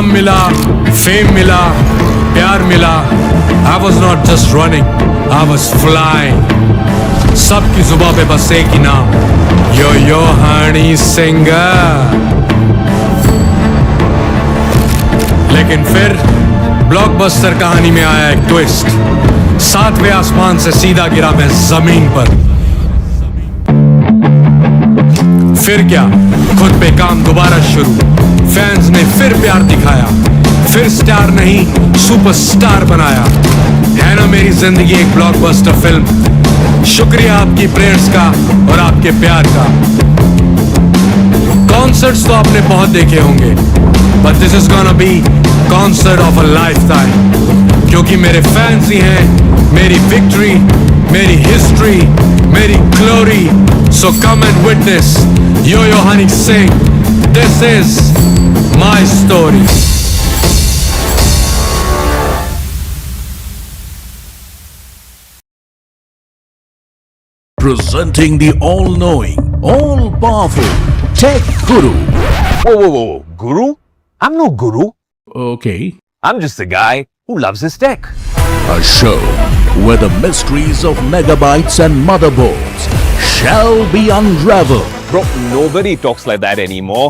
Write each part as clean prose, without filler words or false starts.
नाम मिला, फेम मिला, प्यार मिला. I was not just running, I was flying. सबकी जुबां पे बस एक ही नाम, यो हनी सिंगर. लेकिन फिर ब्लॉकबस्टर कहानी में आया एक ट्विस्ट. 7वें आसमान से सीधा गिरा मैं जमीन पर. फिर क्या, खुद पे काम दोबारा शुरू. फैंस ने फिर प्यार दिखाया, फिर स्टार नहीं सुपरस्टार बनाया. है ना मेरी जिंदगी एक ब्लॉकबस्टर फिल्म. शुक्रिया आपकी प्रेयर्स का और आपके प्यार का. कॉन्सर्ट्स तो आपने बहुत देखे होंगे, but this is gonna be concert of a lifetime. क्योंकि मेरे फैंस ही हैं मेरी विक्ट्री, मेरी हिस्ट्री, मेरी glory. So come and witness Yo Honey Singh. This is my story. Presenting the all-knowing, all-powerful Tech Guru. Whoa. Guru? I'm no guru. Okay. I'm just a guy who loves his tech. A show where the mysteries of megabytes and motherboards shall be unraveled. Bro, nobody talks like that anymore.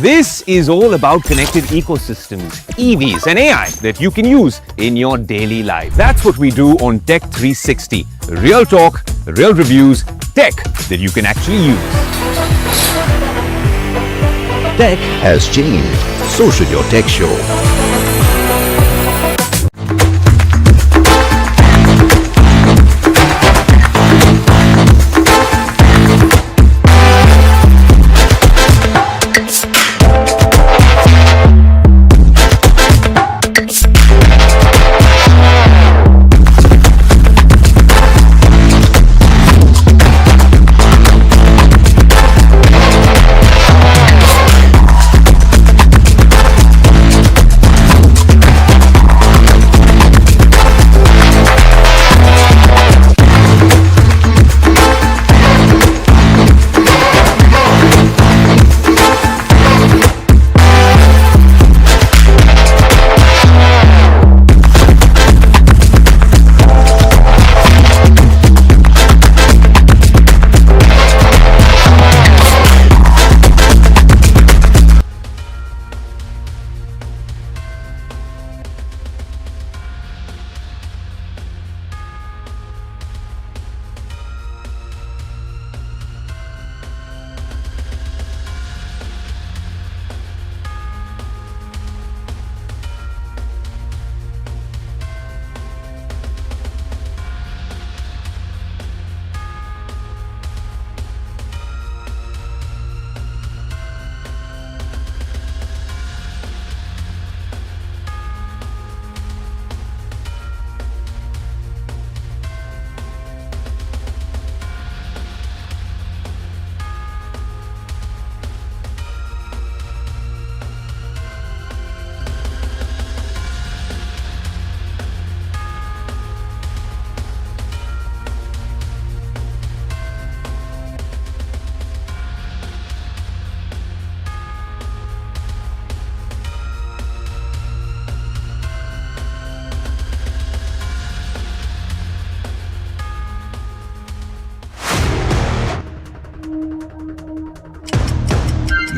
This is all about connected ecosystems, EVs and AI that you can use in your daily life. That's what we do on Tech 360. Real talk, real reviews, tech that you can actually use. Tech has changed. So should your tech show.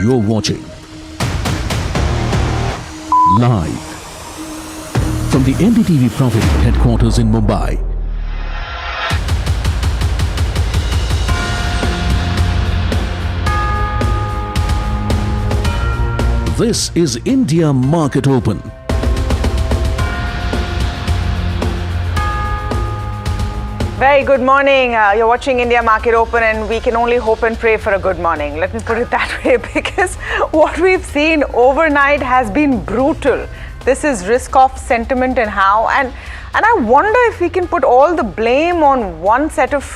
You're watching live from the NDTV Profit headquarters in Mumbai. This is India Market Open. Very good morning. You're watching India Market Open and we can only hope and pray for a good morning. Let me put it that way, because what we've seen overnight has been brutal. This is risk-off sentiment and how. And I wonder if we can put all the blame on one set of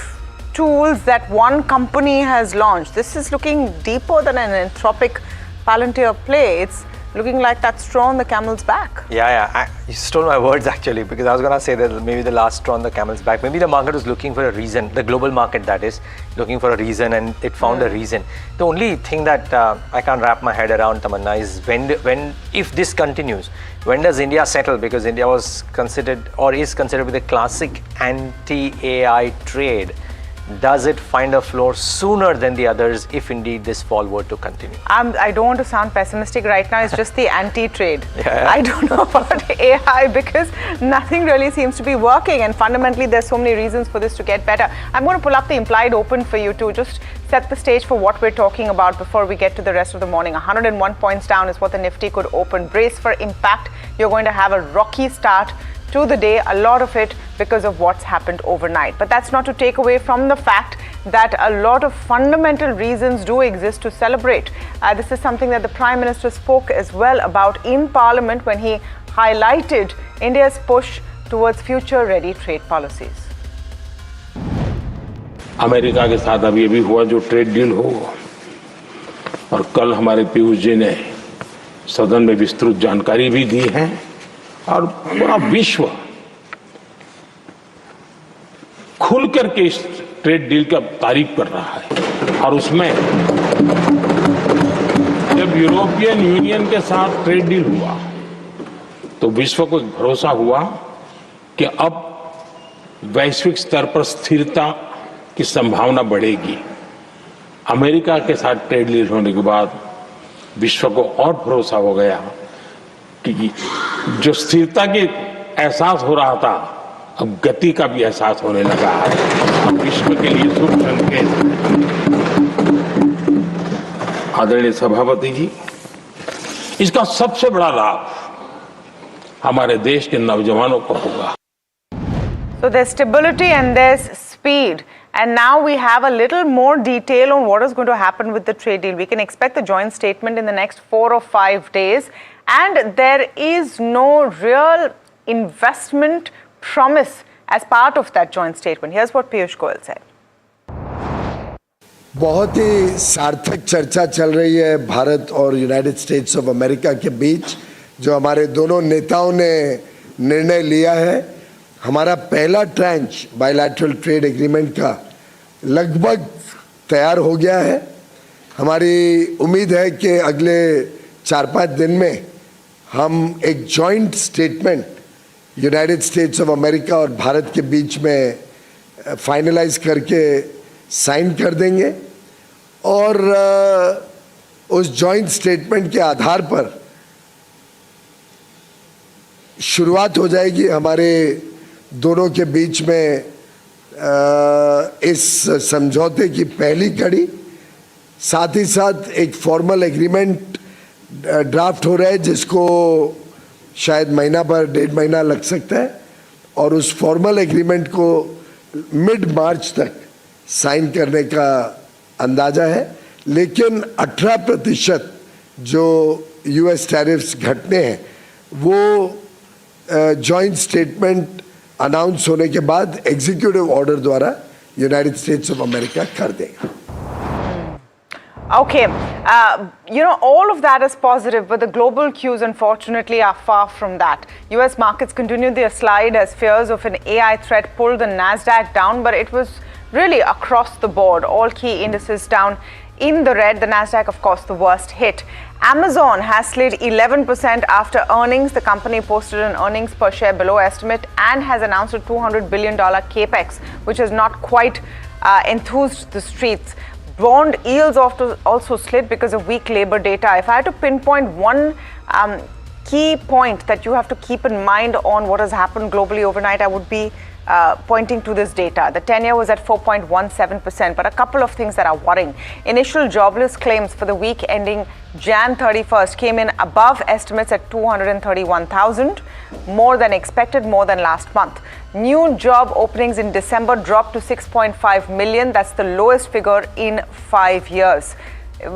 tools that one company has launched. This is looking deeper than an Anthropic Palantir play. It's looking like that straw on the camel's back. Yeah. You stole my words actually, because I was going to say that maybe the last straw on the camel's back. Maybe the market was looking for a reason, the global market that is, looking for a reason, and it found a reason. The only thing that I can't wrap my head around, Tamanna, is if this continues, when does India settle? Because India was considered or is considered with a classic anti-AI trade. Does it find a floor sooner than the others if indeed this fall were to continue? I don't want to sound pessimistic right now. It's just the anti-trade. Yeah. I don't know about AI because nothing really seems to be working, and fundamentally there's so many reasons for this to get better. I'm going to pull up the implied open for you to just set the stage for what we're talking about before we get to the rest of the morning. 101 points down is what the Nifty could open. Brace for impact. You're going to have a rocky start to the day, a lot of it because of what's happened overnight. But that's not to take away from the fact that a lot of fundamental reasons do exist to celebrate. This is something that the Prime Minister spoke as well about in Parliament when he highlighted India's push towards future-ready trade policies. America के साथ अभी हुआ जो trade deal हो, और कल हमारे पीयूष जी ने सदन में विस्तृत जानकारी भी दी है, और पूरा विश्व खुल करके इस ट्रेड डील का तारीफ कर रहा है। और उसमें जब यूरोपियन यूनियन के साथ ट्रेड डील हुआ तो विश्व को भरोसा हुआ कि अब वैश्विक स्तर पर स्थिरता की संभावना बढ़ेगी। अमेरिका के साथ ट्रेड डील होने के बाद विश्व को और भरोसा हो गया कि जो स्थिरता की एहसास हो रहा था, अब गति का भी एहसास होने लगा है। अब विश्व के लिए शुभ संकेत। आदरणीय सभापति जी, इसका सबसे बड़ा लाभ हमारे देश के नौजवानों को होगा। So there's stability and there's speed. And now we have a little more detail on what is going to happen with the trade deal. We can expect the joint statement in the next 4 or 5 days. And there is no real investment promise as part of that joint statement. Here's what Piyush Goyal said. बहुत ही सार्थक चर्चा चल रही है भारत और United states of America के बीच, जो हमारे दोनों नेताओं ने निर्णय लिया है। हमारा पहला ट्रांच बायलैटरल ट्रेड एग्रीमेंट का लगभग तैयार हो गया है। हमारी उम्मीद है कि अगले 4-5 दिन में हम एक joint statement United states of America और भारत के बीच में फाइनलाइज करके साइन कर देंगे, और उस जॉइंट स्टेटमेंट के आधार पर शुरुआत हो जाएगी हमारे दोनों के बीच में इस समझौते की पहली कड़ी। साथ ही साथ एक फॉर्मल एग्रीमेंट ड्राफ्ट हो रहा है जिसको शायद महीना भर 1.5 महीना लग सकता है, और उस फॉर्मल एग्रीमेंट को मिड मार्च तक साइन करने का अंदाज़ा है। लेकिन 18% जो यूएस टैरिफ्स घटने हैं वो जॉइंट स्टेटमेंट अनाउंस होने के बाद एग्जीक्यूटिव ऑर्डर द्वारा यूनाइटेड स्टेट्स ऑफ अमेरिका कर देगा। Okay, all of that is positive, but the global cues, unfortunately, are far from that. US markets continued their slide as fears of an AI threat pulled the NASDAQ down, but it was really across the board. All key indices down in the red. The NASDAQ, of course, the worst hit. Amazon has slid 11% after earnings. The company posted an earnings per share below estimate and has announced a $200 billion capex, which has not quite enthused the streets. Bond yields also slid because of weak labor data. If I had to pinpoint one key point that you have to keep in mind on what has happened globally overnight, I would be pointing to this data. The 10-year was at 4.17%, but a couple of things that are worrying. Initial jobless claims for the week ending Jan 31st came in above estimates at 231,000, more than expected, more than last month. New job openings in December dropped to 6.5 million. That's the lowest figure in 5 years,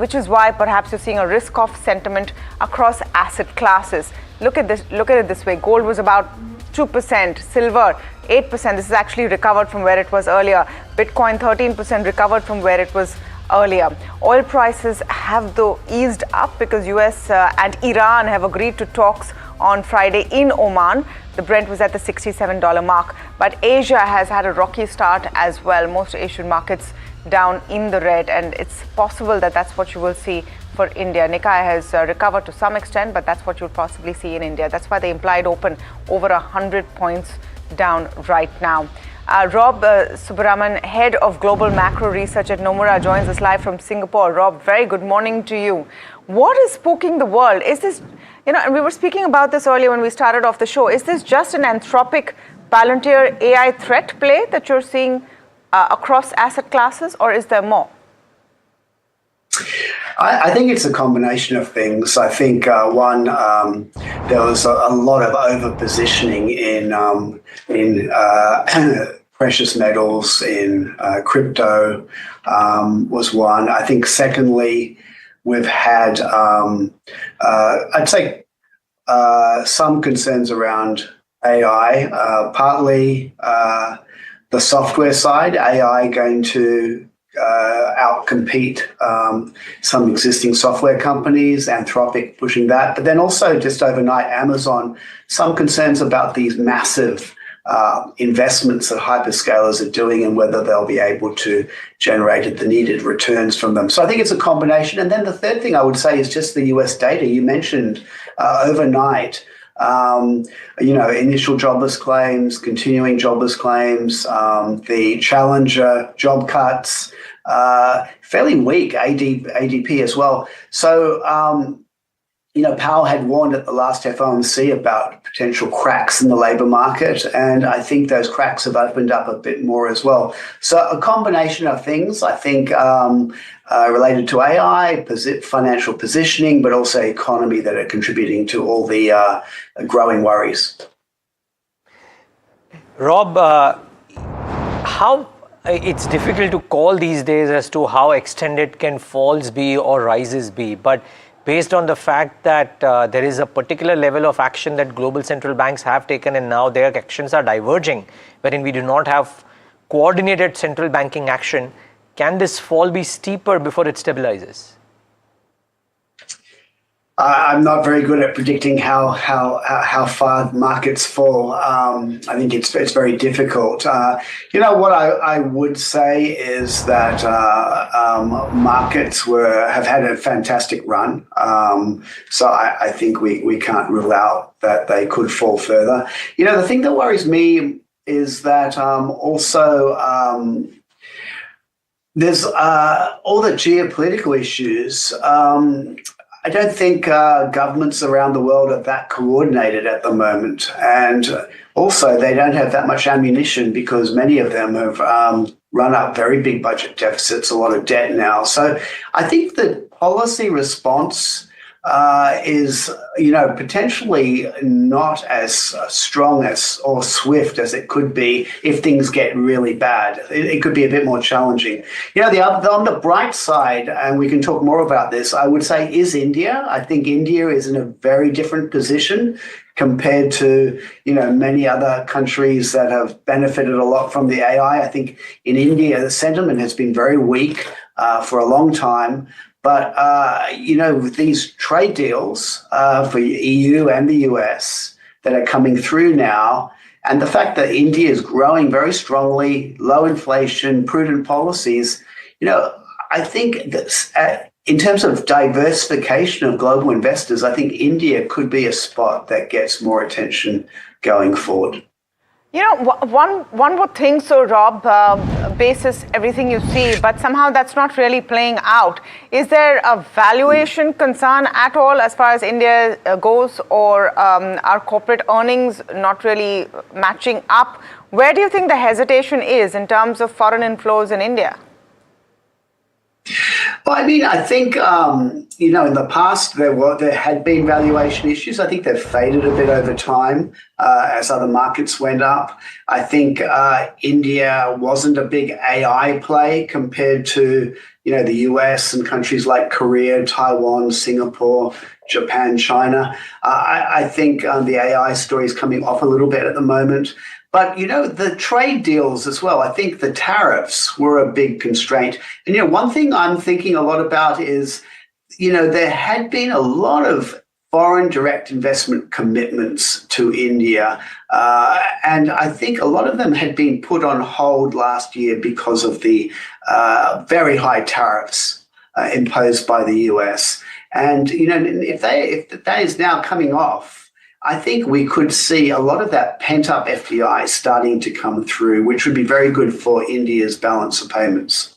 which is why perhaps you're seeing a risk-off sentiment across asset classes. Look at it this way. Gold was about 2%, silver 8%. This is actually recovered from where it was earlier. Bitcoin 13% recovered from where it was earlier. Oil prices have though eased up because US and Iran have agreed to talks on Friday in Oman. The Brent was at the $67 mark, but Asia has had a rocky start as well. Most Asian markets down in the red, and it's possible that that's what you will see for India. Nikkei has recovered to some extent, but that's what you'll possibly see in India. That's why the implied open over 100 points down right now. Rob Subbaraman, head of global macro research at Nomura, joins us live from Singapore. Rob, very good morning to you. What is spooking the world? Is this, and we were speaking about this earlier when we started off the show. Is this just an Anthropic Palantir AI threat play that you're seeing across asset classes, or is there more? I think it's a combination of things. I think one, there was a lot of over-positioning in precious metals, in crypto was one. I think secondly, we've had, I'd say, some concerns around AI, partly the software side, AI going to outcompete some existing software companies, Anthropic pushing that, but then also just overnight Amazon, some concerns about these massive investments that hyperscalers are doing and whether they'll be able to generate the needed returns from them. So I think it's a combination. And then the third thing I would say is just the US data. You mentioned overnight, initial jobless claims, continuing jobless claims, the challenger job cuts, fairly weak ADP as well. So, Powell had warned at the last FOMC about potential cracks in the labour market, and I think those cracks have opened up a bit more as well. So a combination of things, I think, related to AI, financial positioning, but also economy that are contributing to all the growing worries. Rob, how it's difficult to call these days as to how extended can falls be or rises be, but based on the fact that there is a particular level of action that global central banks have taken and now their actions are diverging, wherein we do not have coordinated central banking action, can this fall be steeper before it stabilizes? I'm not very good at predicting how far markets fall. I think it's very difficult. What I would say is that markets have had a fantastic run. So I think we can't rule out that they could fall further. The thing that worries me is that also there's all the geopolitical issues. I don't think governments around the world are that coordinated at the moment. And also, they don't have that much ammunition because many of them have run up very big budget deficits, a lot of debt now. So I think the policy response is, potentially not as strong or swift as it could be if things get really bad. It could be a bit more challenging. On the bright side, and we can talk more about this, I would say is India. I think India is in a very different position compared to, many other countries that have benefited a lot from the AI. I think in India, the sentiment has been very weak for a long time. But, with these trade deals for EU and the US that are coming through now, and the fact that India is growing very strongly, low inflation, prudent policies, I think that in terms of diversification of global investors, I think India could be a spot that gets more attention going forward. One would think so, Rob, basis everything you see, but somehow that's not really playing out. Is there a valuation concern at all as far as India goes, or are corporate earnings not really matching up? Where do you think the hesitation is in terms of foreign inflows in India? Well, I think, in the past there had been valuation issues. I think they've faded a bit over time as other markets went up. I think India wasn't a big AI play compared to, the US and countries like Korea, Taiwan, Singapore, Japan, China. I think the AI story is coming off a little bit at the moment. But, the trade deals as well, I think the tariffs were a big constraint. And, one thing I'm thinking a lot about is, there had been a lot of foreign direct investment commitments to India. And I think a lot of them had been put on hold last year because of the very high tariffs imposed by the US. And, if that is now coming off, I think we could see a lot of that pent-up FDI starting to come through, which would be very good for India's balance of payments.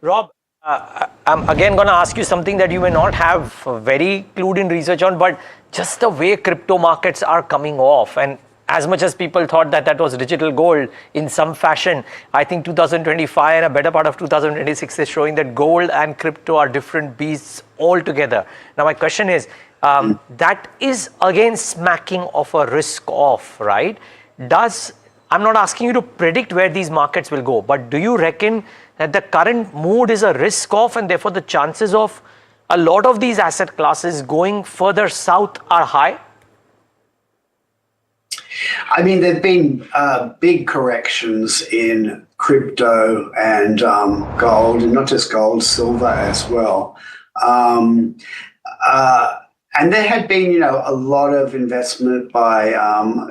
Rob, I'm again going to ask you something that you may not have very clued in research on, but just the way crypto markets are coming off, and as much as people thought that was digital gold in some fashion, I think 2025 and a better part of 2026 is showing that gold and crypto are different beasts altogether. Now, my question is, that is again smacking of a risk off, right? I'm not asking you to predict where these markets will go, but do you reckon that the current mood is a risk off and therefore the chances of a lot of these asset classes going further south are high? I mean, there've been big corrections in crypto and gold, and not just gold, silver as well. And there had been, a lot of investment by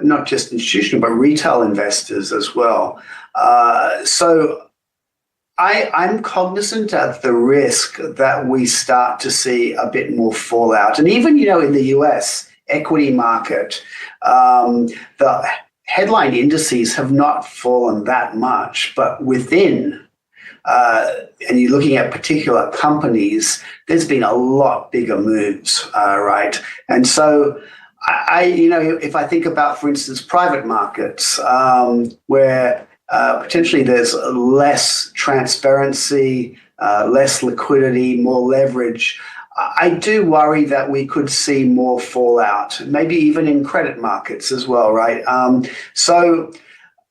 not just institutional, but retail investors as well. So I'm cognizant of the risk that we start to see a bit more fallout. And even, in the US equity market, the headline indices have not fallen that much, but within, and you're looking at particular companies, there's been a lot bigger moves, right? And so if I think about, for instance, private markets, where potentially there's less transparency, less liquidity, more leverage, I do worry that we could see more fallout, maybe even in credit markets as well, right? So,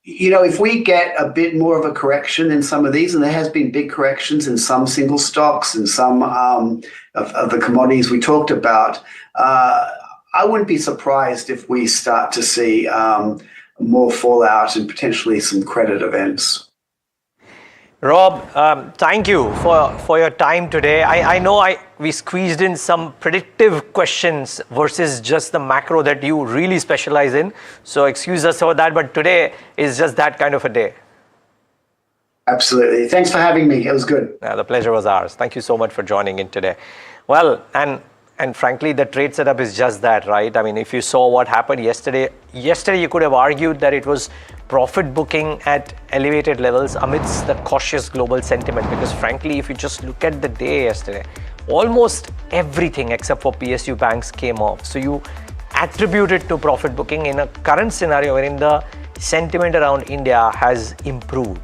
if we get a bit more of a correction in some of these, and there has been big corrections in some single stocks and some of the commodities we talked about, I wouldn't be surprised if we start to see more fallout and potentially some credit events. Rob, thank you for your time today. I know we squeezed in some predictive questions versus just the macro that you really specialize in. So excuse us for that, but today is just that kind of a day. Absolutely. Thanks for having me. It was good. The pleasure was ours. Thank you so much for joining in today. Well, and frankly, the trade setup is just that, right? I mean, if you saw what happened yesterday you could have argued that it was profit booking at elevated levels amidst the cautious global sentiment, because frankly, if you just look at the day yesterday, almost everything except for PSU banks came off. So you attribute it to profit booking in a current scenario wherein the sentiment around India has improved.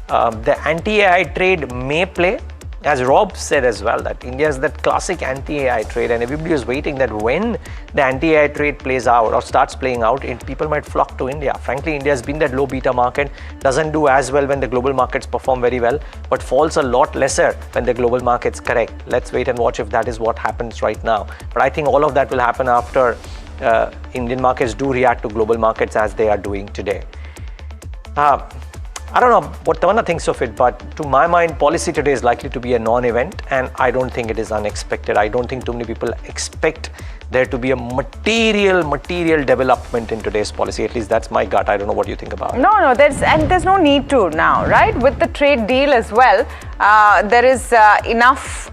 The anti-AI trade may play, as Rob said as well, that India is that classic anti-AI trade, and everybody is waiting that when the anti-AI trade plays out or starts playing out, people might flock to India. Frankly, India has been that low beta market, doesn't do as well when the global markets perform very well, but falls a lot lesser when the global markets correct. Let's wait and watch if that is what happens right now. But I think all of that will happen after Indian markets do react to global markets as they are doing today. I don't know what Tamanna thinks of it, but to my mind, policy today is likely to be a non-event, and I don't think it is unexpected. I don't think too many people expect there to be a material development in today's policy. At least that's my gut. I don't know what you think about it. No, there's no need to now, right? With the trade deal as well, there is enough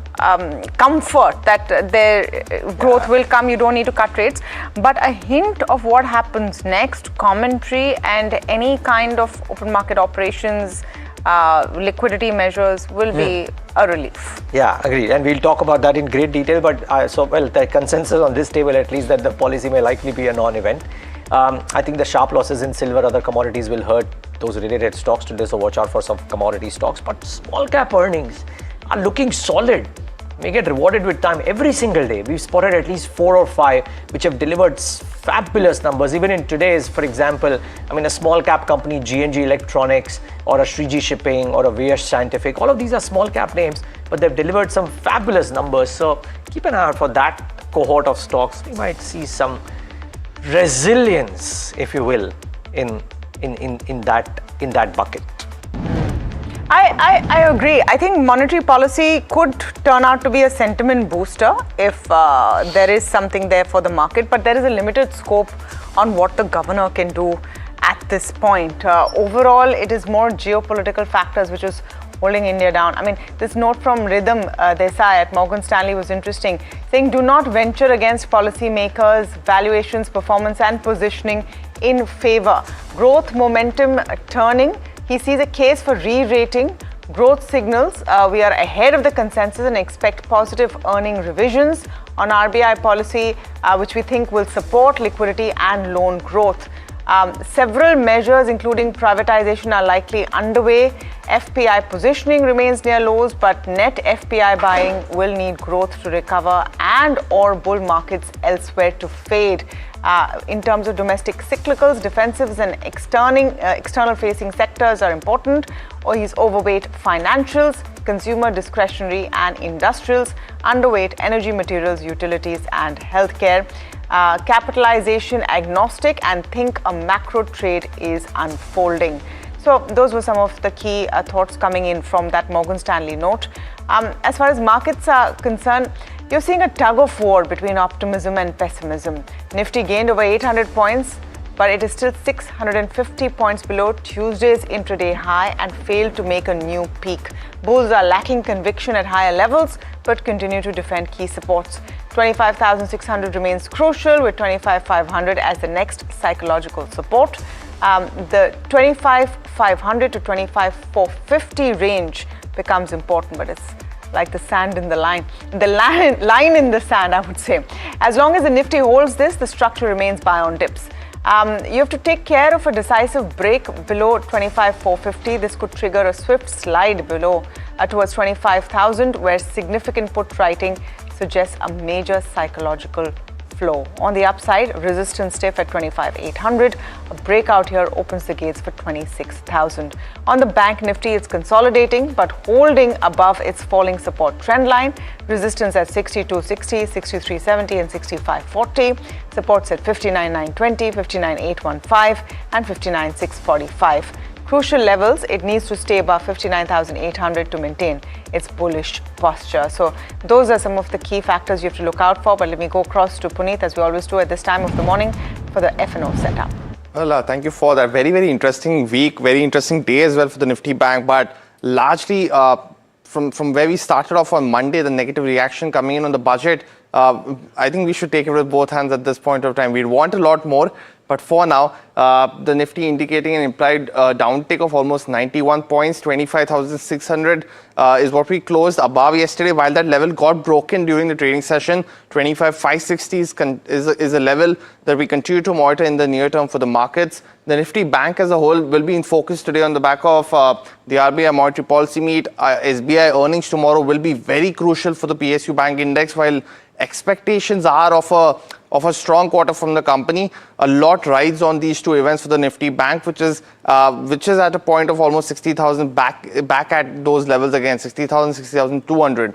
comfort that their growth will come. You don't need to cut rates, but a hint of what happens next, commentary and any kind of open market operations, liquidity measures will be a relief. Yeah, agreed. And we'll talk about that in great detail, but the consensus on this table at least that the policy may likely be a non-event. I think the sharp losses in silver, other commodities will hurt those related stocks today, so watch out for some commodity stocks, but small cap earnings are looking solid. We get rewarded with time every single day. We've spotted at least 4 or 5 which have delivered fabulous numbers. Even in today's, for example, a small cap company, G&G Electronics or a Shriji Shipping or a VS Scientific, all of these are small cap names, but they've delivered some fabulous numbers. So keep an eye out for that cohort of stocks. We might see some resilience, if you will, in in that bucket. I agree. I think monetary policy could turn out to be a sentiment booster if there is something there for the market, but there is a limited scope on what the governor can do at this point. Overall, it is more geopolitical factors which is holding India down. I mean, this note from Rhythm Desai at Morgan Stanley was interesting, saying do not venture against policymakers, valuations, performance and positioning in favor. Growth momentum turning. He sees a case for re-rating. Growth signals. We are ahead of the consensus and expect positive earning revisions on RBI policy, which we think will support liquidity and loan growth. Several measures, including privatization, are likely underway. FPI positioning remains near lows, but net FPI buying will need growth to recover and or bull markets elsewhere to fade. In terms of domestic cyclicals, defensives and external-facing sectors are important. Or he's overweight financials, consumer discretionary and industrials, underweight energy materials, utilities and healthcare. Capitalization agnostic and think a macro trade is unfolding. So those were some of the key thoughts coming in from that Morgan Stanley note. As far as markets are concerned, you're seeing a tug of war between optimism and pessimism. Nifty gained over 800 points, but it is still 650 points below Tuesday's intraday high and failed to make a new peak. Bulls are lacking conviction at higher levels, but continue to defend key supports. 25,600 remains crucial, with 25,500 as the next psychological support. The 25,500 to 25,450 range becomes important, but it's like the sand in the line. The line in the sand, I would say. As long as the Nifty holds this, the structure remains buy on dips. You have to take care of a decisive break below 25,450. This could trigger a swift slide below towards 25,000, where significant put writing suggests a major psychological flow. On the upside, resistance stiff at 25,800. A breakout here opens the gates for 26,000. On the bank Nifty, it's consolidating but holding above its falling support trend line. Resistance at 62.60, 63.70 and 65.40. Supports at 59,920, 59,815 and 59,645. Crucial levels, it needs to stay above 59,800 to maintain its bullish posture. So those are some of the key factors you have to look out for. But let me go across to Puneet, as we always do at this time of the morning, for the F&O setup. Well, thank you for that. Very, very interesting week, very interesting day as well for the Nifty Bank. But largely from where we started off on Monday, the negative reaction coming in on the budget, I think we should take it with both hands at this point of time. We'd want a lot more. But for now, the Nifty indicating an implied downtick of almost 91 points, 25,600 is what we closed above yesterday. While that level got broken during the trading session, 25,560 is a level that we continue to monitor in the near term for the markets. The Nifty Bank as a whole will be in focus today on the back of the RBI monetary policy meet. SBI earnings tomorrow will be very crucial for the PSU Bank Index, while expectations are of a strong quarter from the company. A lot rides on these two events for the Nifty Bank, which is at a point of almost 60,000 back at those levels again, 60,000, 60,200.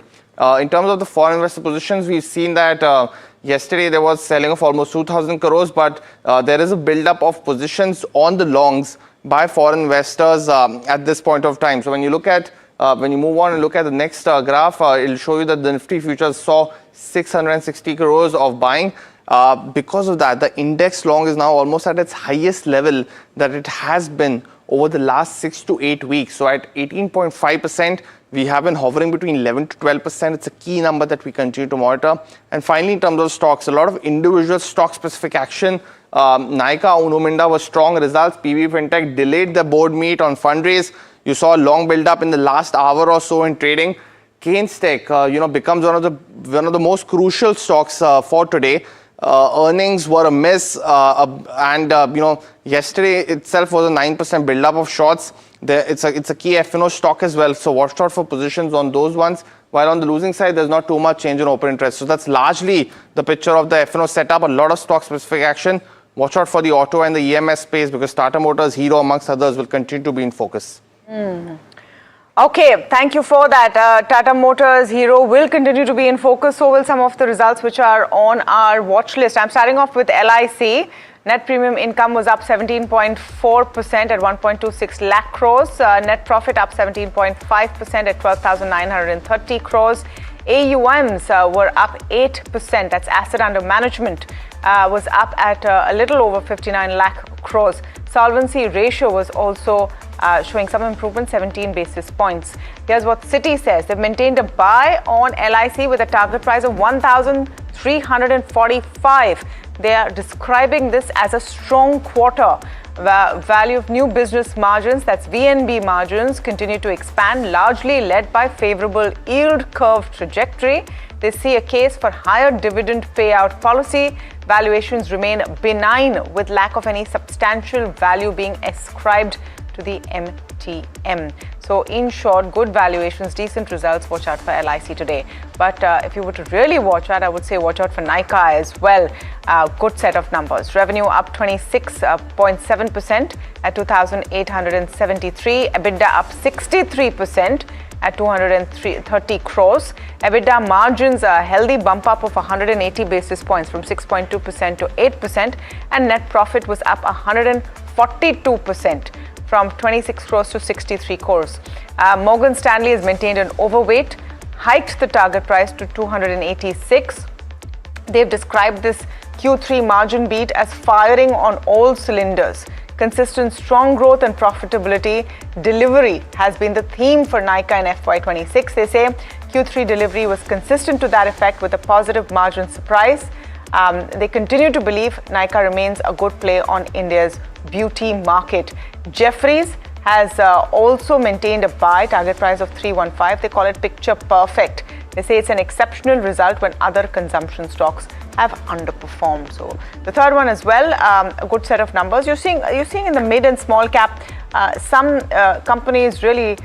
In terms of the foreign investor positions, we've seen that yesterday there was selling of almost 2,000 crores, but there is a build-up of positions on the longs by foreign investors at this point of time. So when you look at when you move on and look at the next graph, it'll show you that the Nifty futures saw 660 crores of buying. Because of that, the index long is now almost at its highest level that it has been over the last 6 to 8 weeks. So at 18.5%, we have been hovering between 11 to 12%. It's a key number that we continue to monitor. And finally, in terms of stocks, a lot of individual stock-specific action. Nykaa, Uno Minda was strong results. PB Fintech delayed the board meet on fundraise. You saw a long build-up in the last hour or so in trading. Keynes Tech, becomes one of the most crucial stocks for today. Earnings were a miss, and yesterday itself was a 9% build-up of shorts. It's a key F&O stock as well, so watch out for positions on those ones. While on the losing side, there's not too much change in open interest. So that's largely the picture of the F&O setup. A lot of stock-specific action. Watch out for the auto and the EMS space, because Tata Motors, Hero, amongst others, will continue to be in focus. Okay, thank you for that. Tata Motors, Hero will continue to be in focus. So will some of the results which are on our watch list. I'm starting off with LIC. Net premium income was up 17.4% at 1.26 lakh crores. Net profit up 17.5% at 12,930 crores. AUMs were up 8%. That's asset under management was up at a little over 59 lakh crores. Solvency ratio was also showing some improvement, 17 basis points. Here's what Citi says. They've maintained a buy on LIC with a target price of 1,345. They are describing this as a strong quarter. Value of new business margins, that's VNB margins, continue to expand, largely led by favorable yield curve trajectory. They see a case for higher dividend payout policy. Valuations remain benign with lack of any substantial value being ascribed to the MTM. So in short, good valuations, decent results. Watch out for LIC today. But if you were to really watch out, I would say watch out for Nykaa as well. Good set of numbers. Revenue up 26.7% at 2,873. EBITDA up 63% at 230 crores. EBITDA margins a healthy bump up of 180 basis points from 6.2% to 8%. And net profit was up 142%. From 26 crores to 63 crores. Morgan Stanley has maintained an overweight, hiked the target price to 286. They've described this Q3 margin beat as firing on all cylinders. Consistent strong growth and profitability delivery has been the theme for Nykaa in FY26. They say Q3 delivery was consistent to that effect with a positive margin surprise. They continue to believe Nykaa remains a good play on India's beauty market. Jefferies has also maintained a buy, target price of 315. They call it picture perfect. They say it's an exceptional result when other consumption stocks have underperformed. So the third one as well, a good set of numbers. You're seeing in the mid and small cap some companies really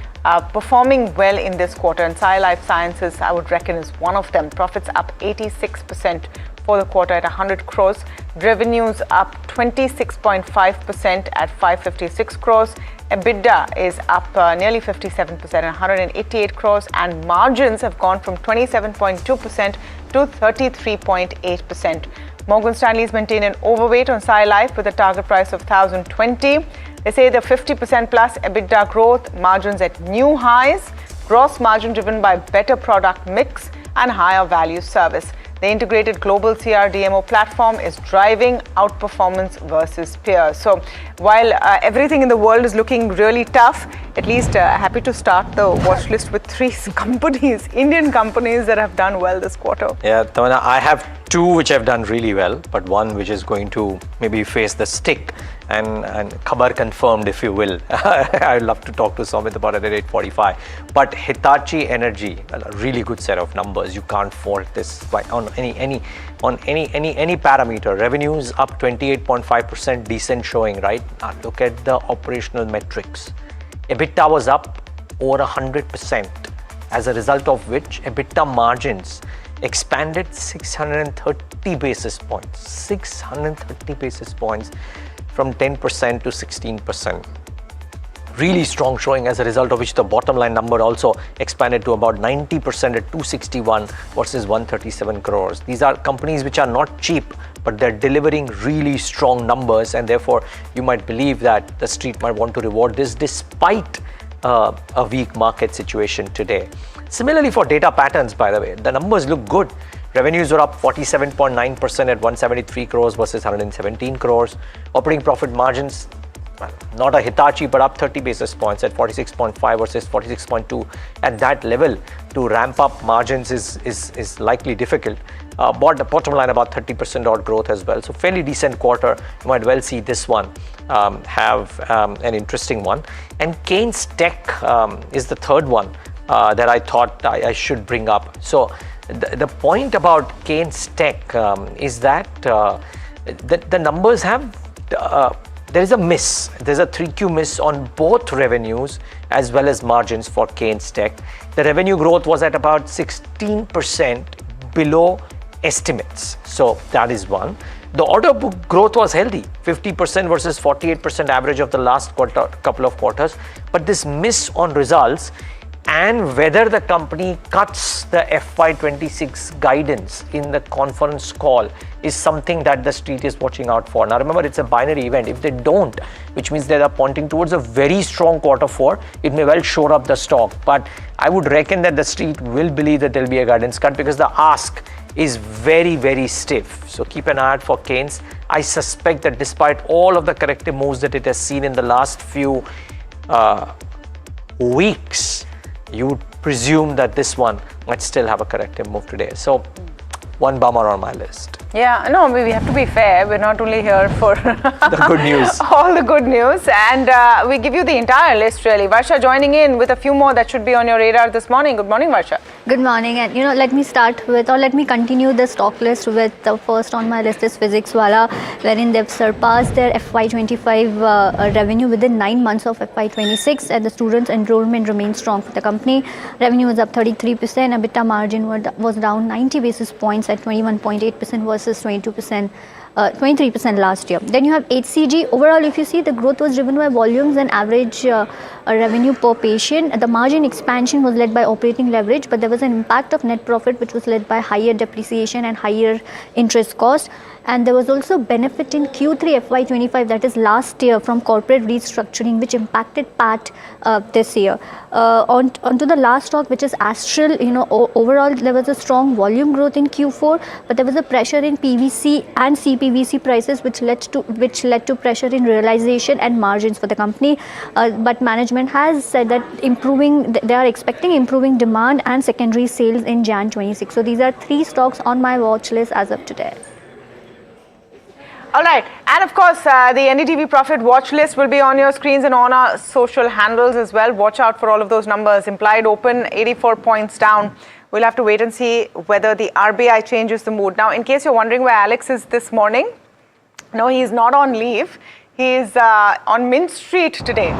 performing well in this quarter, and Sai Life Sciences, I would reckon, is one of them. Profits up 86% for the quarter at 100 crores. Revenues up 26.5% at 556 crores. EBITDA is up nearly 57% at 188 crores, and margins have gone from 27.2% to 33.8%. Morgan Stanley's maintained an overweight on Sai Life with a target price of 1,020. They say the 50% plus EBITDA growth, margins at new highs, gross margin driven by better product mix and higher value service. The integrated global CRDMO platform is driving outperformance versus peers. So while everything in the world is looking really tough, at least happy to start the watch list with 3 companies, Indian companies that have done well this quarter. Yeah, Tamanna, I have 2 which have done really well, but one which is going to maybe face the stick and khabar confirmed, if you will. I'd love to talk to Sumit about it at 8:45. But Hitachi Energy, a really good set of numbers. You can't fault this on any parameter. Revenues up 28.5%, decent showing, right? Now look at the operational metrics. EBITDA was up over 100%, as a result of which EBITDA margins expanded 630 basis points. 630 basis points from 10% to 16%. Really strong showing, as a result of which the bottom line number also expanded to about 90% at 261 versus 137 crores. These are companies which are not cheap, but they're delivering really strong numbers, and therefore you might believe that the street might want to reward this despite a weak market situation today. Similarly for Data Patterns, by the way, the numbers look good. Revenues were up 47.9% at 173 crores versus 117 crores. Operating profit margins, well, not a Hitachi, but up 30 basis points at 46.5 versus 46.2. At that level, to ramp up margins is likely difficult. Bottom line about 30% odd growth as well. So fairly decent quarter. You might well see this one have an interesting one. And Keynes Tech is the third one that I thought I should bring up. So the point about Keynes Tech is that the numbers have, there is a miss. There's a 3Q miss on both revenues as well as margins for Keynes Tech. The revenue growth was at about 16% below estimates. So that is one. The order book growth was healthy, 50% versus 48% average of the last couple of quarters. But this miss on results and whether the company cuts the FY26 guidance in the conference call is something that the street is watching out for. Now remember, it's a binary event. If they don't, which means they are pointing towards a very strong Q4, it may well shore up the stock. But I would reckon that the street will believe that there will be a guidance cut because the ask is very, very stiff. So keep an eye out for Keynes. I suspect that despite all of the corrective moves that it has seen in the last few weeks, you would presume that this one might still have a corrective move today. So one bummer on my list. Yeah, no, we have to be fair. We're not only here for the good news. All the good news. And we give you the entire list, really. Varsha joining in with a few more that should be on your radar this morning. Good morning, Varsha. Good morning. And, let me start with, or let me continue the stock list with the first on my list is Physics Wala, wherein they've surpassed their FY25 revenue within 9 months of FY26, and the students' enrollment remains strong for the company. Revenue was up 33%, EBITDA margin was down 90 basis points at 21.8% versus 23% last year. Then you have HCG. Overall, if you see, the growth was driven by volumes and average revenue per patient. The margin expansion was led by operating leverage, but there was an impact of net profit, which was led by higher depreciation and higher interest cost. And there was also benefit in Q3 FY25, that is last year, from corporate restructuring, which impacted PAT this year. Onto the last stock, which is Astral. Overall there was a strong volume growth in Q4, but there was a pressure in PVC and CPVC prices, which led to pressure in realization and margins for the company. But management has said that they are expecting improving demand and secondary sales in Jan 26. So these are 3 stocks on my watch list as of today. All right, and of course, the NDTV Profit watch list will be on your screens and on our social handles as well. Watch out for all of those numbers. Implied open, 84 points down. We'll have to wait and see whether the RBI changes the mood. Now, in case you're wondering where Alex is this morning, no, he's not on leave. He's on Mint Street today.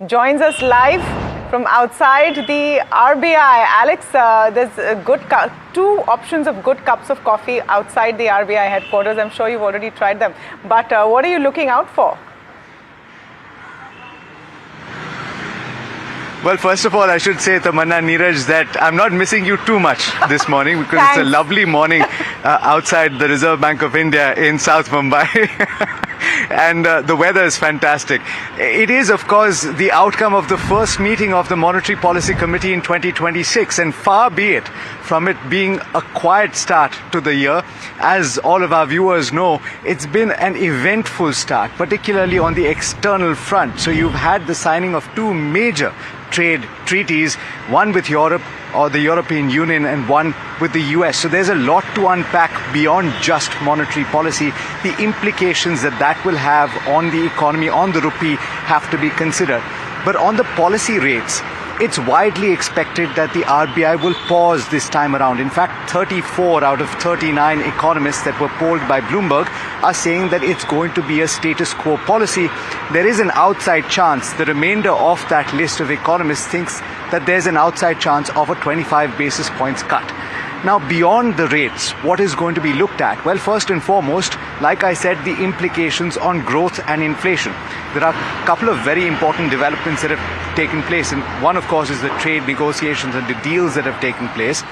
Joins us live from outside the RBI. Alex, there's a good 2 options of good cups of coffee outside the RBI headquarters. I'm sure you've already tried them. But what are you looking out for? Well, first of all, I should say, Tamanna, Neeraj, that I'm not missing you too much this morning because it's a lovely morning outside the Reserve Bank of India in South Mumbai. And the weather is fantastic. It is, of course, the outcome of the first meeting of the Monetary Policy Committee in 2026, and far be it from it being a quiet start to the year. As all of our viewers know, it's been an eventful start, particularly on the external front. So you've had the signing of 2 major trade treaties, one with Europe or the European Union and one with the US. So there's a lot to unpack beyond just monetary policy. The implications that will have on the economy, on the rupee, have to be considered. But on the policy rates, it's widely expected that the RBI will pause this time around. In fact, 34 out of 39 economists that were polled by Bloomberg are saying that it's going to be a status quo policy. There is an outside chance, the remainder of that list of economists thinks that there's an outside chance of a 25 basis points cut. Now, beyond the rates, what is going to be looked at? Well, first and foremost, like I said, the implications on growth and inflation. There are a couple of very important developments that have taken place. And one, of course, is the trade negotiations and the deals that have taken place.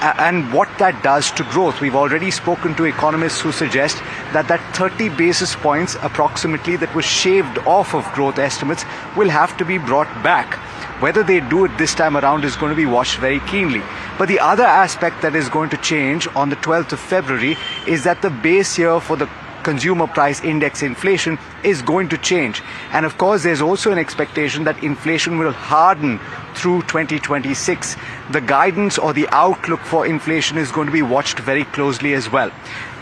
And what that does to growth. We've already spoken to economists who suggest that 30 basis points approximately that was shaved off of growth estimates will have to be brought back. Whether they do it this time around is going to be watched very keenly. But the other aspect that is going to change on the 12th of February is that the base year for the consumer price index inflation is going to change. And of course, there's also an expectation that inflation will harden through 2026. The guidance or the outlook for inflation is going to be watched very closely as well.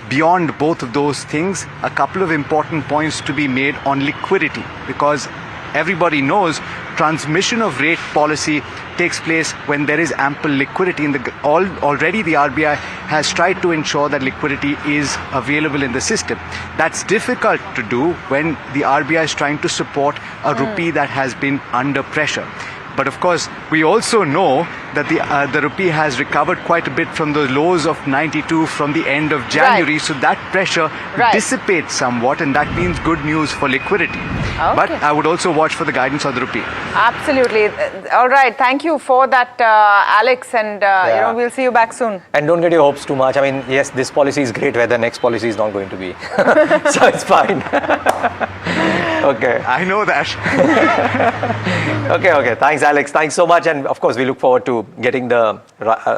Beyond both of those things, a couple of important points to be made on liquidity, because everybody knows transmission of rate policy takes place when there is ample liquidity. Already the RBI has tried to ensure that liquidity is available in the system. That's difficult to do when the RBI is trying to support a rupee that has been under pressure. But of course, we also know that the rupee has recovered quite a bit from the lows of 92 from the end of January. So that pressure dissipates somewhat, and that means good news for liquidity. Okay. But I would also watch for the guidance of the rupee. Absolutely. All right. Thank you for that, Alex. And we'll see you back soon. And don't get your hopes too much. I mean, yes, this policy is great where the next policy is not going to be. So it's fine. Okay. I know that. Okay. Thanks, Alex. Thanks so much. And of course, we look forward to getting the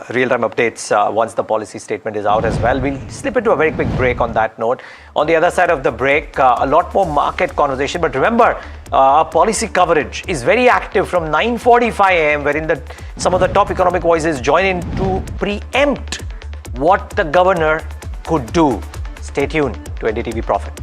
real-time updates once the policy statement is out as well. We'll slip into a very quick break on that note. On the other side of the break, a lot more market conversation. But remember, our policy coverage is very active from 9:45 a.m. wherein some of the top economic voices join in to preempt what the governor could do. Stay tuned to NDTV Profit.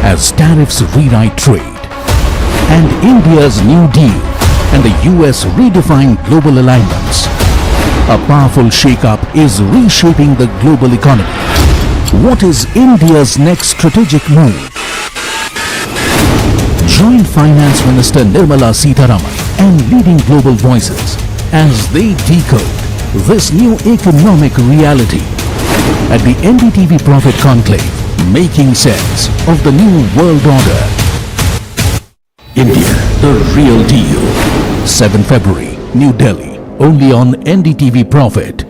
As tariffs rewrite trade and India's New Deal and the US redefine global alignments, a powerful shake-up is reshaping the global economy. What is India's next strategic move? Join Finance Minister Nirmala Sitharaman and leading global voices as they decode this new economic reality at the NDTV Profit Conclave, making sense of the new world order. India, the real deal. 7 February, New Delhi, only on NDTV Profit.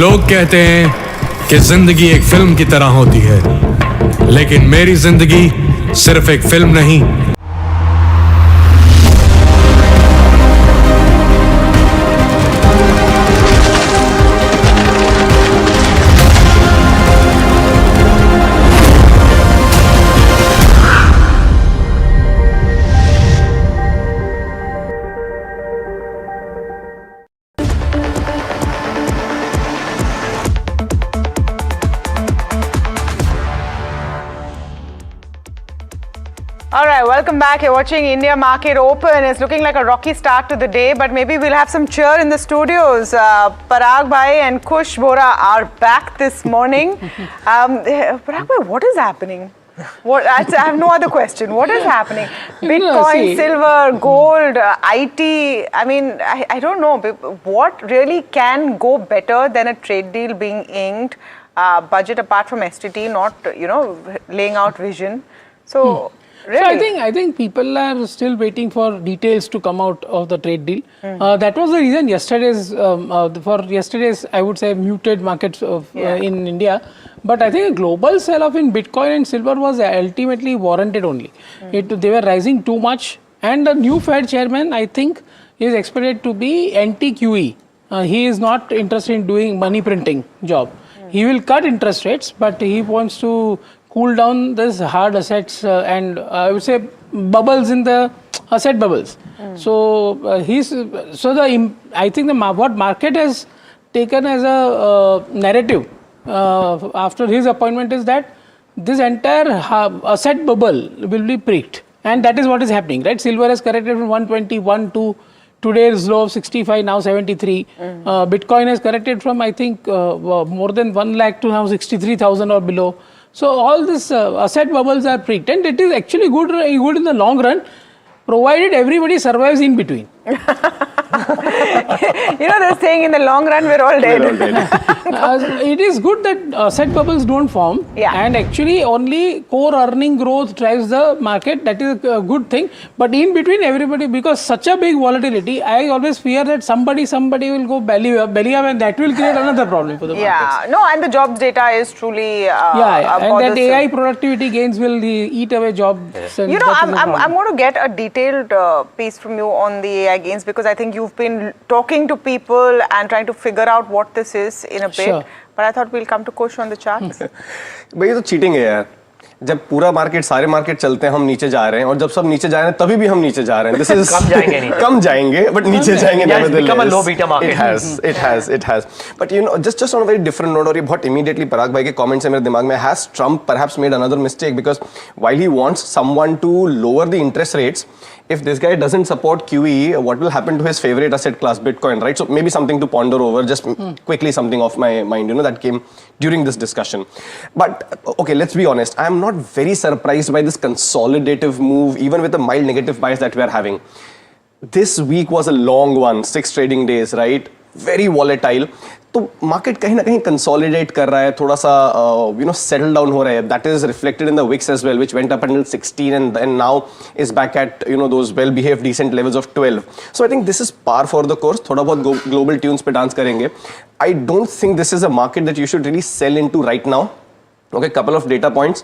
लोग कहते हैं कि जिंदगी एक film की तरह होती है, लेकिन मेरी जिंदगी सिर्फ एक फिल्म नहीं। All right, welcome back. You're watching India Market Open. It's looking like a rocky start to the day, but maybe we'll have some cheer in the studios. Parag Bhai and Kush Bora are back this morning. Parag Bhai, what is happening? I have no other question. What is happening? Bitcoin, silver, gold, IT. I mean, I don't know. What really can go better than a trade deal being inked? Budget apart from STT, not, laying out vision. So... Really? So I think people are still waiting for details to come out of the trade deal. That was the reason yesterday's I would say muted markets in India. But I think a global sell-off in Bitcoin and silver was ultimately warranted only. They were rising too much, and the new Fed chairman, I think, is expected to be anti-QE. He is not interested in doing money printing job. He will cut interest rates, but he wants to cool down this hard assets and I would say bubbles in the asset bubbles. So I think what market has taken as a narrative after his appointment is that this entire asset bubble will be pricked, and that is what is happening, right? Silver has corrected from 121 to today's low of 65, now 73. Bitcoin has corrected from, I think, more than 1 lakh to now 63,000 or below. So all these asset bubbles are pricked, and it is actually good in the long run, provided everybody survives in between. They're saying in the long run we're all dead. It is good that asset bubbles don't form, and actually only core earning growth drives the market. That is a good thing. But in between everybody, because such a big volatility, I always fear that somebody will go belly up, and that will create another problem for the markets. And the jobs data is truly and that AI productivity gains will eat away jobs. I'm going to get a detailed piece from you on the AI gains, because I think you've been talking to people and trying to figure out what this is in a bit. Sure. But I thought we'll come to Kush on the charts. भाई ये तो cheating है यार. जब पूरा market सारे market चलते हैं हम नीचे जा रहे हैं और जब सब नीचे जा रहे हैं तभी भी हम नीचे जा रहे हैं. This is कम जाएंगे but नीचे जाएंगे nevertheless. Become a low beta market. It has. But just on a very different note, और ये बहुत immediately पराग भाई के comments है मेरे दिमाग में. Has Trump perhaps made another mistake, because while he wants someone to lower the interest rates, if this guy doesn't support QE, what will happen to his favorite asset class, Bitcoin, right? So maybe something to ponder over. Just quickly something off my mind, that came during this discussion. But okay, let's be honest. I am not very surprised by this consolidative move, even with the mild negative bias that we are having. This week was a long one, 6 trading days, right? Very volatile. तो market कहीं ना कहीं consolidate कर रहा है, थोड़ा सा settle down हो रहा है. That is reflected in the VIX as well, which went up until 16 and now is back at those well behaved decent levels of 12. So I think this is par for the course. थोड़ा बहुत global tunes पे dance करेंगे. I don't think this is a market that you should really sell into right now. Okay, couple of data points.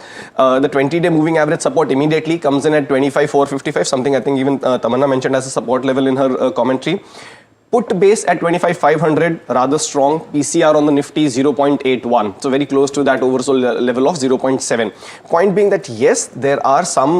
The 20-day moving average support immediately comes in at 25,455, something I think even Tamanna mentioned as a support level in her commentary. Put base at 25,500, rather strong. PCR on the Nifty 0.81, so very close to that oversold level of 0.7. Point being that yes, there are some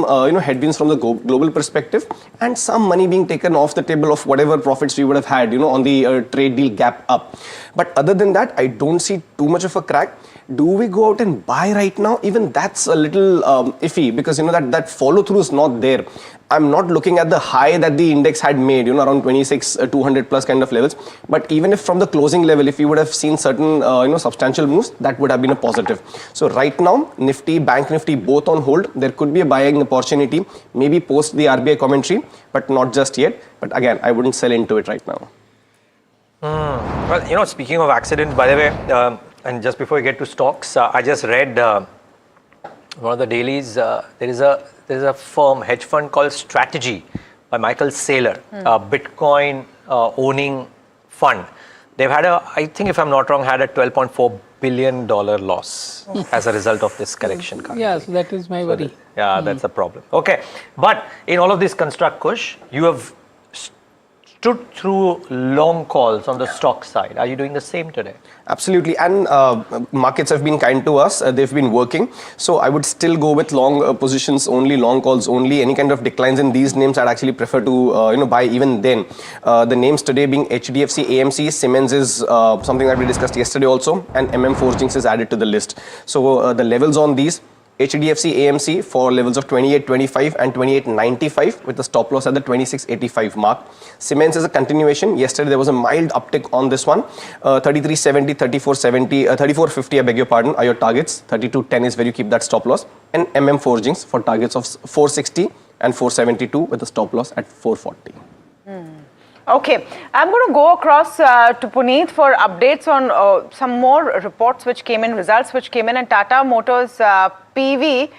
headwinds from the global perspective, and some money being taken off the table of whatever profits we would have had, on the trade deal gap up. But other than that, I don't see too much of a crack. Do we go out and buy right now? Even that's a little iffy, because that follow through is not there. I'm not looking at the high that the index had made, around 26,200 plus kind of levels. But even if from the closing level, if you would have seen certain, substantial moves, that would have been a positive. So right now, Nifty, Bank Nifty, both on hold. There could be a buying opportunity, maybe post the RBI commentary, but not just yet. But again, I wouldn't sell into it right now. Well, speaking of accidents, by the way, and just before we get to stocks, I just read one of the dailies. There is a firm, hedge fund called Strategy by Michael Saylor, a Bitcoin owning fund. They've had I think if I'm not wrong, had a $12.4 billion loss as a result of this correction. Yeah, so that is my worry. That's a problem. Okay, but in all of this construct, Kush, you have stood through long calls on the stock side. Are you doing the same today? Absolutely, and markets have been kind to us. They've been working. So I would still go with long positions only, long calls only. Any kind of declines in these names, I'd actually prefer to buy even then. The names today being HDFC, AMC, Siemens is something that we discussed yesterday also, and Forgings is added to the list. So the levels on these: HDFC, AMC for levels of 28.25 and 28.95 with the stop loss at the 26.85 mark. Siemens is a continuation. Yesterday there was a mild uptick on this one. 33.70, 34.70, 34.50, I beg your pardon, are your targets. 32.10 is where you keep that stop loss. And Forgings for targets of 460 and 472 with the stop loss at 440. Okay, I'm going to go across to Puneet for updates on some more reports which came in, results which came in, and Tata Motors PV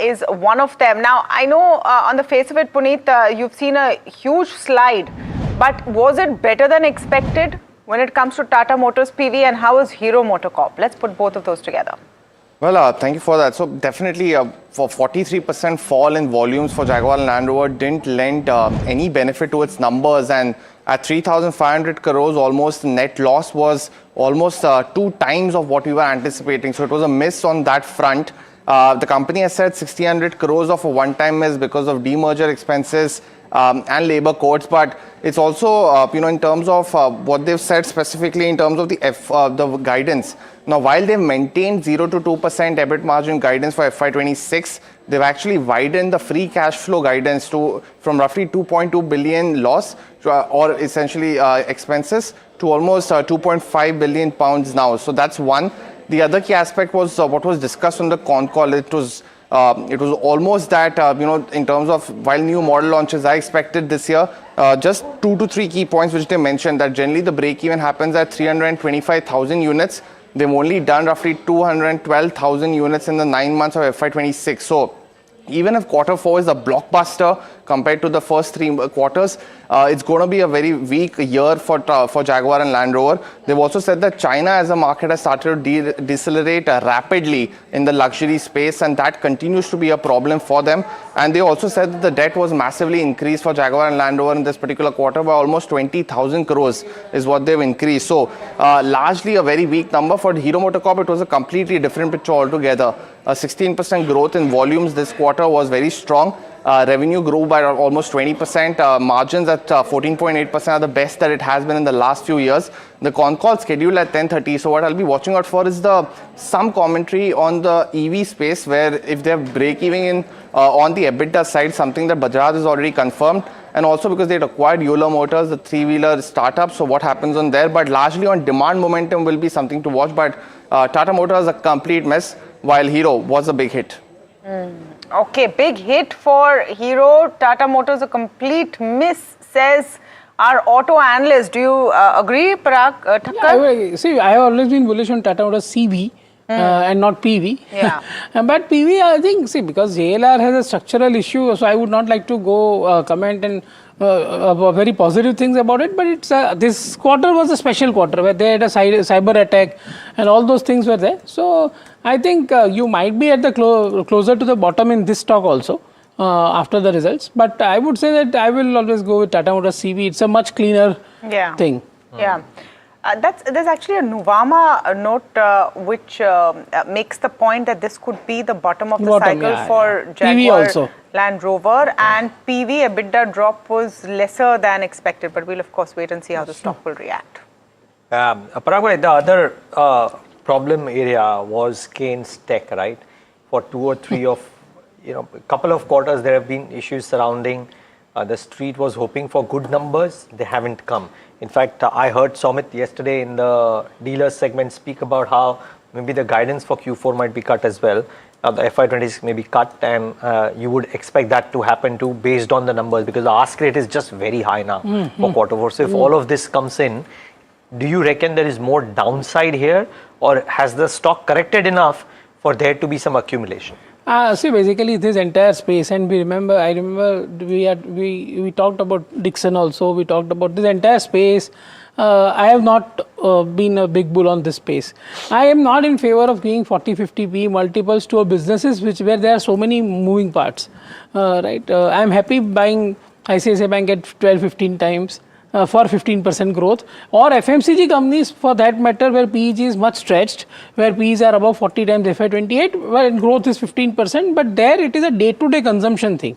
is one of them. Now, I know on the face of it, Puneet, you've seen a huge slide, but was it better than expected when it comes to Tata Motors PV, and how is Hero MotoCorp? Let's put both of those together. Well, thank you for that. So definitely for 43% fall in volumes for Jaguar Land Rover didn't lend any benefit to its numbers, and at 3,500 crores, almost net loss was almost 2 times of what we were anticipating. So it was a miss on that front. The company has said 1,600 crores of a one-time miss because of demerger expenses and labor codes, but it's also, in terms of what they've said specifically in terms of the guidance. Now, while they've maintained 0 to 2% EBIT margin guidance for FY26, they've actually widened the free cash flow guidance from roughly 2.2 billion loss or essentially expenses to almost 2.5 billion pounds now. So that's one. The other key aspect was what was discussed on the con call. It was almost that, in terms of while new model launches are expected this year, just 2 to 3 key points which they mentioned, that generally the break even happens at 325,000 units. They've only done roughly 212,000 units in the 9 months of FY26. So even if Q4 is a blockbuster compared to the first 3 quarters, it's going to be a very weak year for Jaguar and Land Rover. They've also said that China as a market has started to decelerate rapidly in the luxury space, and that continues to be a problem for them. And they also said that the debt was massively increased for Jaguar and Land Rover in this particular quarter by almost 20,000 crores is what they've increased. So largely a very weak number. For Hero MotoCorp, it was a completely different picture altogether. A 16% growth in volumes this quarter was very strong. Revenue grew by almost 20%. Margins at 14.8% are the best that it has been in the last few years. The con call scheduled at 10:30. So what I'll be watching out for is some commentary on the EV space, where if they're break-even on the EBITDA side, something that Bajaj has already confirmed, and also because they'd acquired Yola Motors, the 3-wheeler startup. So what happens on there? But largely on demand momentum will be something to watch. But Tata Motors is a complete mess, while Hero was a big hit. Okay, big hit for Hero. Tata Motors a complete miss, says our auto analyst. Do you agree, Parag Thakkar? See, I have always been bullish on Tata Motors CV and not PV. Yeah. But PV, I think, because JLR has a structural issue, so I would not like to go comment and very positive things about it. But it's this quarter was a special quarter where they had a cyber attack and all those things were there. So I think you might be at the closer to the bottom in this stock also after the results. But I would say that I will always go with Tata Motors CV. It's a much cleaner thing. Yeah. There's actually a Nuvama note which makes the point that this could be the bottom of the cycle for Jaguar Land Rover, and PV EBITDA drop was lesser than expected, but we'll of course wait and see how the stock will react. Parag, the other problem area was Keynes Tech, right? For 2 or 3 of, a couple of quarters there have been issues surrounding. The street was hoping for good numbers, they haven't come. In fact, I heard Somit yesterday in the dealer segment speak about how maybe the guidance for Q4 might be cut as well. The FY26 may be cut, and you would expect that to happen too based on the numbers, because the ask rate is just very high now for Q4. So if all of this comes in, do you reckon there is more downside here, or has the stock corrected enough for there to be some accumulation? See, basically this entire space, and I remember we talked about Dixon also, we talked about this entire space. I have not been a big bull on this space. I am not in favor of giving 40-50 P multiples to a businesses where there are so many moving parts. Right? I am happy buying ICICI Bank at 12-15 times. For 15% growth, or FMCG companies for that matter, where PEG is much stretched, where PEs are above 40 times FY28, where growth is 15%, but there it is a day-to-day consumption thing.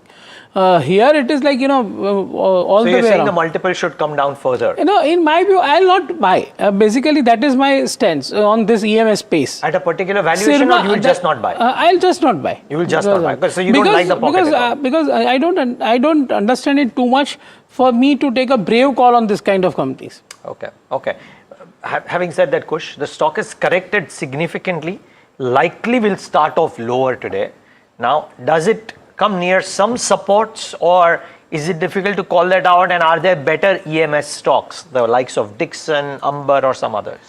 Here it is like, all the way around. So you're saying the multiple should come down further? In my view, I'll not buy. Basically, that is my stance on this EMS space. At a particular valuation, or you will just not buy? I'll just not buy. You will just not buy? So you don't like the pocket? Because I don't understand it too much for me to take a brave call on this kind of companies. Okay. Having said that, Kush, the stock is corrected significantly, likely will start off lower today. Now, does it come near some supports, or is it difficult to call that out, and are there better EMS stocks, the likes of Dixon, Amber or some others?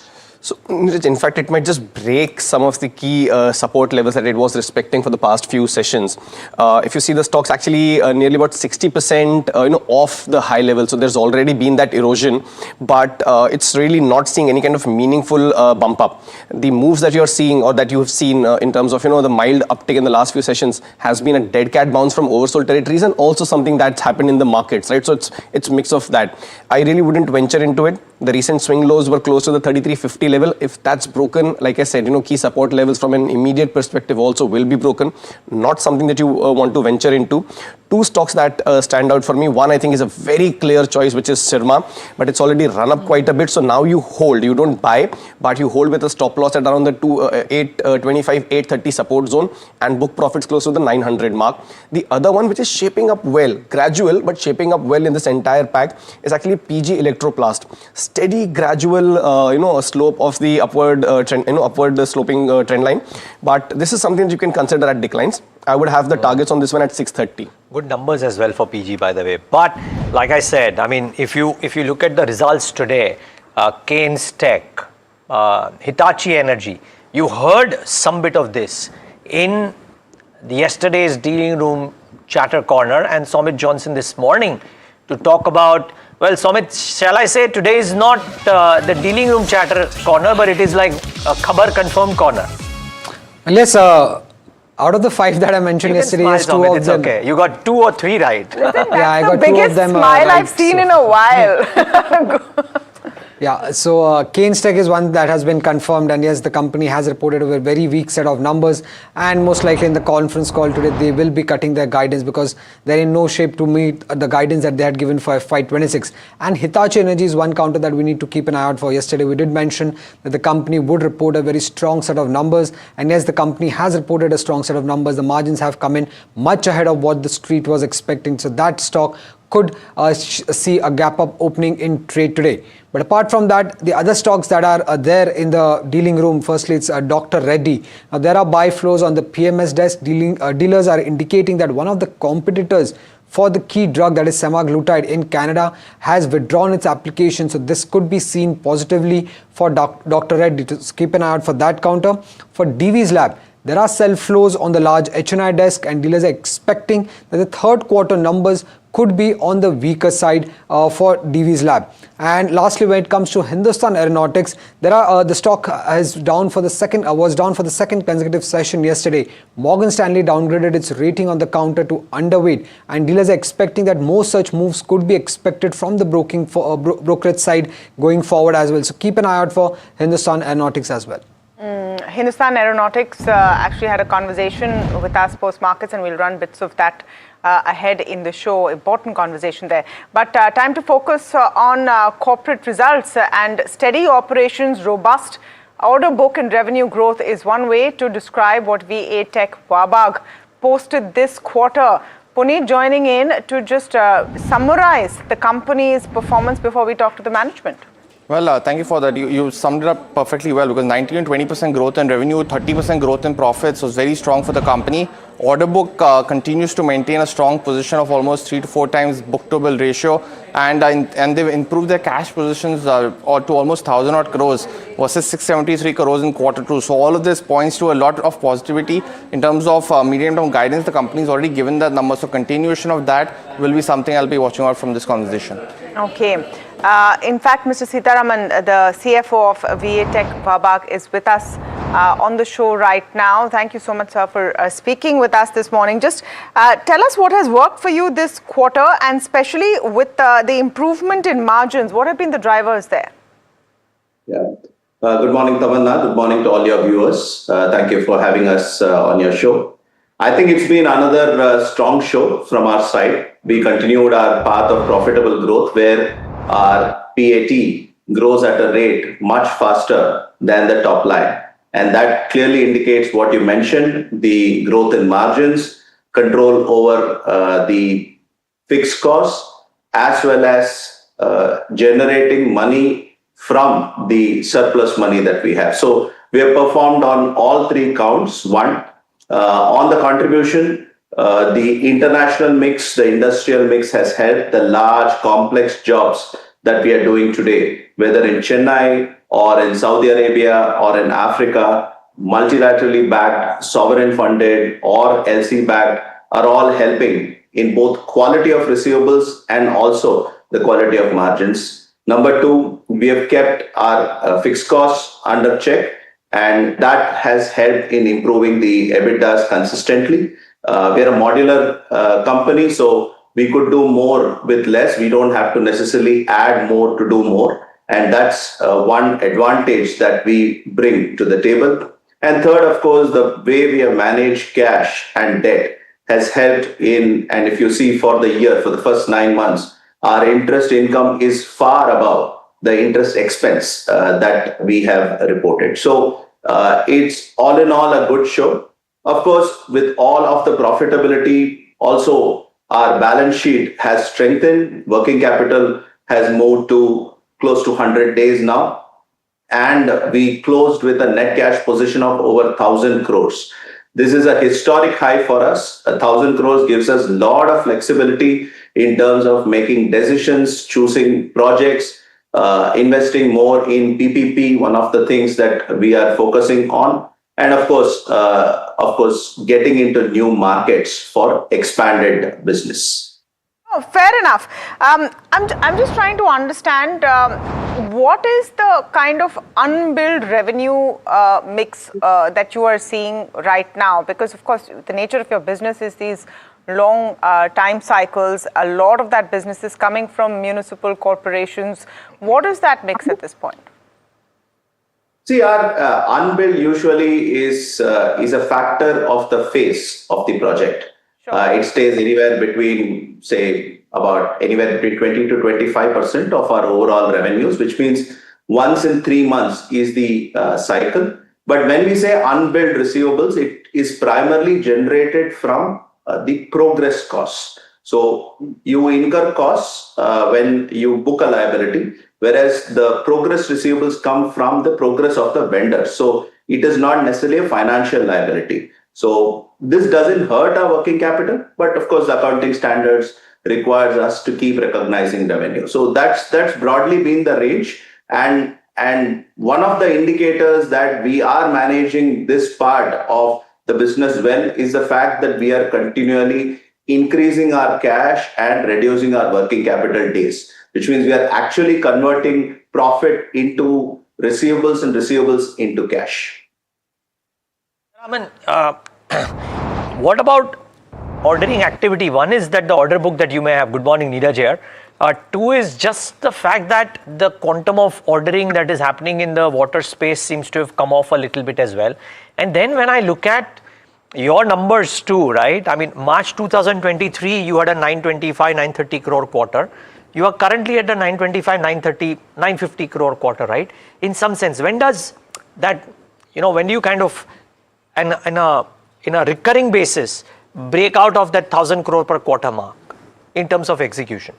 So, in fact, it might just break some of the key support levels that it was respecting for the past few sessions. If you see the stocks actually nearly about 60% off the high level. So there's already been that erosion, but it's really not seeing any kind of meaningful bump up. The moves that you're seeing, or that you have seen in terms of the mild uptick in the last few sessions, has been a dead cat bounce from oversold territories, and also something that's happened in the markets, right? So it's mix of that. I really wouldn't venture into it. The recent swing lows were close to the 3350 level. If that's broken, like I said, key support levels from an immediate perspective also will be broken. Not something that you want to venture into. Two stocks that stand out for me. One, I think, is a very clear choice, which is Sirma, but it's already run up quite a bit. So now you hold, you don't buy, but you hold with a stop loss at around the 825, 830 support zone and book profits close to the 900 mark. The other one, which is shaping up well, gradual, but shaping up well in this entire pack, is actually PG Electroplast. Steady, gradual, slope of the upward trend, upward sloping trend line. But this is something that you can consider at declines. I would have the targets on this one at 630. Good numbers as well for PG, by the way. But like I said, I mean, if you look at the results today, Keynes Tech, Hitachi Energy, you heard some bit of this in yesterday's dealing room chatter corner, and Somit Johnson this morning to talk about, well, Somit, shall I say today is not the dealing room chatter corner, but it is like a khabar confirmed corner. Unless out of the 5 that I mentioned yesterday, smile, is 2 Somit, of it's them. Okay, you got 2 or 3 right. Listen, Yeah, I that's the got 2 of biggest them smile right, I've seen in a while. Yeah, so Keynes Tech is one that has been confirmed, and yes, the company has reported a very weak set of numbers, and most likely in the conference call today they will be cutting their guidance because they're in no shape to meet the guidance that they had given for FY26. And Hitachi Energy is one counter that we need to keep an eye out for. Yesterday we did mention that the company would report a very strong set of numbers, and yes, the company has reported a strong set of numbers. The margins have come in much ahead of what the street was expecting, so that stock could see a gap up opening in trade today. But apart from that, the other stocks that are there in the dealing room, firstly it's Dr. Reddy. Now there are buy flows on the PMS desk. Dealers are indicating that one of the competitors for the key drug, that is semaglutide in Canada, has withdrawn its application. So this could be seen positively for Dr. Reddy. To keep an eye out for that counter. For Divi's Lab, there are sell flows on the large HNI desk, and dealers are expecting that the third quarter numbers could be on the weaker side for Divi's Lab. And lastly, when it comes to Hindustan Aeronautics, there are the stock is down for the second consecutive session yesterday. Morgan Stanley downgraded its rating on the counter to underweight, and dealers are expecting that more such moves could be expected from the brokerage side going forward as well. So keep an eye out for Hindustan Aeronautics as well. Hindustan Aeronautics actually had a conversation with us post markets, and we'll run bits of that ahead in the show. Important conversation there. But time to focus on corporate results and steady operations. Robust order book and revenue growth is one way to describe what VA Tech Wabag posted this quarter. Puneet joining in to just summarize the company's performance before we talk to the management. Well, thank you for that. You summed it up perfectly well, because 19 and 20% growth in revenue, 30% growth in profits was very strong for the company. Order book continues to maintain a strong position of almost 3 to 4 times book-to-bill ratio, and they've improved their cash positions to almost 1,000 odd crores versus 673 crores in Q2. So all of this points to a lot of positivity in terms of medium-term guidance. The company's already given that number, so continuation of that will be something I'll be watching out from this conversation. Okay. In fact, Mr. Sitaraman, the CFO of VA Tech Wabag, is with us on the show right now. Thank you so much, sir, for speaking with us this morning. Just tell us what has worked for you this quarter, and especially with the improvement in margins. What have been the drivers there? Yeah. Good morning, Tamanna. Good morning to all your viewers. Thank you for having us on your show. I think it's been another strong show from our side. We continued our path of profitable growth, where our PAT grows at a rate much faster than the top line. And that clearly indicates what you mentioned, the growth in margins, control over the fixed costs, as well as generating money from the surplus money that we have. So we have performed on all 3 counts. One, on the contribution, the international mix, the industrial mix has helped the large complex jobs that we are doing today, whether in Chennai or in Saudi Arabia or in Africa, multilaterally backed, sovereign funded or LC backed, are all helping in both quality of receivables and also the quality of margins. Number 2, we have kept our fixed costs under check, and that has helped in improving the EBITDAs consistently. We're a modular company, so we could do more with less. We don't have to necessarily add more to do more. And that's one advantage that we bring to the table. And third, of course, the way we have managed cash and debt has helped in, and if you see for the year, for the first 9 months, our interest income is far above the interest expense that we have reported. So it's all in all a good show. Of course, with all of the profitability, also our balance sheet has strengthened. Working capital has moved to close to 100 days now. And we closed with a net cash position of over 1,000 crores. This is a historic high for us. 1,000 crores gives us a lot of flexibility in terms of making decisions, choosing projects, investing more in PPP, one of the things that we are focusing on. And of course, getting into new markets for expanded business. Oh, fair enough. I'm just trying to understand what is the kind of unbilled revenue mix that you are seeing right now? Because of course, the nature of your business is these long time cycles. A lot of that business is coming from municipal corporations. What is that mix at this point? See, our unbilled usually is a factor of the phase of the project. It stays anywhere between, say, about anywhere between 20 to 25% of our overall revenues, which means once in 3 months is the cycle. But when we say unbilled receivables, it is primarily generated from the progress costs. So you incur costs when you book a liability, whereas the progress receivables come from the progress of the vendor. So it is not necessarily a financial liability. So this doesn't hurt our working capital, but of course, the accounting standards requires us to keep recognizing revenue. So that's broadly been the range. And one of the indicators that we are managing this part of the business well is the fact that we are continually increasing our cash and reducing our working capital days, which means we are actually converting profit into receivables and receivables into cash. What about ordering activity? One is that the order book that you may have. Good morning, Neeraj here. Two is just the fact that the quantum of ordering that is happening in the water space seems to have come off a little bit as well. And then when I look at your numbers too, right? I mean, March 2023, you had a 925, 930 crore quarter. You are currently at the 925, 930, 950 crore quarter, right? In some sense, when does that, when do you kind of, in a recurring basis, break out of that 1,000 crore per quarter mark in terms of execution?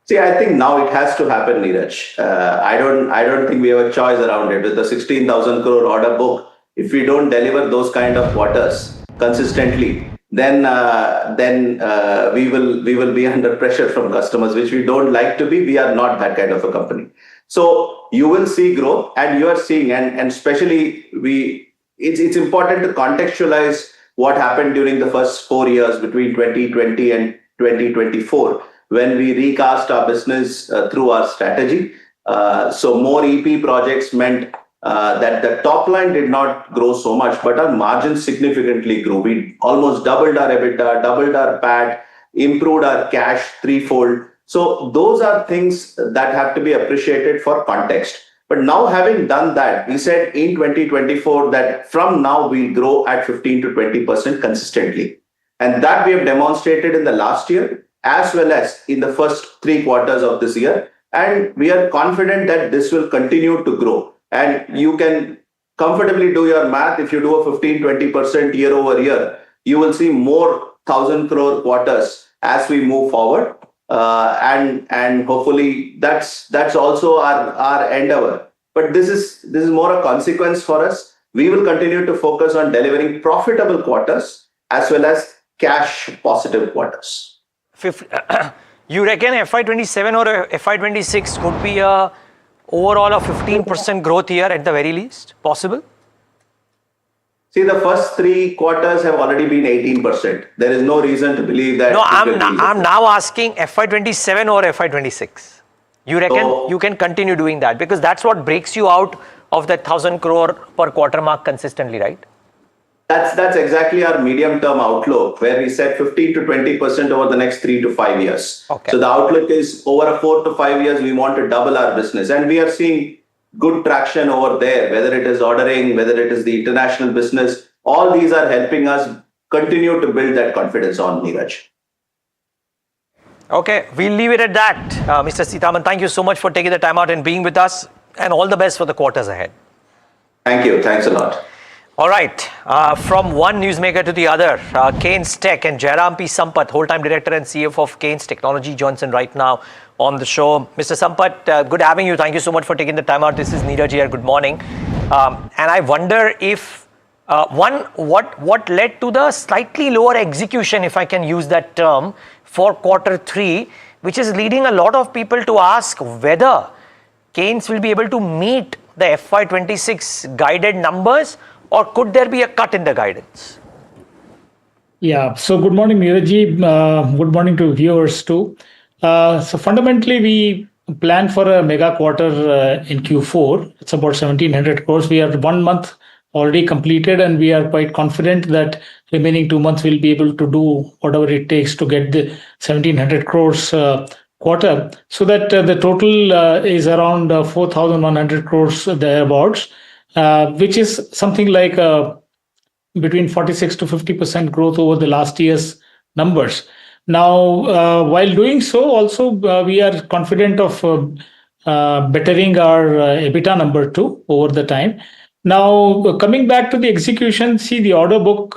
See, I think now it has to happen, Neeraj. I don't think we have a choice around it. With the 16,000 crore order book, if we don't deliver those kind of quarters consistently, then we will be under pressure from customers, which we don't like to be. We are not that kind of a company. So you will see growth, and you are seeing, and especially it's important to contextualize what happened during the first 4 years between 2020 and 2024, when we recast our business through our strategy. So more EP projects meant that the top line did not grow so much, but our margins significantly grew. We almost doubled our EBITDA, doubled our PAT, improved our cash threefold. So those are things that have to be appreciated for context. But now, having done that, we said in 2024 that from now we'll grow at 15 to 20% consistently. And that we have demonstrated in the last year, as well as in the first 3 quarters of this year. And we are confident that this will continue to grow. And you can comfortably do your math. If you do a 15-20% year over year, you will see more 1,000 crore quarters as we move forward. And hopefully that's also our endeavor. But this is more a consequence for us. We will continue to focus on delivering profitable quarters as well as cash positive quarters. You reckon FY27 or FY26 could be a overall a 15% growth year at the very least possible? See, the first 3 quarters have already been 18%. There is no reason to believe that. No, I'm now asking FY27 or FY26. You reckon you can continue doing that? Because that's what breaks you out of that 1,000 crore per quarter mark consistently, right? That's exactly our medium-term outlook, where we said 15 to 20% over the next 3 to 5 years. Okay. So the outlook is over a 4 to 5 years, we want to double our business, and we are seeing good traction over there. Whether it is ordering, whether it is the international business, all these are helping us continue to build that confidence on, Neeraj. Okay, we'll leave it at that. Mr. Sitaman, thank you so much for taking the time out and being with us, and all the best for the quarters ahead. Thank you. Thanks a lot. All right, from one newsmaker to the other, Keynes Tech and Jairam P. Sampath, whole-time director and CFO of Keynes Technology, joins in right now on the show. Mr. Sampath, good having you. Thank you so much for taking the time out. This is Neeraj here. Good morning. And I wonder if, what led to the slightly lower execution, if I can use that term, for Q3, which is leading a lot of people to ask whether Keynes will be able to meet the FY26 guided numbers, or could there be a cut in the guidance? Yeah, so good morning, Neeraj. Good morning to viewers too. So fundamentally, we plan for a mega quarter in Q4. It's about 1,700 crores. We are 1 month already completed, and we are quite confident that remaining 2 months we'll be able to do whatever it takes to get the 1,700 crores quarter, so that the total is around 4,100 crores thereabouts, which is something like between 46 to 50% growth over the last year's numbers. Now, while doing so, also we are confident of bettering our EBITDA number too over the time. Now, coming back to the execution, see the order book.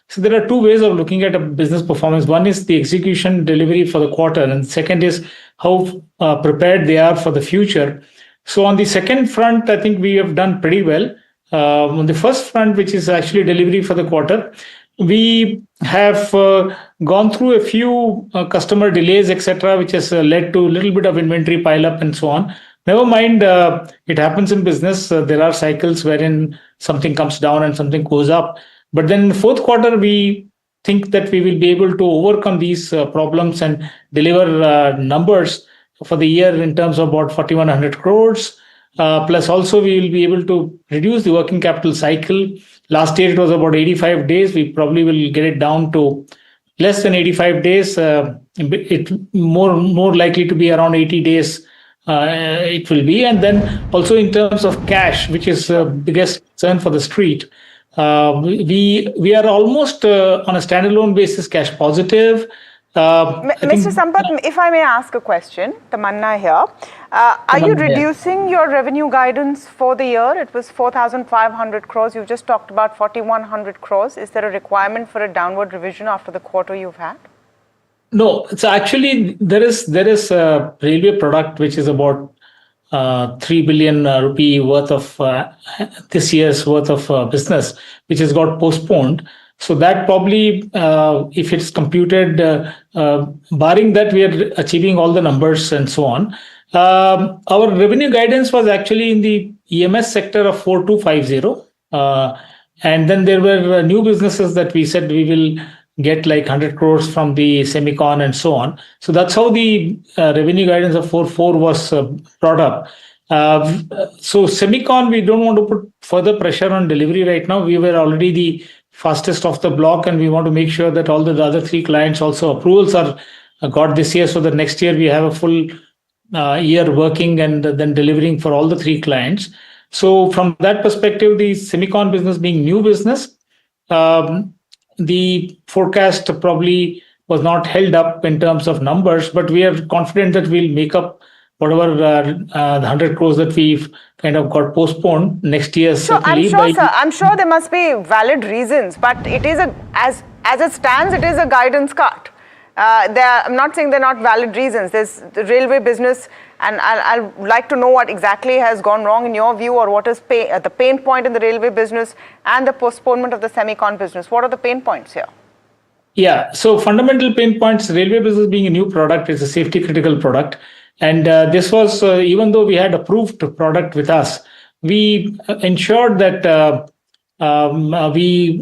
So there are two ways of looking at a business performance. One is the execution delivery for the quarter, and second is how prepared they are for the future. So on the second front, I think we have done pretty well. On the first front, which is actually delivery for the quarter, we have gone through a few customer delays, etc., which has led to a little bit of inventory pile up and so on. Never mind, it happens in business. There are cycles wherein something comes down and something goes up. But then in the fourth quarter, we think that we will be able to overcome these problems and deliver numbers for the year in terms of about 4,100 crores. Plus also we will be able to reduce the working capital cycle. Last year it was about 85 days. We probably will get it down to less than 85 days. It more likely to be around 80 days. It will be. And then also in terms of cash, which is the biggest concern for the street, we are almost on a standalone basis cash positive. Mr. Sampath, if I may ask a question, Tamanna here. Are you reducing your revenue guidance for the year? It was 4,500 crores. You've just talked about 4,100 crores. Is there a requirement for a downward revision after the quarter you've had? No, it's actually there is a railway product which is about 3 billion rupee worth of this year's worth of business, which has got postponed. So that probably, if it's computed, barring that, we are achieving all the numbers and so on. Our revenue guidance was actually in the EMS sector of 4,250. And then there were new businesses that we said we will get like 100 crores from the semicon and so on. So that's how the revenue guidance of 4,400 was brought up. So semicon, we don't want to put further pressure on delivery right now. We were already the fastest off the block, and we want to make sure that all the other three clients also approvals are got this year, so that next year we have a full year working and then delivering for all the three clients. So from that perspective, the semicon business being new business, the forecast probably was not held up in terms of numbers, but we are confident that we'll make up whatever the 100 crores that we've kind of got postponed next year. So I'm sure there must be valid reasons, but it is as it stands, it is a guidance cut. I'm not saying they're not valid reasons. There's the railway business, and I'd like to know what exactly has gone wrong in your view, or what is the pain point in the railway business and the postponement of the semicon business. What are the pain points here? Yeah, so fundamental pain points, railway business being a new product, is a safety critical product. And this was, even though we had approved product with us, we ensured that we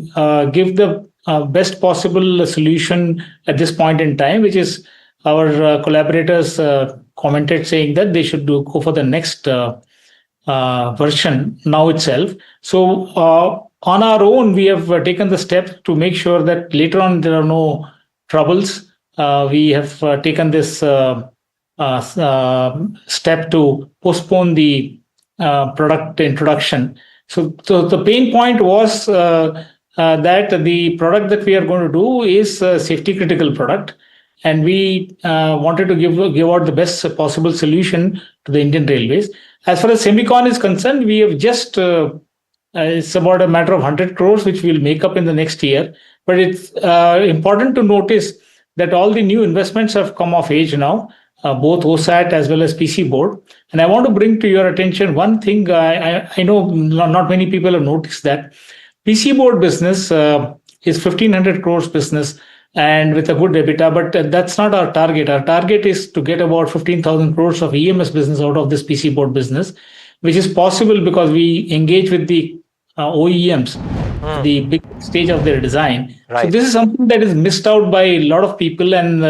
give the best possible solution at this point in time, which is our collaborators commented saying that they should go for the next version now itself. So on our own, we have taken the step to make sure that later on there are no troubles. We have taken this step to postpone the product introduction. So the pain point was that the product that we are going to do is a safety critical product, and we wanted to give out the best possible solution to the Indian Railways. As far as Semicon is concerned, we have just it's about a matter of 100 crores, which we'll make up in the next year. But it's important to notice that all the new investments have come of age now, both OSAT as well as PC board. And I want to bring to your attention one thing. I know not many people have noticed that PC board business is 1,500 crores business and with a good EBITDA, but that's not our target. Our target is to get about 15,000 crores of EMS business out of this PC board business, which is possible because we engage with the OEMs, the big stage of their design. Right. So this is something that is missed out by a lot of people, and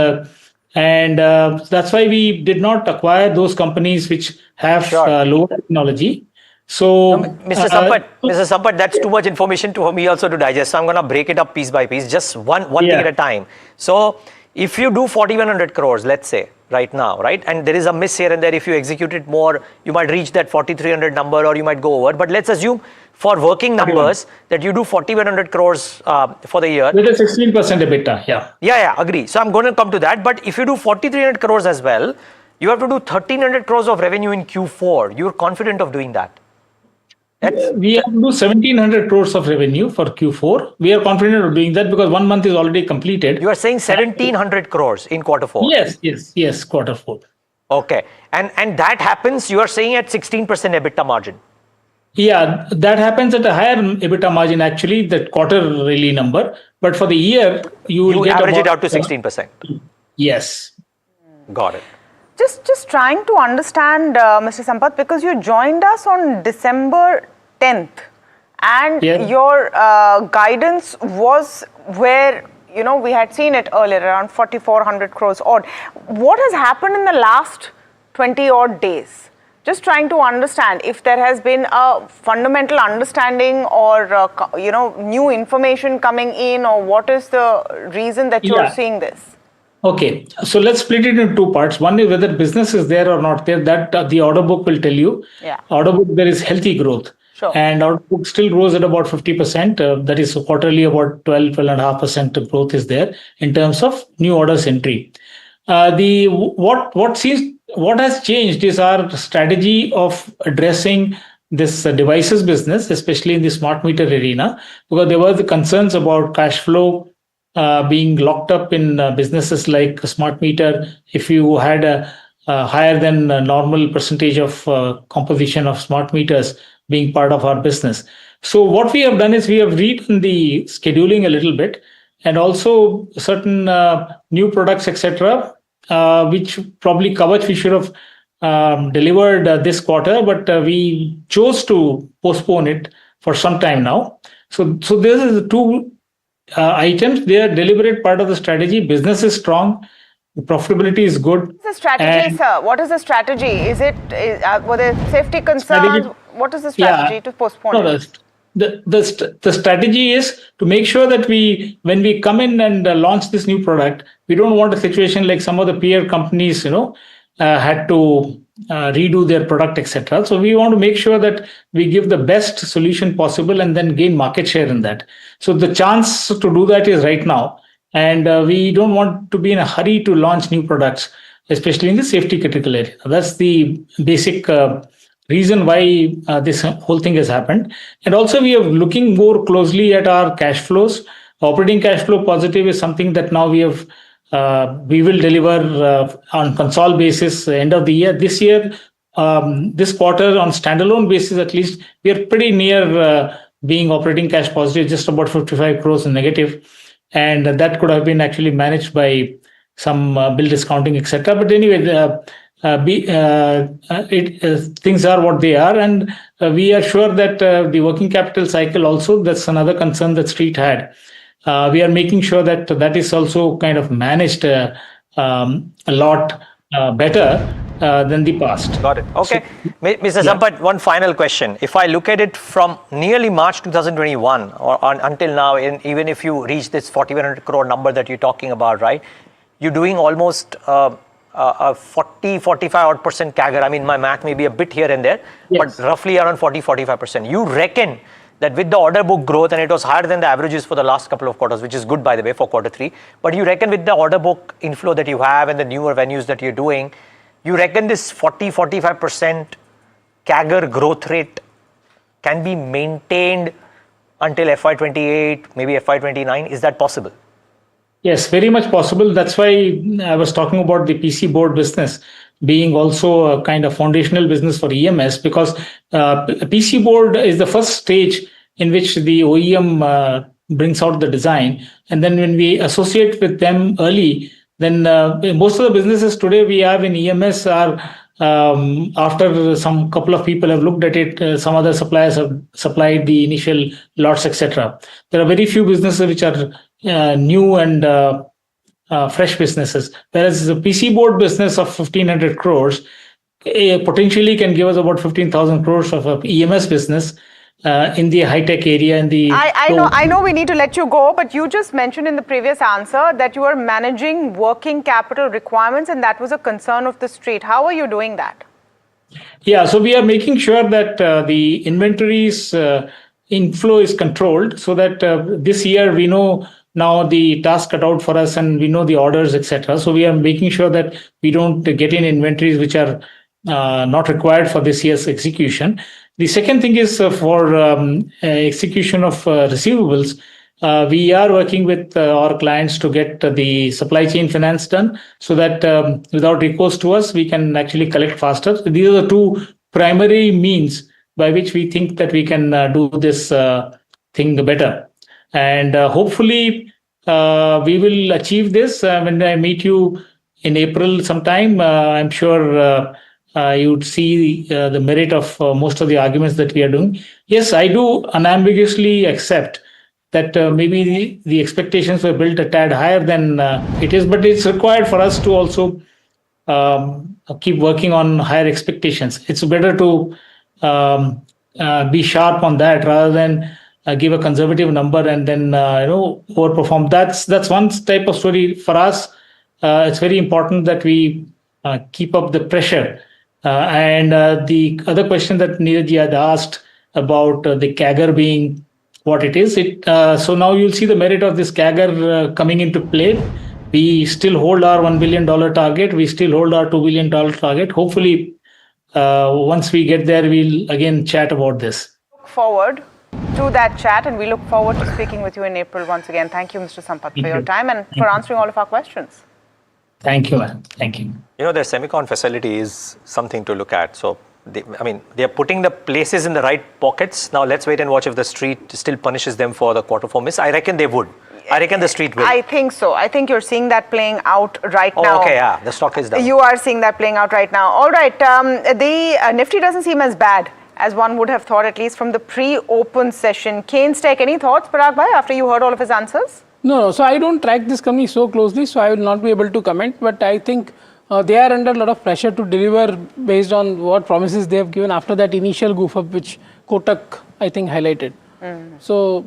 that's why we did not acquire those companies which have lower technology. So, Mr. Sampat, that's too much information for me also to digest. So I'm going to break it up piece by piece, just one thing at a time. So if you do 4,100 crores, let's say, right now, right? And there is a miss here and there. If you execute it more, you might reach that 4,300 number or you might go over. But let's assume for working numbers that you do 4,100 crores for the year. With a 16% EBITDA, Yeah, agree. So I'm going to come to that. But if you do 4,300 crores as well, you have to do 1,300 crores of revenue in Q4. You're confident of doing that? We have to do 1,700 crores of revenue for Q4. We are confident of doing that because 1 month is already completed. You are saying 1,700 crores in quarter 4? Yes, quarter 4. Okay. And that happens, you are saying at 16% EBITDA margin? Yeah, that happens at a higher EBITDA margin actually, that quarterly number. But for the year, you will get average it out to 16%. Yes. Got it. Just trying to understand, Mr. Sampath, because you joined us on December 10th and your guidance was where, we had seen it earlier, around 4,400 crores odd. What has happened in the last 20 odd days? Just trying to understand if there has been a fundamental understanding or, new information coming in, or what is the reason that you're seeing this? Okay, so let's split it into 2 parts. One is whether business is there or not there. That the order book will tell you. Order book, there is healthy growth. Sure. And order book still grows at about 50%. That is quarterly about 12.5% growth is there in terms of new orders entry. What has changed is our strategy of addressing this devices business, especially in the smart meter arena, because there were the concerns about cash flow being locked up in businesses like smart meter. If you had a higher than normal percentage of composition of smart meters being part of our business. So what we have done is we have redone the scheduling a little bit, and also certain new products, etc., which probably Kavach we should have delivered this quarter, but we chose to postpone it for some time now. So this is the 2 items. They are deliberate part of the strategy. Business is strong. The profitability is good. What is the strategy, sir? What is the strategy? Is it, were there safety concerns? What is the strategy to postpone it? The strategy is to make sure that when we come in and launch this new product, we don't want a situation like some of the peer companies, had to redo their product, etc. So we want to make sure that we give the best solution possible and then gain market share in that. So the chance to do that is right now. And we don't want to be in a hurry to launch new products, especially in the safety critical area. That's the basic reason why this whole thing has happened. And also we are looking more closely at our cash flows. Operating cash flow positive is something that now we will deliver on console basis end of the year. This year, this quarter on standalone basis at least, we are pretty near being operating cash positive, just about 55 crores in negative. And that could have been actually managed by some bill discounting, etc. But anyway, things are what they are, and we are sure that the working capital cycle also, that's another concern that Street had. We are making sure that is also kind of managed a lot better. than the past. Got it. Okay. Mr. Sampath, one final question. If I look at it from nearly March 2021 or until now, even if you reach this 4,100 crore number that you're talking about, right, you're doing almost a 40-45% odd CAGR. I mean, my math may be a bit here and there, but roughly around 40-45%. You reckon that with the order book growth, and it was higher than the averages for the last couple of quarters, which is good, by the way, for Q3, but you reckon with the order book inflow that you have and the newer venues that you're doing, you reckon this 40-45% CAGR growth rate can be maintained until FY28, maybe FY29? Is that possible? Yes, very much possible. That's why I was talking about the PC board business being also a kind of foundational business for EMS, because PC board is the first stage in which the OEM brings out the design. And then when we associate with them early, then most of the businesses today we have in EMS are after some couple of people have looked at it, some other suppliers have supplied the initial lots, etc. There are very few businesses which are new and fresh businesses, whereas the PC board business of 1,500 crores potentially can give us about 15,000 crores of EMS business in the high-tech area. I know we need to let you go, but you just mentioned in the previous answer that you are managing working capital requirements, and that was a concern of the street. How are you doing that? Yeah, so we are making sure that the inventories inflow is controlled, so that this year we know now the task cut out for us and we know the orders, etc. So we are making sure that we don't get in inventories which are not required for this year's execution. The second thing is for execution of receivables, we are working with our clients to get the supply chain finance done, so that without recourse to us, we can actually collect faster. So these are the two primary means by which we think that we can do this thing better. And hopefully we will achieve this when I meet you in April sometime. I'm sure you would see the merit of most of the arguments that we are doing. Yes, I do unambiguously accept that maybe the expectations were built a tad higher than it is, but it's required for us to also keep working on higher expectations. It's better to be sharp on that rather than give a conservative number and then overperform. That's one type of story for us. It's very important that we keep up the pressure. And the other question that Neeraj had asked about the CAGR being what it is, so now you'll see the merit of this CAGR coming into play. We still hold our $1 billion target. We still hold our $2 billion target. Hopefully, once we get there, we'll again chat about this. Look forward to that chat, and we look forward to speaking with you in April once again. Thank you, Mr. Sampath, for your time and for answering all of our questions. Thank you, man. Thank you. You know, their semicon facility is something to look at. So, they're putting the places in the right pockets. Now, let's wait and watch if the street still punishes them for the Q4 miss. I reckon they would. I reckon the street will. I think so. I think you're seeing that playing out right now. Okay, yeah. The stock is down. You are seeing that playing out right now. All right. The Nifty doesn't seem as bad as one would have thought, at least from the pre-open session. Keynes Tech, any thoughts, Parag Bhai, after you heard all of his answers? No, so I don't track this company so closely, so I will not be able to comment. But I think they are under a lot of pressure to deliver based on what promises they have given after that initial goof up, which Kotak, I think, highlighted. So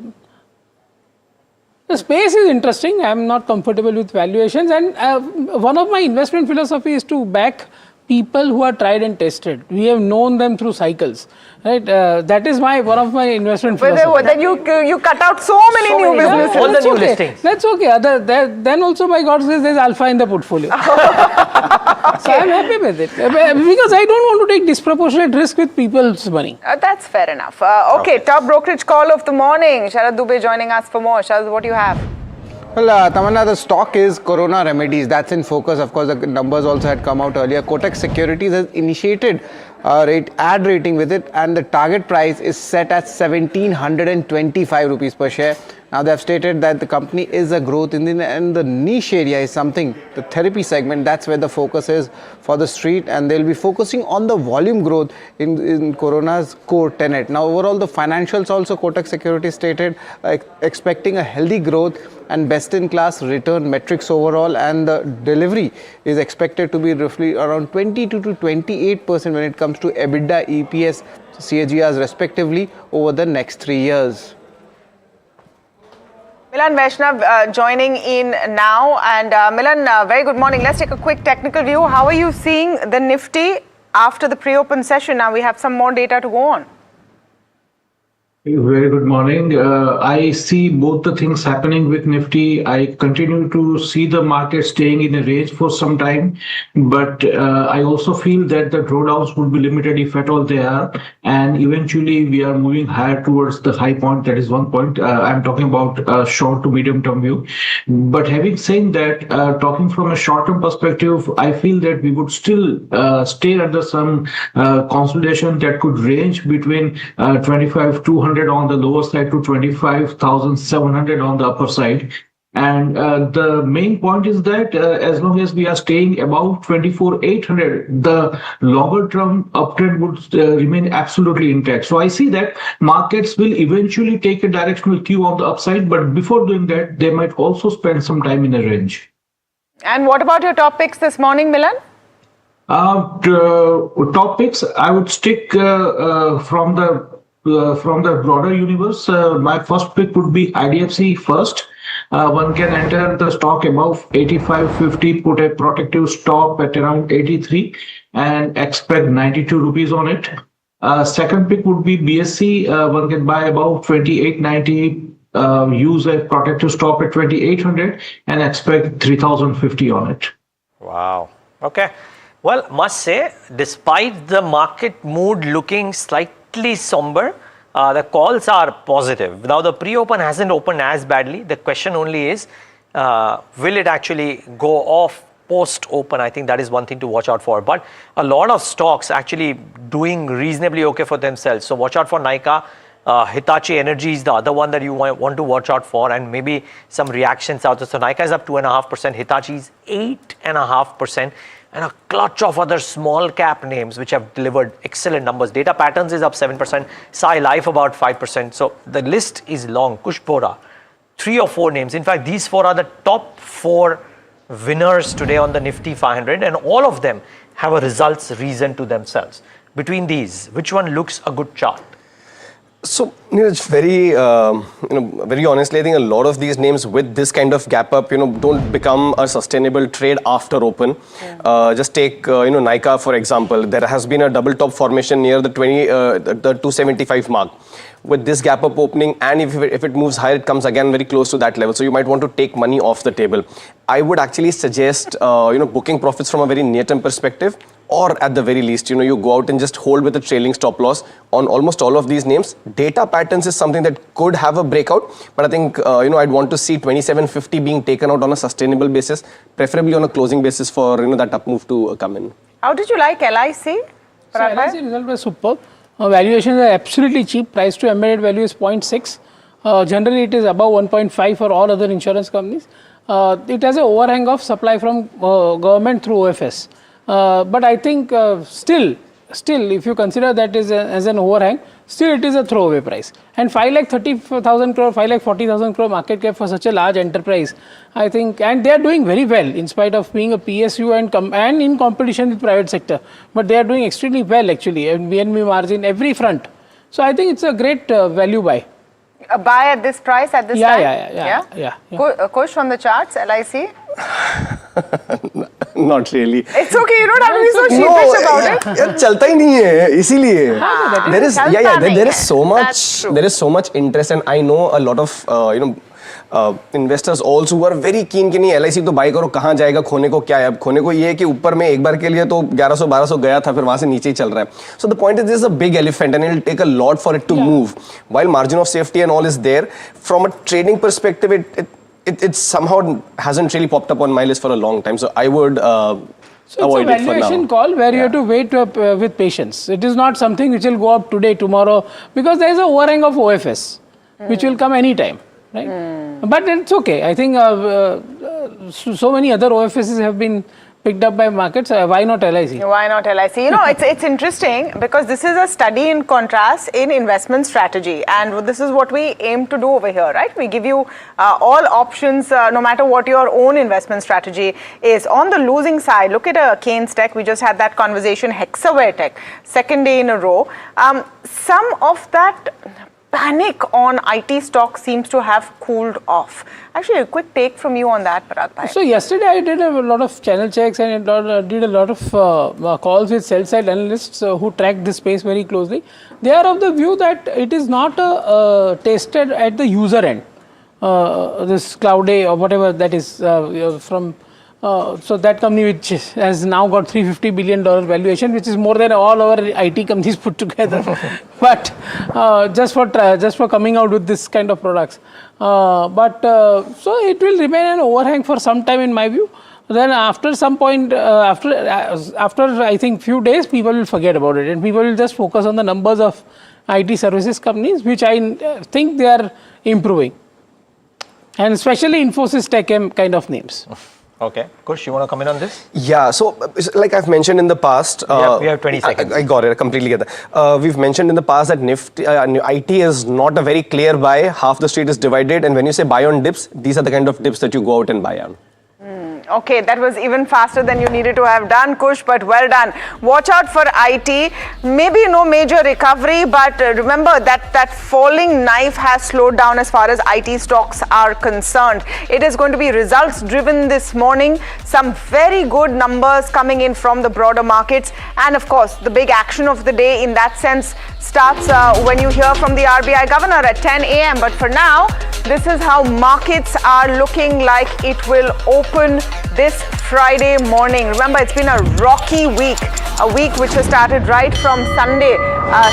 the space is interesting. I am not comfortable with valuations. And one of my investment philosophy is to back people who are tried and tested. We have known them through cycles, right? That is one of my investment philosophies. Then you cut out so many new businesses. All the new listings. That's okay. Then also, by God says, there's alpha in the portfolio. So I'm happy with it because I don't want to take disproportionate risk with people's money. That's fair enough. Okay, top brokerage call of the morning. Sharad Dubey joining us for more. Sharad, what do you have? Well, Tamanna, the stock is Corona Remedies. That's in focus. Of course, the numbers also had come out earlier. Kotak Securities has initiated ad rating with it, and the target price is set at 1725 rupees per share. Now they have stated that the company is a growth in and the niche area is something, the therapy segment, that's where the focus is for the street, and they'll be focusing on the volume growth in Corona's core tenet. Now overall the financials also, Kotak Securities stated expecting a healthy growth and best-in-class return metrics overall, and the delivery is expected to be roughly around 22 to 28% when it comes to EBITDA, EPS, CAGRs respectively over the next 3 years. Milan Vaishnav joining in now, and Milan, very good morning. Let's take a quick technical view. How are you seeing the Nifty after the pre-open session? Now we have some more data to go on. Very good morning. I see both the things happening with Nifty. I continue to see the market staying in a range for some time, but I also feel that the drawdowns would be limited if at all they are, and eventually we are moving higher towards the high point. That is one point. I'm talking about short to medium term view. But having said that, talking from a short term perspective, I feel that we would still stay under some consolidation that could range between 25,200 on the lower side to 25,700 on the upper side. And the main point is that as long as we are staying above 24,800, the longer term uptrend would remain absolutely intact. So I see that markets will eventually take a directional cue on the upside, but before doing that, they might also spend some time in a range. And what about your top picks this morning, Milan? Top picks, I would stick from the broader universe. My first pick would be IDFC first. One can enter the stock above 85.50, put a protective stop at around 83 and expect 92 rupees on it. Second pick would be BSC. One can buy above 28.90, use a protective stop at 2800 and expect 3050 on it. Wow. Okay. Well, must say, despite the market mood looking slightly somber, the calls are positive. Now the pre-open hasn't opened as badly. The question only is, will it actually go off post-open? I think that is one thing to watch out for. But a lot of stocks actually doing reasonably okay for themselves. So watch out for Nykaa. Hitachi Energy is the other one that you want to watch out for, and maybe some reactions out there. So Nykaa is up 2.5%, Hitachi is 8.5%. And a clutch of other small cap names which have delivered excellent numbers. Data Patterns is up 7%, Sai Life about 5%. So the list is long. Kush Bora, 3 or 4 names. In fact, these 4 are the top 4 winners today on the Nifty 500, and all of them have a results reason to themselves. Between these, which one looks a good chart? So, Neeraj, very honestly, I think a lot of these names with this kind of gap up, don't become a sustainable trade after open. Yeah. Just take, Nykaa, for example. There has been a double top formation near the 275 mark. With this gap up opening, and if it moves higher, it comes again very close to that level. So you might want to take money off the table. I would actually suggest, booking profits from a very near-term perspective, or at the very least, you go out and just hold with a trailing stop loss on almost all of these names. Data Patterns is something that could have a breakout, but I think, I'd want to see 2750 being taken out on a sustainable basis, preferably on a closing basis for, that up move to come in. How did you like LIC? So LIC result was superb. Valuations are absolutely cheap. Price to embedded value is 0.6. Generally, it is above 1.5 for all other insurance companies. It has an overhang of supply from government through OFS. But I think still, if you consider that as an overhang, still it is a throwaway price. And 5,30,000 crore, 5,40,000 crore market cap for such a large enterprise, I think, and they are doing very well in spite of being a PSU and in competition with private sector. But they are doing extremely well actually, and VNB margin every front. So I think it's a great value buy. A buy at this price at this time? Yeah. Kush on the charts, LIC? Not really. It's okay, you don't have to be so sheepish about it. यार चलता ही नहीं है इसीलिए there is so much interest, and I know a lot of investors also who are very keen कि नहीं LIC तो buy करो, कहाँ जाएगा, खोने को क्या है. अब खोने को ये है कि ऊपर में एक बार के लिए तो 1100-1200 गया था, फिर वहाँ से नीचे ही चल रहा है. So the point is, this is a big elephant and it will take a lot for it to move. While margin of safety and all is there, from a trading perspective, it somehow hasn't really popped up on my list for a long time. So I would So avoid it's a it for now. valuation call where you have to wait with patience. It is not something which will go up today, tomorrow, because there is a overhang of OFS, which will come anytime, right? But it's okay. I think so many other OFSs have been picked up by markets. Why not LIC? Why not LIC? You know, it's interesting because this is a study in contrast in investment strategy, and this is what we aim to do over here, right? We give you all options, no matter what your own investment strategy is. On the losing side, look at a Keynes Tech. We just had that conversation. Hexaware Tech, second day in a row. Some of that panic on IT stocks seems to have cooled off. Actually, a quick take from you on that, Parag Bhai. So yesterday I did a lot of channel checks and did a lot of calls with sell-side analysts who track this space very closely. They are of the view that it is not tested at the user end. This Cloud A or whatever that is from. So that company which has now got $350 billion valuation, which is more than all our IT companies put together. But just for coming out with this kind of products. So it will remain an overhang for some time in my view. Then after some point, after I think few days, people will forget about it and people will just focus on the numbers of IT services companies, which I think they are improving. And especially Infosys Tech kind of names. Okay, Kush, you want to comment on this? Yeah, so like I've mentioned in the past, we have 20 seconds. I got it, I completely get that. We've mentioned in the past that Nifty, IT is not a very clear buy. Half the street is divided, and when you say buy on dips, these are the kind of dips that you go out and buy on. Okay, that was even faster than you needed to have done, Kush, but well done. Watch out for IT. Maybe no major recovery, but remember that falling knife has slowed down as far as IT stocks are concerned. It is going to be results driven this morning. Some very good numbers coming in from the broader markets. And of course, the big action of the day in that sense starts when you hear from the RBI governor at 10 a.m. But for now, this is how markets are looking like it will open this Friday morning. Remember, it's been a rocky week, a week which has started right from Sunday.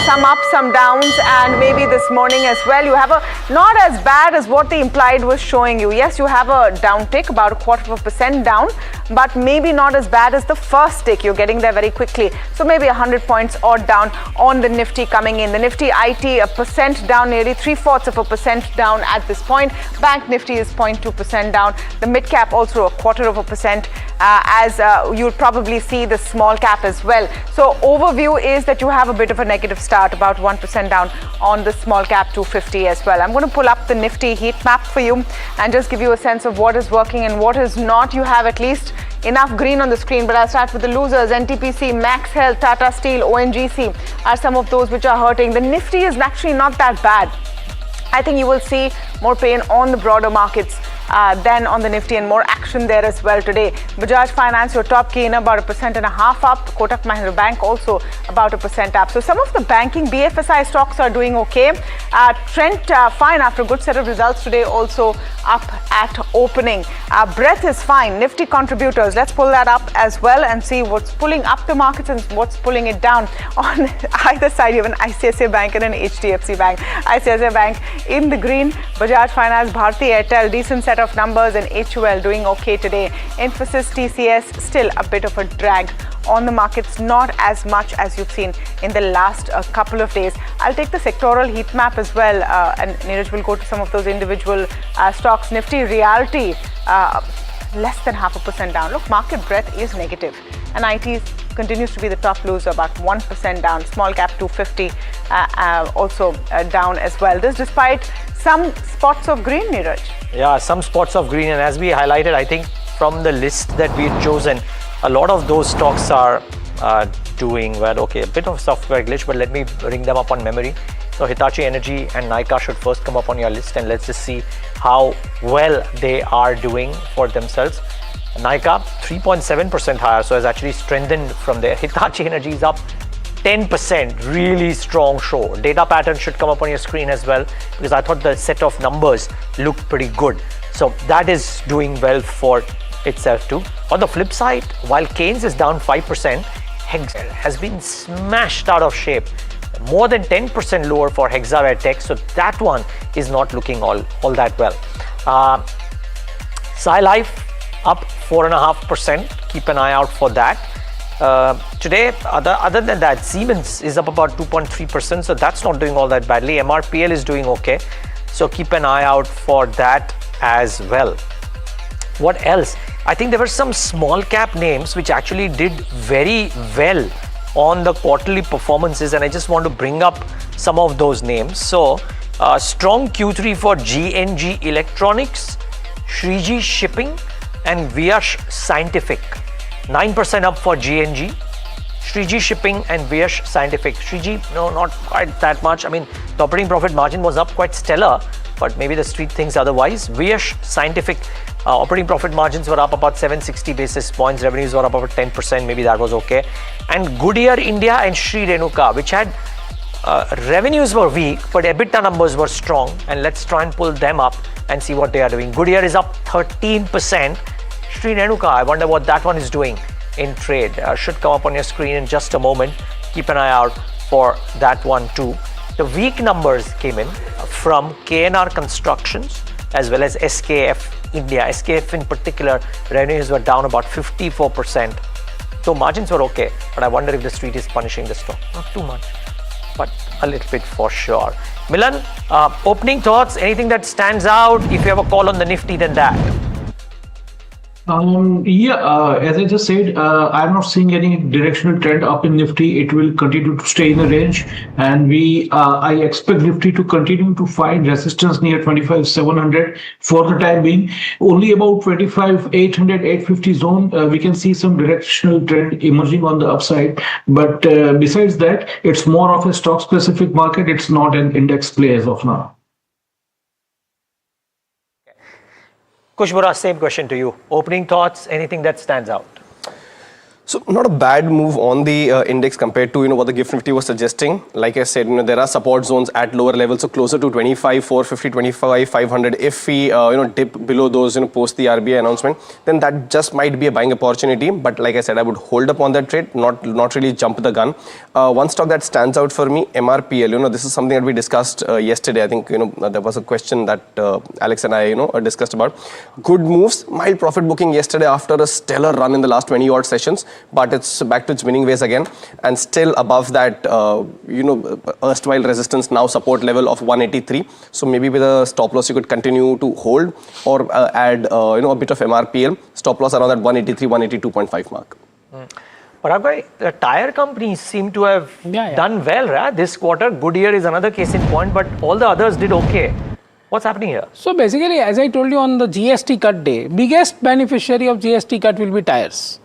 Some ups, some downs, and maybe this morning as well. You have a not as bad as what the implied was showing you. Yes, you have a down tick, about 0.25% down, but maybe not as bad as the first tick. You're getting there very quickly. So maybe 100 points odd down on the Nifty coming in. The Nifty IT, 1% down, nearly 0.75% down at this point. Bank Nifty is 0.2% down. The mid cap also 0.25%, as you'll probably see the small cap as well. So overview is that you have a bit of a negative start, about 1% down on the small cap 250 as well. I'm going to pull up the Nifty heat map for you and just give you a sense of what is working and what is not. You have at least enough green on the screen, but I'll start with the losers. NTPC, Max Health, Tata Steel, ONGC are some of those which are hurting. The Nifty is actually not that bad. I think you will see more pain on the broader markets than on the Nifty, and more action there as well today. Bajaj Finance, your top gainer, about 1.5% up. Kotak Mahindra Bank also about 1% up. So some of the banking BFSI stocks are doing okay. Trent fine after a good set of results today, also up at opening. Breadth is fine. Nifty contributors, let's pull that up as well and see what's pulling up the markets and what's pulling it down. On either side, you have an ICICI Bank and an HDFC Bank. ICICI Bank in the green, Bajaj Finance, Bharti Airtel, decent set of numbers, and HUL doing okay today. Infosys, TCS, still a bit of a drag on the markets, not as much as you've seen in the last couple of days. I'll take the sectoral heat map as well, and Neeraj will go to some of those individual stocks. Nifty Realty, less than 0.5% down. Look, market breadth is negative, and IT continues to be the top loser, about 1% down. Small cap 250 also down as well. This despite some spots of green, Neeraj. Yeah, some spots of green, and as we highlighted, I think from the list that we've chosen, a lot of those stocks are doing well. Okay, a bit of software glitch, but let me bring them up on memory. So Hitachi Energy and Nykaa should first come up on your list, and let's just see how well they are doing for themselves. Nykaa 3.7% higher, so has actually strengthened from there. Hitachi Energy is up 10%, really strong show. Data pattern should come up on your screen as well, because I thought the set of numbers looked pretty good. So that is doing well for itself too. On the flip side, while Keynes is down 5%, Hexa has been smashed out of shape. More than 10% lower for Hexaware Tech, so that one is not looking all that well. Sai Life up 4.5%. keep an eye out for that. Today, other than that, Siemens is up about 2.3%, so that's not doing all that badly. MRPL is doing okay, so keep an eye out for that as well. What else? I think there were some small cap names which actually did very well on the quarterly performances, and I just want to bring up some of those names. So, strong Q3 for GNG Electronics, Shriji Shipping, and Viyash Scientific. 9% up for GNG, Shriji Shipping, and Viyash Scientific. Shriji, no, not quite that much. I mean, the operating profit margin was up quite stellar, but maybe the street thinks otherwise. Viyash Scientific, operating profit margins were up about 760 basis points. Revenues were up about 10%. Maybe that was okay. And Goodyear India and Sri Renuka, which had revenues were weak, but EBITDA numbers were strong. And let's try and pull them up and see what they are doing. Goodyear is up 13%. Sri Renuka, I wonder what that one is doing in trade. Should come up on your screen in just a moment. Keep an eye out for that one too. The weak numbers came in from KNR Constructions as well as SKF India. SKF in particular, revenues were down about 54%. So margins were okay, but I wonder if the street is punishing the stock. Not too much, but a little bit for sure. Milan, opening thoughts, anything that stands out? If you have a call on the Nifty, then that. As I just said, I'm not seeing any directional trend up in Nifty. It will continue to stay in the range, and I expect Nifty to continue to find resistance near 25,700 for the time being. Only about 25,800, 850 zone, we can see some directional trend emerging on the upside. But besides that, it's more of a stock-specific market. It's not an index play as of now. Kushbura, same question to you. Opening thoughts, anything that stands out? So not a bad move on the index compared to what the GIFT Nifty was suggesting. Like I said, there are support zones at lower levels, so closer to 25,450, 25,500. If we dip below those, post the RBI announcement, then that just might be a buying opportunity. But like I said, I would hold up on that trade, not really jump the gun. One stock that stands out for me, MRPL. This is something that we discussed yesterday. I think there was a question that Alex and I discussed about. Good moves, mild profit booking yesterday after a stellar run in the last 20 odd sessions. But it's back to its winning ways again, and still above that, erstwhile resistance, now support level of 183. So maybe with a stop loss, you could continue to hold or add, a bit of MRPL. Stop loss around that 183, 182.5 mark. Parag, the tire companies seem to have done well, right? This quarter. Goodyear is another case in point, but all the others did okay. What's happening here? So basically, as I told you on the GST cut day, biggest beneficiary of GST cut will be tires.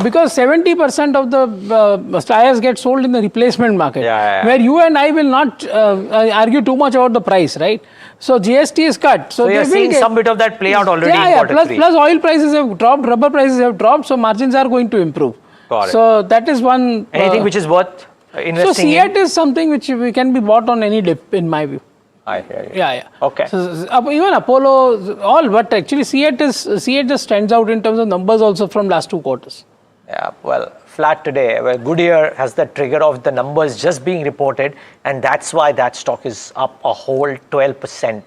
Because 70% of the tires get sold in the replacement market, where you and I will not argue too much about the price, right? So GST is cut. So you're seeing some bit of that play out already in quarter three. Plus oil prices have dropped, rubber prices have dropped, so margins are going to improve. Got it. So that is one. Anything which is worth investing in? So CEAT is something which can be bought on any dip, in my view. I hear you. Yeah. Okay. So even Apollo, all, but actually CEAT just stands out in terms of numbers also from last 2 quarters. Yeah, well, flat today. Well, Goodyear has the trigger of the numbers just being reported, and that's why that stock is up a whole 12%.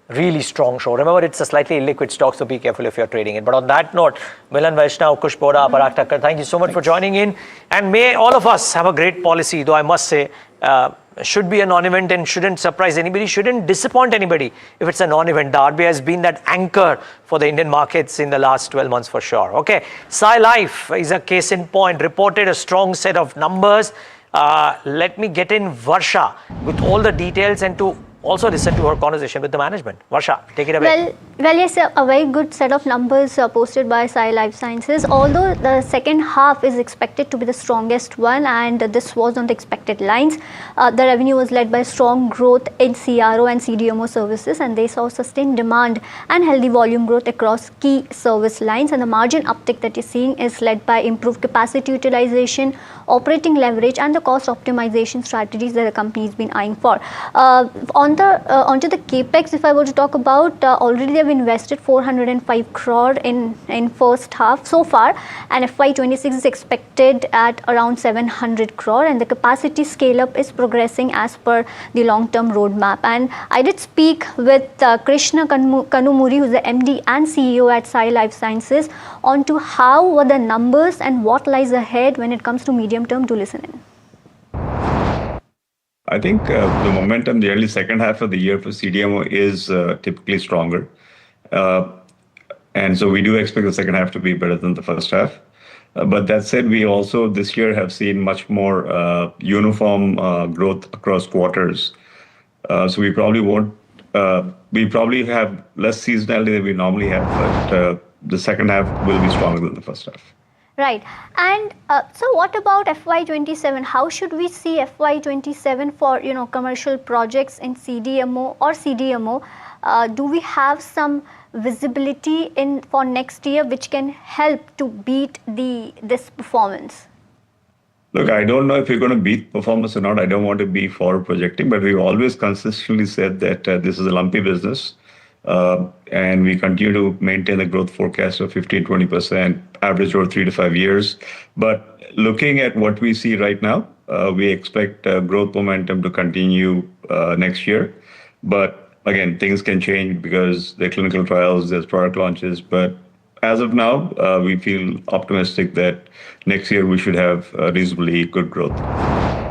Really strong show. Remember, it's a slightly illiquid stock, so be careful if you're trading it. But on that note, Milan Vaishnav, Kush Bora, Parag Thakkar, thank you so much for joining in. And may all of us have a great policy, though I must say, should be a non-event and shouldn't surprise anybody, shouldn't disappoint anybody if it's a non-event. The RBI has been that anchor for the Indian markets in the last 12 months for sure. Okay, Sai Life is a case in point, reported a strong set of numbers. Let me get in Varsha with all the details and to also listen to her conversation with the management. Varsha, take it away. Well, yes, a very good set of numbers posted by Sai Life Sciences. Although the second half is expected to be the strongest one, and this was on the expected lines. The revenue was led by strong growth in CRO and CDMO services, and they saw sustained demand and healthy volume growth across key service lines. And the margin uptick that you're seeing is led by improved capacity utilization, operating leverage, and the cost optimization strategies that the company has been eyeing for. On onto the capex, if I were to talk about, already they've invested 405 crore in first half so far, and FY26 is expected at around 700 crore, and the capacity scale up is progressing as per the long-term roadmap. And I did speak with Krishna Kanumuri, who's the MD and CEO at Sai Life Sciences, onto how were the numbers and what lies ahead when it comes to medium term. Do listen in. I think the momentum, the early second half of the year for CDMO is typically stronger. And so we do expect the second half to be better than the first half. But that said, we also this year have seen much more uniform growth across quarters. So we probably won't, we probably have less seasonality than we normally have, but the second half will be stronger than the first half. Right. And so what about FY27? How should we see FY27 for, commercial projects in CDMO or CDMO? Do we have some visibility for next year which can help to beat this performance? Look, I don't know if we're going to beat performance or not. I don't want to be forward projecting, but we've always consistently said that this is a lumpy business. And we continue to maintain a growth forecast of 15-20% average over 3 to 5 years. But looking at what we see right now, we expect growth momentum to continue next year. But again, things can change because there are clinical trials, there's product launches. But as of now, we feel optimistic that next year we should have reasonably good growth.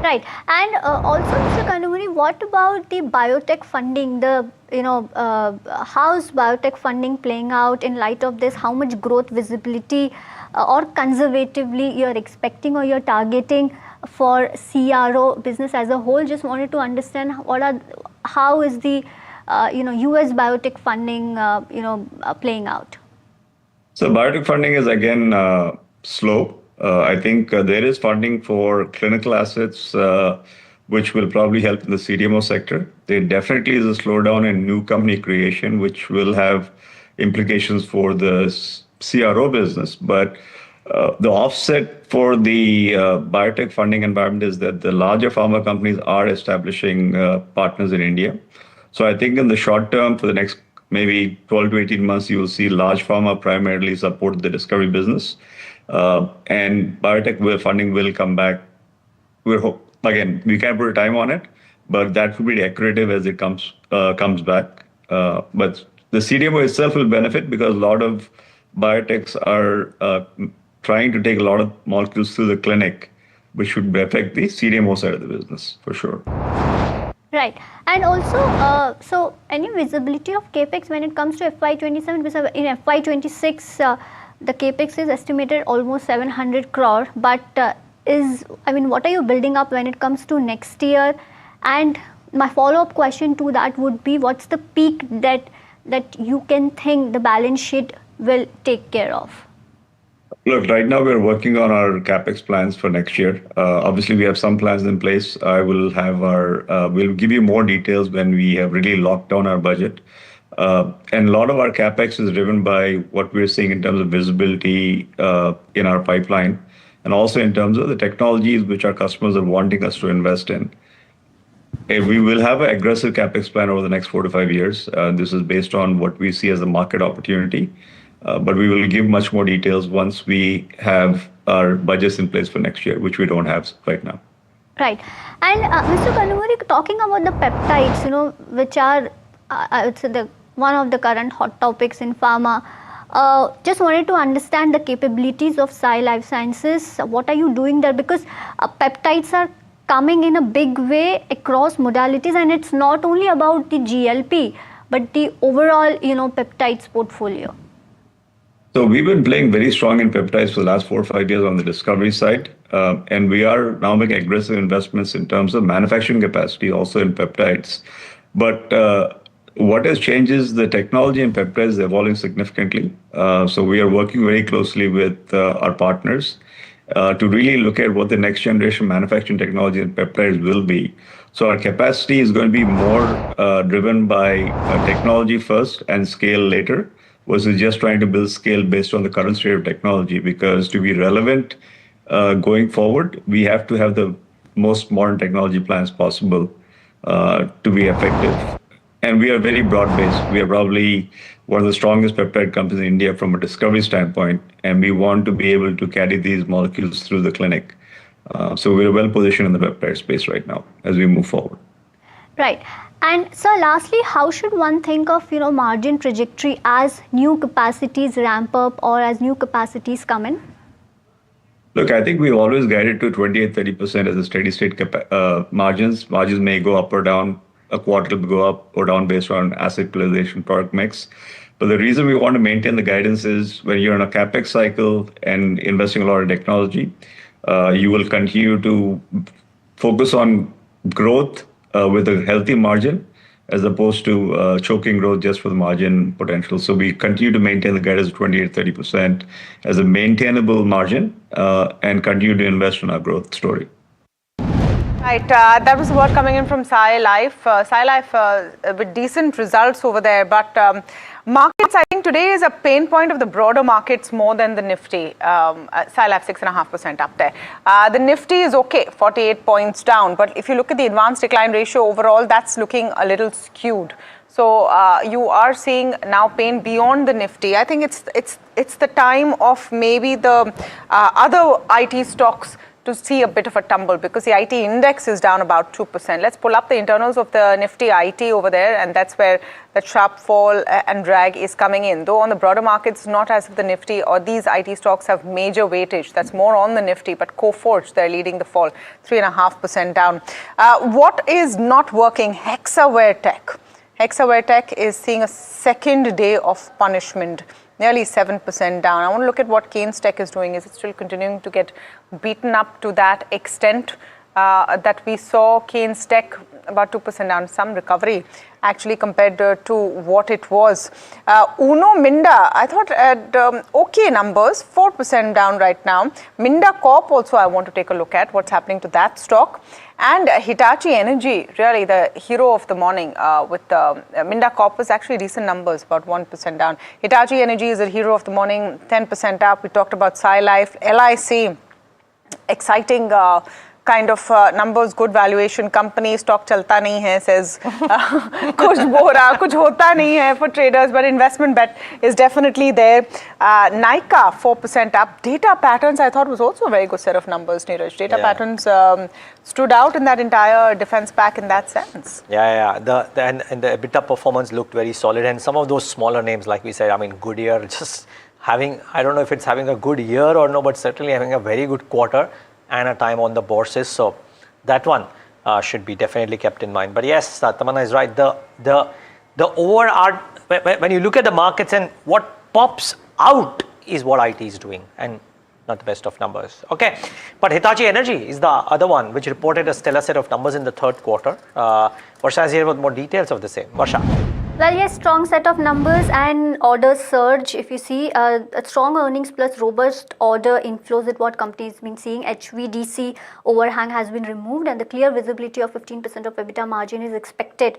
Right. And also, Mr. Kanumuri, what about the biotech funding? How's biotech funding playing out in light of this? How much growth visibility or conservatively you're expecting or you're targeting for CRO business as a whole? Just wanted to understand how is the US biotech funding playing out? So biotech funding is again slow. I think there is funding for clinical assets, which will probably help in the CDMO sector. There definitely is a slowdown in new company creation, which will have implications for the CRO business. But the offset for the biotech funding environment is that the larger pharma companies are establishing partners in India. So I think in the short term, for the next maybe 12 to 18 months, you will see large pharma primarily support the discovery business. And biotech funding will come back. Again, we can't put a time on it, but that will be accretive as it comes back. But the CDMO itself will benefit because a lot of biotechs are trying to take a lot of molecules through the clinic, which should affect the CDMO side of the business for sure. Right. And also, so any visibility of capex when it comes to FY27? Because in FY26, the capex is estimated almost 700 crore. But what are you building up when it comes to next year? And my follow-up question to that would be, what's the peak that you can think the balance sheet will take care of? Look, right now we're working on our capex plans for next year. Obviously, we have some plans in place. We'll give you more details when we have really locked down our budget. And a lot of our capex is driven by what we're seeing in terms of visibility in our pipeline, and also in terms of the technologies which our customers are wanting us to invest in. We will have an aggressive capex plan over the next 4 to 5 years. This is based on what we see as a market opportunity. But we will give much more details once we have our budgets in place for next year, which we don't have right now. Right. And Mr. Kanumuri, talking about the peptides, which are, I would say, one of the current hot topics in pharma. Just wanted to understand the capabilities of Sai Life Sciences. What are you doing there? Because peptides are coming in a big way across modalities, and it's not only about the GLP, but the overall, peptides portfolio. So we've been playing very strong in peptides for the last 4 or 5 years on the discovery side. And we are now making aggressive investments in terms of manufacturing capacity, also in peptides. But what has changed is the technology in peptides is evolving significantly. So we are working very closely with our partners to really look at what the next generation manufacturing technology in peptides will be. So our capacity is going to be more driven by technology first and scale later, versus just trying to build scale based on the current state of technology. Because to be relevant going forward, we have to have the most modern technology plans possible. to be effective. And we are very broad-based. We are probably one of the strongest peptide companies in India from a discovery standpoint, and we want to be able to carry these molecules through the clinic. So we're well positioned in the peptide space right now as we move forward. Right. And so lastly, how should one think of, margin trajectory as new capacities ramp up or as new capacities come in? Look, I think we've always guided to 28-30% as a steady state margins. Margins may go up or down. A quarter will go up or down based on asset utilization, product mix. But the reason we want to maintain the guidance is when you're in a capex cycle and investing a lot in technology, you will continue to focus on growth with a healthy margin as opposed to choking growth just for the margin potential. So we continue to maintain the guidance of 28-30% as a maintainable margin and continue to invest in our growth story. Right, that was word coming in from Sai Life. Sai Life with decent results over there, but markets, I think today is a pain point of the broader markets more than the Nifty. Sai Life 6.5% up there. The Nifty is okay, 48 points down, but if you look at the advanced decline ratio overall, that's looking a little skewed. So you are seeing now pain beyond the Nifty. I think it's the time of maybe the other IT stocks to see a bit of a tumble because the IT index is down about 2%. Let's pull up the internals of the Nifty IT over there, and that's where the sharp fall and drag is coming in. Though on the broader markets, not as if the Nifty or these IT stocks have major weightage. That's more on the Nifty, but Coforge, they're leading the fall, 3.5% down. What is not working? Hexaware Tech. Hexaware Tech is seeing a second day of punishment, nearly 7% down. I want to look at what Keynes Tech is doing. Is it still continuing to get beaten up to that extent that we saw Keynes Tech about 2% down, some recovery actually compared to what it was. Uno Minda, I thought at okay numbers, 4% down right now. Minda Corp also I want to take a look at what's happening to that stock. And Hitachi Energy, really the hero of the morning with Minda Corp was actually decent numbers, about 1% down. Hitachi Energy is the hero of the morning, 10% up. We talked about Sai Life, LIC, exciting kind of numbers, good valuation company, stock chalta nahi hai, says kuch bora, kuch hota nahi hai for traders, but investment bet is definitely there. Nykaa, 4% up. Data Patterns, I thought was also a very good set of numbers, Neeraj. Data Patterns stood out in that entire defense pack in that sense. And the EBITDA performance looked very solid, and some of those smaller names, like we said, I mean, Goodyear just having, I don't know if it's having a good year or no, but certainly having a very good quarter and a time on the bourses. So that one should be definitely kept in mind. But yes, Tamanna is right. The overall, when you look at the markets and what pops out is what IT is doing and not the best of numbers. Okay, but Hitachi Energy is the other one which reported a stellar set of numbers in the third quarter. Varsha is here with more details of the same. Varsha. Well, yes, strong set of numbers and orders surge. If you see a strong earnings plus robust order inflows is what company has been seeing. HVDC overhang has been removed and the clear visibility of 15% of EBITDA margin is expected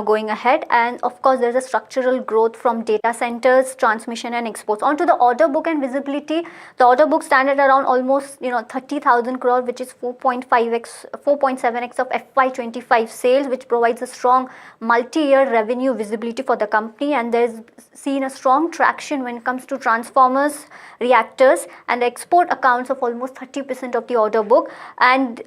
going ahead. And of course, there's a structural growth from data centers, transmission and exports. Onto the order book and visibility, the order book stands at around almost 30,000 crore, which is 4.7x of FY25 sales, which provides a strong multi-year revenue visibility for the company, and there's seen a strong traction when it comes to transformers, reactors, and the export accounts of almost 30% of the order book. And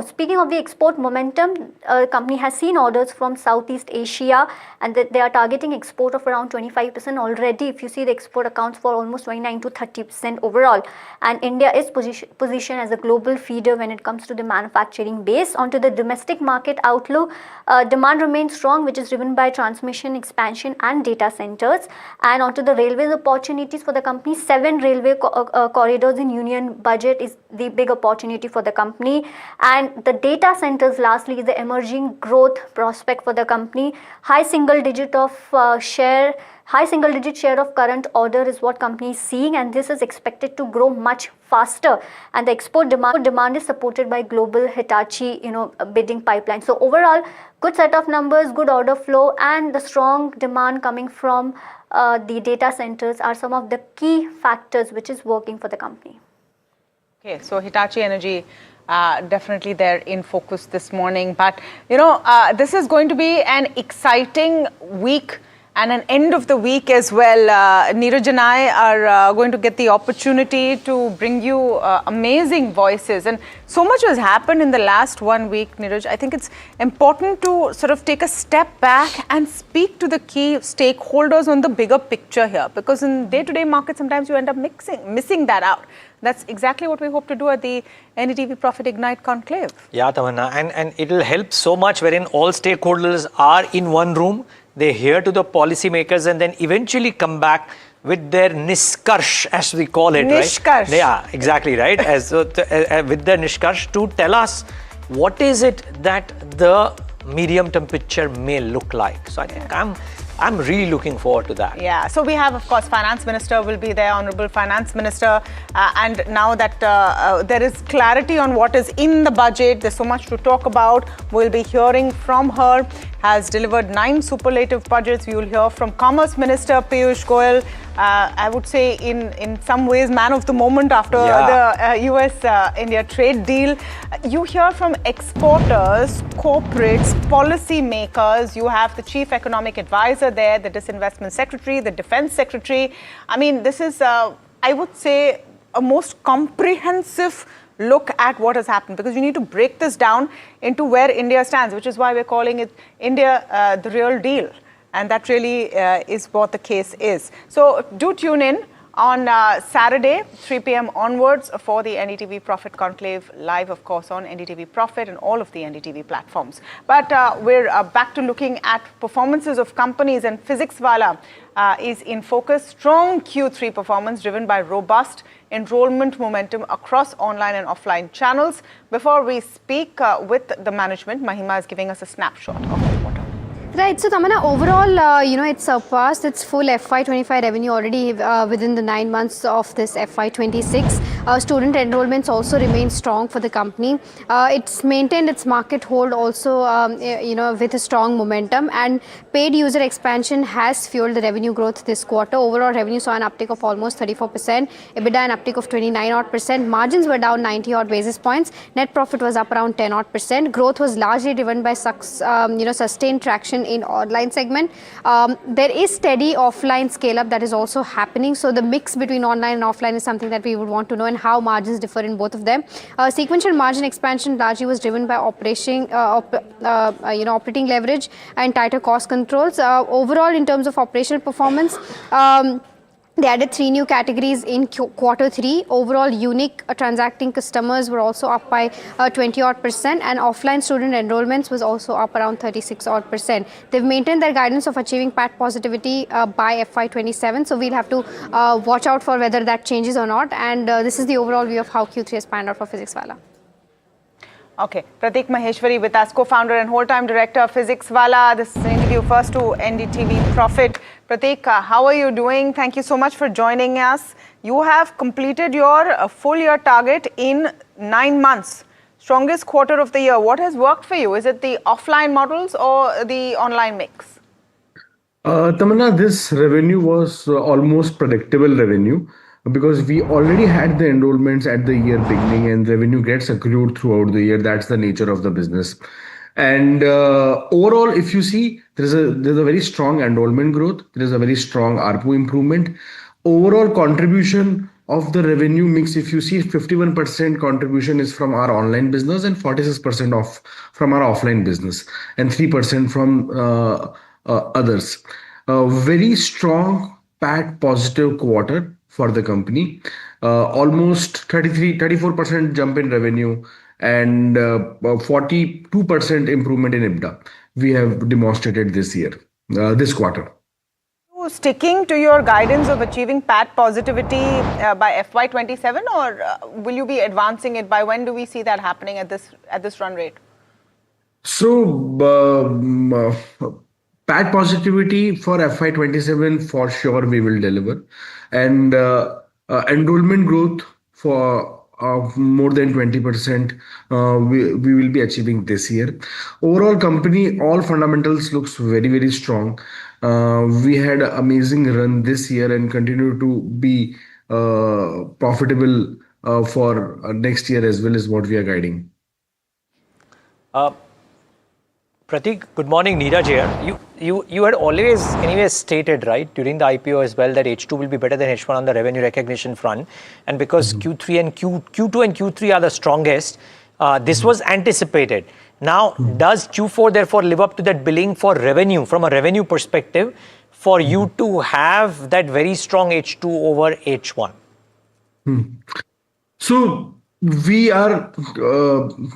speaking of the export momentum, company has seen orders from Southeast Asia, and that they are targeting export of around 25% already. If you see, the export accounts for almost 29 to 30% overall, and India is positioned as a global feeder when it comes to the manufacturing base. Onto the domestic market outlook, demand remains strong, which is driven by transmission expansion and data centers. And onto the railways opportunities for the company, 7 railway corridors in union budget is the big opportunity for the company. And the data centers lastly is the emerging growth prospect for the company. High single digit share of current order is what company is seeing, and this is expected to grow much faster. And the export demand is supported by global Hitachi bidding pipeline. So overall, good set of numbers, good order flow, and the strong demand coming from the data centers are some of the key factors which is working for the company. Okay, so Hitachi Energy definitely there in focus this morning. But, this is going to be an exciting week and an end of the week as well. Neeraj and I are going to get the opportunity to bring you amazing voices. And so much has happened in the last 1 week, Neeraj. I think it's important to sort of take a step back and speak to the key stakeholders on the bigger picture here. Because in day-to-day market, sometimes you end up missing that out. That's exactly what we hope to do at the NDTV Profit Ignite Conclave. Yeah, Tamanna, and it'll help so much wherein all stakeholders are in one room. They hear to the policymakers and then eventually come back with their nishkarsh, as we call it, nishkarsh. Right? Yeah, exactly, right? With their nishkarsh to tell us what is it that the medium-term picture may look like. So I think I'm really looking forward to that. Yeah, so we have, of course, Finance Minister will be there, Honorable Finance Minister. And now that there is clarity on what is in the budget, there's so much to talk about. We'll be hearing from her. Has delivered 9 superlative budgets. We will hear from Commerce Minister Piyush Goyal. I would say in some ways man of the moment after the US-India trade deal. You hear from exporters, corporates, policy makers. You have the Chief Economic Advisor there, the Disinvestment Secretary, the Defense Secretary. I mean, this is, I would say, a most comprehensive look at what has happened, because you need to break this down into where India stands, which is why we're calling it India the real deal. And that really is what the case is. So do tune in on Saturday, 3 p.m. onwards for the NDTV Profit Conclave, live, of course, on NDTV Profit and all of the NDTV platforms. But we're back to looking at performances of companies, and PhysicsWallah is in focus. Strong Q3 performance driven by robust enrollment momentum across online and offline channels. Before we speak with the management, Mahima is giving us a snapshot of the quarter. Right, so Tamanna, overall, it surpassed its full FY25 revenue already within the 9 months of this FY26. Student enrollments also remain strong for the company. It's maintained its market hold also, with a strong momentum, and paid user expansion has fueled the revenue growth this quarter. Overall revenue saw an uptick of almost 34%, EBITDA an uptick of 29%, margins were down 90 basis points, net profit was up around 10%. Growth was largely driven by sustained traction in online segment. There is steady offline scale up that is also happening. So the mix between online and offline is something that we would want to know, and how margins differ in both of them. Sequential margin expansion largely was driven by operating leverage and tighter cost controls. Overall, in terms of operational performance, they added 3 new categories in Q3. Overall, unique transacting customers were also up by 20%, and offline student enrollments was also up around 36%. They've maintained their guidance of achieving PAT positivity by FY27. So we'll have to watch out for whether that changes or not. And this is the overall view of how Q3 has panned out for PhysicsWallah. Okay, Pratik Maheshwari with us, co-founder and whole-time director of PhysicsWallah. This is an interview first to NDTV Profit. Pratik, how are you doing? Thank you so much for joining us. You have completed your full year target in 9 months. Strongest quarter of the year. What has worked for you? Is it the offline models or the online mix? Tamanna, this revenue was almost predictable revenue, because we already had the enrollments at the year beginning, and revenue gets accrued throughout the year. That's the nature of the business. And overall, if you see, there's a very strong enrollment growth. There is a very strong ARPU improvement. Overall contribution of the revenue mix, if you see, 51% contribution is from our online business, and 46% from our offline business, and 3% from others. Very strong PAT positive quarter for the company, almost 34% jump in revenue, and 42% improvement in EBITDA we have demonstrated this year, this quarter. Sticking to your guidance of achieving PAT positivity by FY27, or will you be advancing it? By when do we see that happening at this run rate? So PAT positivity for FY27 for sure we will deliver, and enrollment growth for more than 20% we will be achieving this year. Overall company, all fundamentals looks very, very strong. We had an amazing run this year and continue to be profitable for next year as well is what we are guiding. Pratik, good morning. Neeraj here. You had always anyway stated, right, during the IPO as well, that H2 will be better than H1 on the revenue recognition front. And because Q2 and Q3 are the strongest, this was anticipated. Now, does Q4 therefore live up to that billing for revenue, from a revenue perspective, for you to have that very strong H2 over H1? So we are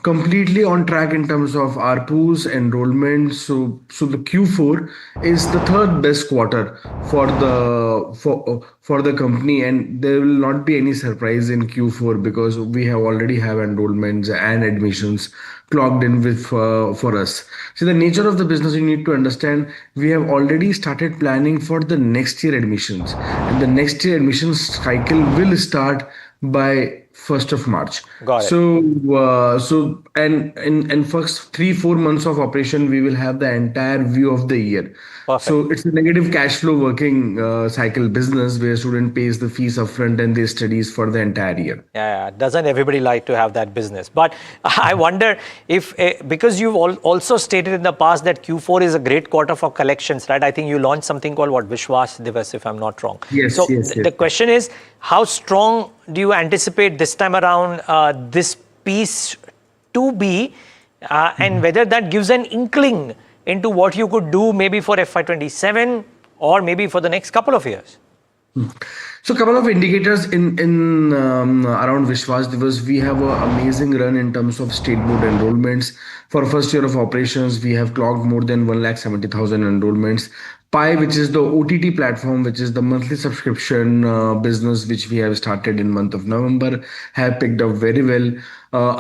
completely on track in terms of ARPUs, enrollment. So the Q4 is the third best quarter for the company, and there will not be any surprise in Q4 because we already have enrollments and admissions clocked in with for us. So the nature of the business, you need to understand, we have already started planning for the next year admissions, and the next year admissions cycle will start by 1st of March. Got it. So and in first 3-4 months of operation, we will have the entire view of the year. Perfect. So it's a negative cash flow working cycle business where student pays the fees upfront and they studies for the entire year. Yeah, doesn't everybody like to have that business? But I wonder if, because you've also stated in the past that Q4 is a great quarter for collections, right? I think you launched something called Vishwas Divas, if I'm not wrong. Yes, so yes. The question is, how strong do you anticipate this time around this piece to be, and whether that gives an inkling into what you could do maybe for FY27 or maybe for the next couple of years? So a couple of indicators in around Vishwas Divas. We have an amazing run in terms of state board enrollments. For first year of operations, we have clocked more than 170,000 enrollments. Pi, which is the OTT platform, which is the monthly subscription business, which we have started in month of November, have picked up very well.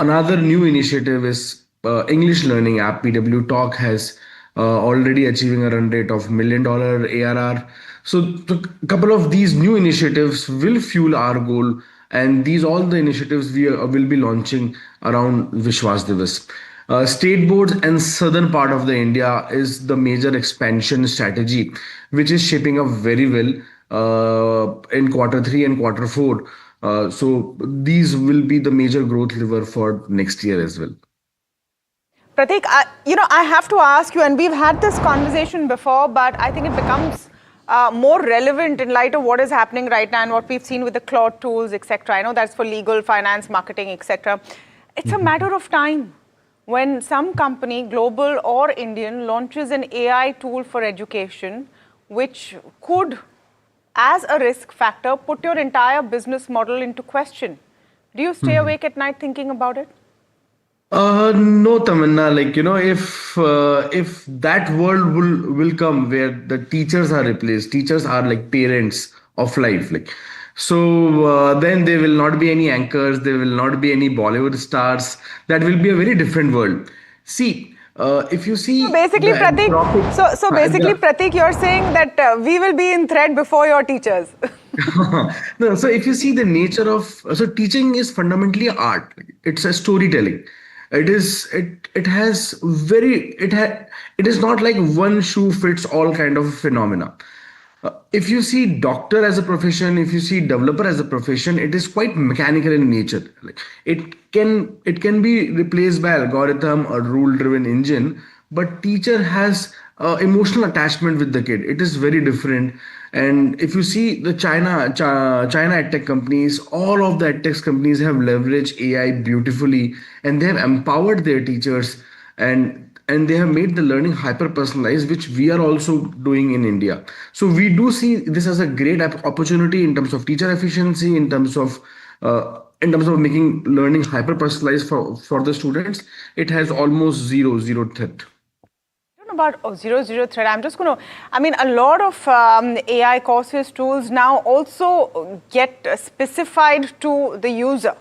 Another new initiative is English learning app. PW Talk has already achieving a run rate of $1 million ARR. So a couple of these new initiatives will fuel our goal, and all the initiatives we will be launching around Vishwas Divas. State boards and southern part of the India is the major expansion strategy, which is shaping up very well in Q3 and Q4. So these will be the major growth lever for next year as well. Pratik, I have to ask you, and we've had this conversation before, but I think it becomes more relevant in light of what is happening right now and what we've seen with the cloud tools, etc. I know that's for legal, finance, marketing, etc. It's a matter of time when some company, global or Indian, launches an AI tool for education, which could, as a risk factor, put your entire business model into question. Do you stay awake at night thinking about it? No, Tamanna, if that world will come where the teachers are replaced, teachers are like parents of life, so then there will not be any anchors, there will not be any Bollywood stars. That will be a very different world. See, if you see, so basically, Pratik, Pratik, you're saying that we will be in thread before your teachers. No, so if you see the nature of, so teaching is fundamentally art. It's a storytelling. It is not like one shoe fits all kind of phenomena. If you see doctor as a profession, if you see developer as a profession, it is quite mechanical in nature. It can be replaced by algorithm or rule driven engine, but teacher has emotional attachment with the kid. It is very different. And if you see the China edtech companies, all of the edtech companies have leveraged AI beautifully, and they have empowered their teachers, and they have made the learning hyper personalized, which we are also doing in India. So we do see this as a great opportunity in terms of teacher efficiency, in terms of making learning hyper personalized for the students. It has almost zero threat. About zero threat. I'm just going to, a lot of AI courses, tools now also get specified to the user.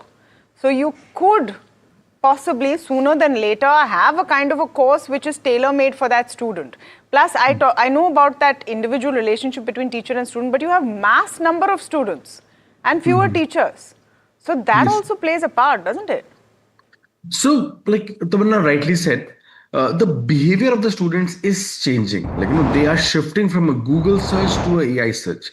So you could possibly sooner than later have a kind of a course which is tailor-made for that student. Plus, I know about that individual relationship between teacher and student, but you have mass number of students and fewer teachers. So that also plays a part, doesn't it? So, like Tamanna rightly said, the behavior of the students is changing. They are shifting from a Google search to a AI search.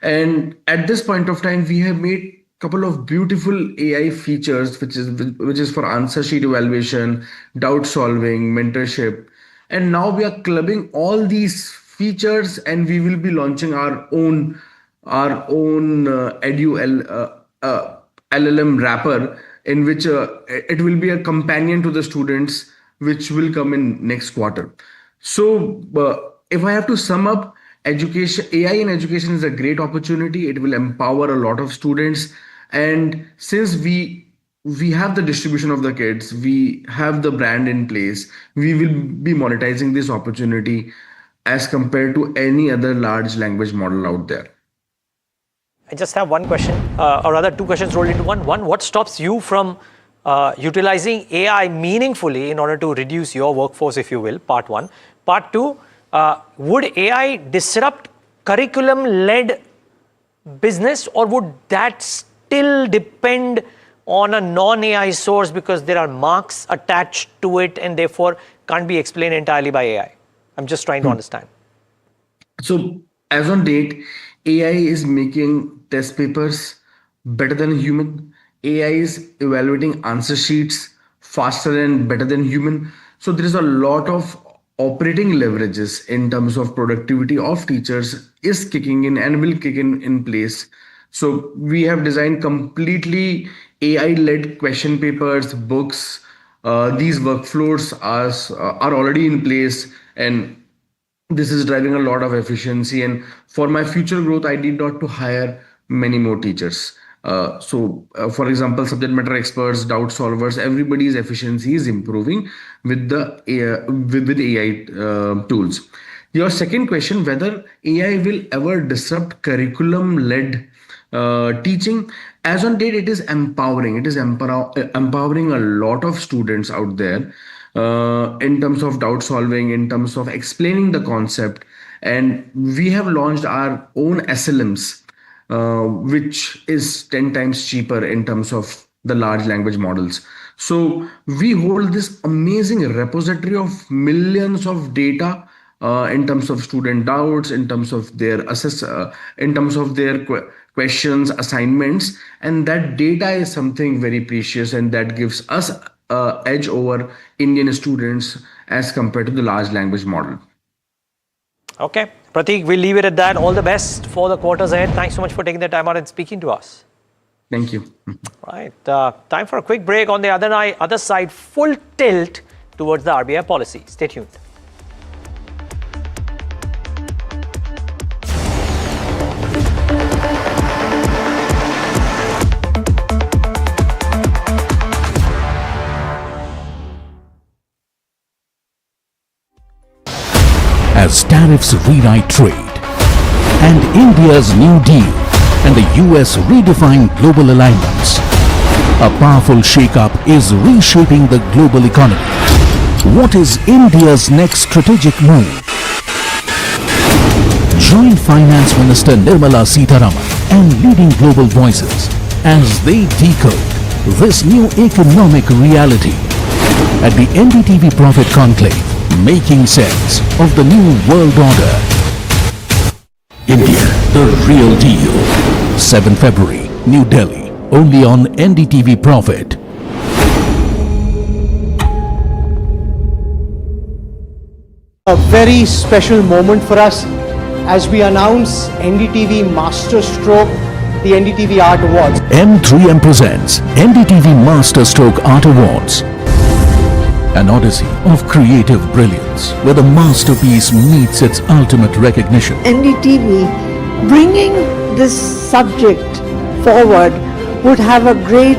And at this point of time, we have made couple of beautiful AI features, which is for answer sheet evaluation, doubt solving, mentorship, and now we are clubbing all these features, and we will be launching our own LLM wrapper, in which it will be a companion to the students, which will come in next quarter. So if I have to sum up, education, AI in education is a great opportunity. It will empower a lot of students, and since we have the distribution of the kits, we have the brand in place, we will be monetizing this opportunity as compared to any other large language model out there. I just have one question, or rather two questions rolled into one. One, what stops you from utilizing AI meaningfully in order to reduce your workforce, if you will? Part one. Part two, would AI disrupt curriculum-led business, or would that still depend on a non-AI source because there are marks attached to it and therefore can't be explained entirely by AI? I'm just trying to understand. So as on date, AI is making test papers better than a human. AI is evaluating answer sheets faster and better than human. So there is a lot of operating leverages in terms of productivity of teachers is kicking in and will kick in place. So we have designed completely AI-led question papers, books. These workflows are already in place, and this is driving a lot of efficiency. And for my future growth, I need not to hire many more teachers. For example, subject matter experts, doubt solvers, everybody's efficiency is improving with the AI tools. Your second question, whether AI will ever disrupt curriculum-led teaching, as on date, it is empowering. It is empowering a lot of students out there in terms of doubt solving, in terms of explaining the concept. And we have launched our own SLMs, which is 10 times cheaper in terms of the large language models. So we hold this amazing repository of millions of data in terms of student doubts, in terms of their questions, assignments, and that data is something very precious, and that gives us edge over Indian students as compared to the large language model. Okay, Prateek, we'll leave it at that. All the best for the quarters ahead. Thanks so much for taking the time out and speaking to us. Thank you. Right, time for a quick break. On the other side, full tilt towards the RBI policy. Stay tuned. As tariffs rewrite trade, and India's New Deal and the US redefine global alignments, a powerful shake-up is reshaping the global economy. What is India's next strategic move? Join Finance Minister Nirmala Sitharaman and leading global voices as they decode this new economic reality at the NDTV Profit Conclave, making sense of the new world order. India, the real deal. 7 February, New Delhi, only on NDTV Profit. A very special moment for us as we announce NDTV Masterstroke, the NDTV Art Awards. M3M presents NDTV Masterstroke Art Awards. An odyssey of creative brilliance where the masterpiece meets its ultimate recognition. NDTV bringing this subject forward would have a great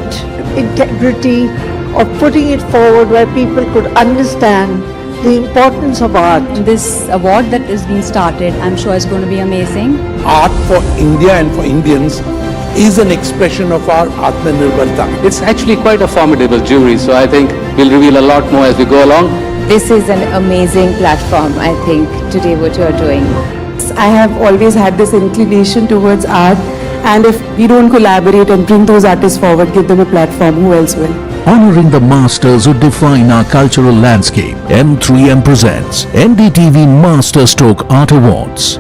integrity of putting it forward where people could understand the importance of art. This award that is being started, I'm sure is going to be amazing. Art for India and for Indians is an expression of our Atmanirbharta. It's actually quite a formidable jury, so I think we'll reveal a lot more as we go along. This is an amazing platform, I think, today what you're doing. I have always had this inclination towards art, and if we don't collaborate and bring those artists forward, give them a platform, who else will? Honoring the masters who define our cultural landscape, M3M presents NDTV Masterstroke Art Awards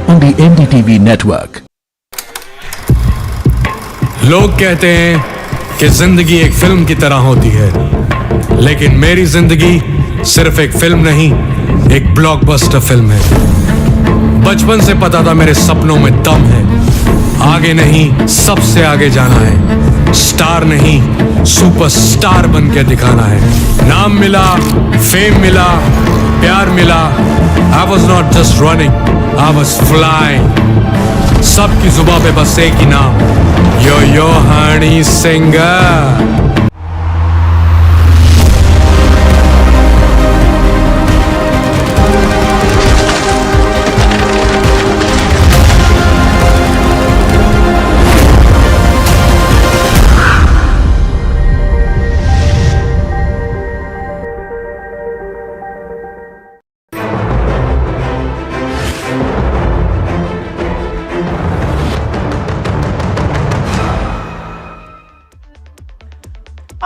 on the NDTV network. लोग कहते हैं कि जिंदगी एक film की तरह होती है, लेकिन मेरी जिंदगी सिर्फ एक फिल्म नहीं, एक ब्लॉकबस्टर फिल्म है। बचपन से पता था मेरे सपनों में दम है, आगे नहीं सबसे आगे जाना है, स्टार नहीं सुपरस्टार बन के दिखाना है। नाम मिला, फेम मिला, प्यार मिला, I was not just running, I was flying. सबकी जुबां पे बस एक ही नाम, Yo Honey singer.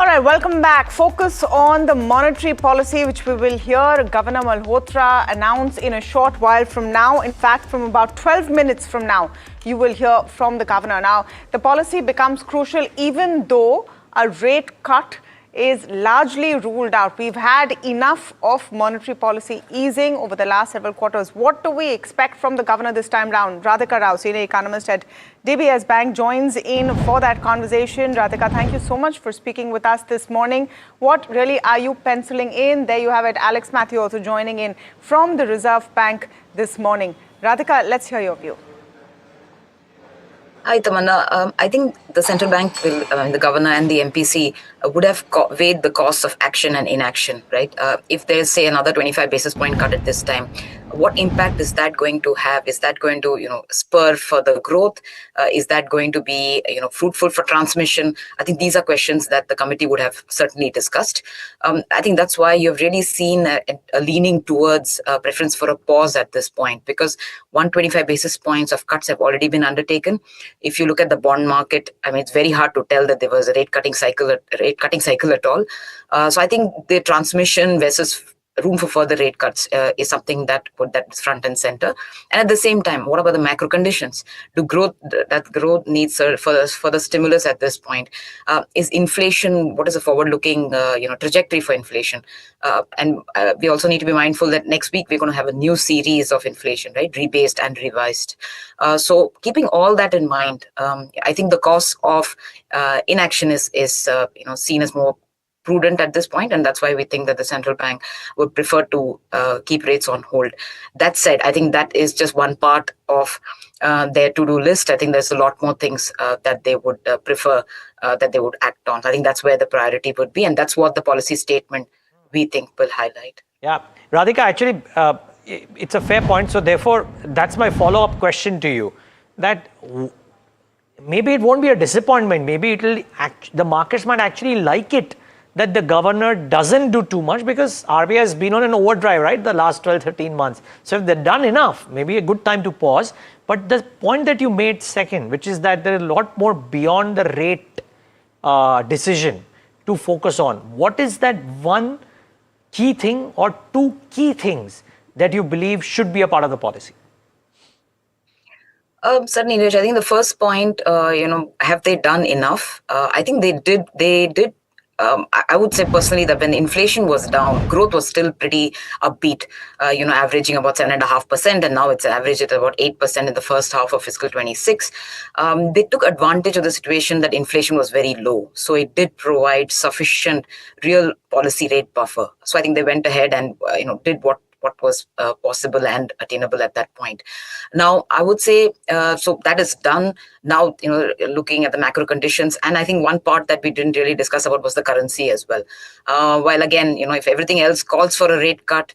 All right, welcome back. Focus on the monetary policy, which we will hear Governor Malhotra announce in a short while from now. In fact, from about 12 minutes from now, you will hear from the governor. Now, the policy becomes crucial even though a rate cut is largely ruled out. We've had enough of monetary policy easing over the last several quarters. What do we expect from the governor this time round? Radhika Rao, senior economist at DBS Bank, joins in for that conversation. Radhika, thank you so much for speaking with us this morning. What really are you penciling in? There you have it, Alex Matthew also joining in from the Reserve Bank this morning. Radhika, let's hear your view. Hi, Tamanna. I think the central bank will, the governor and the MPC would have weighed the costs of action and inaction, right? If there's, say, another 25 basis point cut at this time, what impact is that going to have? Is that going to, spur further growth? Is that going to be, fruitful for transmission? I think these are questions that the committee would have certainly discussed. I think that's why you've really seen a leaning towards preference for a pause at this point, because 125 basis points of cuts have already been undertaken. If you look at the bond market, I mean, it's very hard to tell that there was a rate cutting cycle at all. So I think the transmission versus room for further rate cuts is something that is front and center. And at the same time, what about the macro conditions? Growth needs further stimulus at this point? Is inflation, what is the forward-looking trajectory for inflation? And we also need to be mindful that next week we're going to have a new series of inflation, right? Rebased and revised. So keeping all that in mind, I think the cost of inaction is seen as more prudent at this point, and that's why we think that the central bank would prefer to keep rates on hold. That said, I think that is just one part of their to-do list. I think there's a lot more things that they would prefer that they would act on. I think that's where the priority would be, and that's what the policy statement we think will highlight. Yeah, Radhika, actually, it's a fair point. So therefore, that's my follow-up question to you. That maybe it won't be a disappointment. Maybe the markets might actually like it that the governor doesn't do too much, because RBI has been on an overdrive, right, the last 12, 13 months. So if they've done enough, maybe a good time to pause. But the point that you made second, which is that there is a lot more beyond the rate decision to focus on. What is that one key thing or two key things that you believe should be a part of the policy? Certainly, Neeraj, I think the first point, have they done enough? I think they did. I would say personally that when inflation was down, growth was still pretty upbeat, averaging about 7.5%, and now it's averaged at about 8% in the first half of fiscal 26. They took advantage of the situation that inflation was very low. So it did provide sufficient real policy rate buffer. So I think they went ahead and, did what was possible and attainable at that point. Now, I would say, so that is done. Now, looking at the macro conditions, and I think one part that we didn't really discuss about was the currency as well. While again, if everything else calls for a rate cut,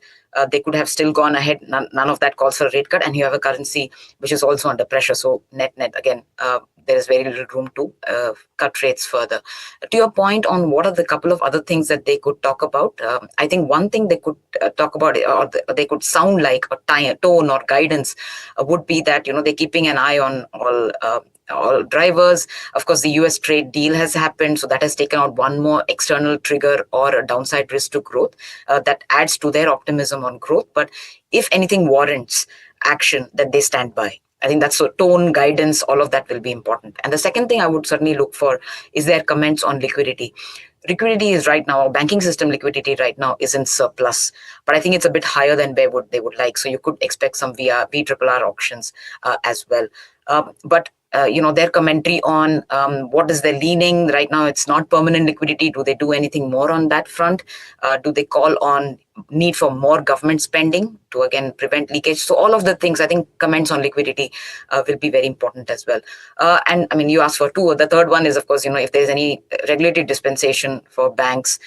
they could have still gone ahead. None of that calls for a rate cut, and you have a currency which is also under pressure. So net, again, there is very little room to cut rates further. To your point on what are the couple of other things that they could talk about, I think one thing they could talk about, or they could sound like a tone or guidance would be that, they're keeping an eye on all drivers. Of course, the US trade deal has happened, so that has taken out one more external trigger or a downside risk to growth that adds to their optimism on growth. But if anything warrants action, that they stand by. I think that's so tone, guidance, all of that will be important. And the second thing I would certainly look for is their comments on liquidity. Liquidity is right now, banking system liquidity right now is in surplus, but I think it's a bit higher than where they would like. So you could expect some VRR auctions as well. But their commentary on what is their leaning right now, it's not permanent liquidity. Do they do anything more on that front? Do they call on need for more government spending to again prevent leakage? So all of the things, I think comments on liquidity will be very important as well. And I mean, you asked for two. The third one is, of course, if there's any regulatory dispensation for banks,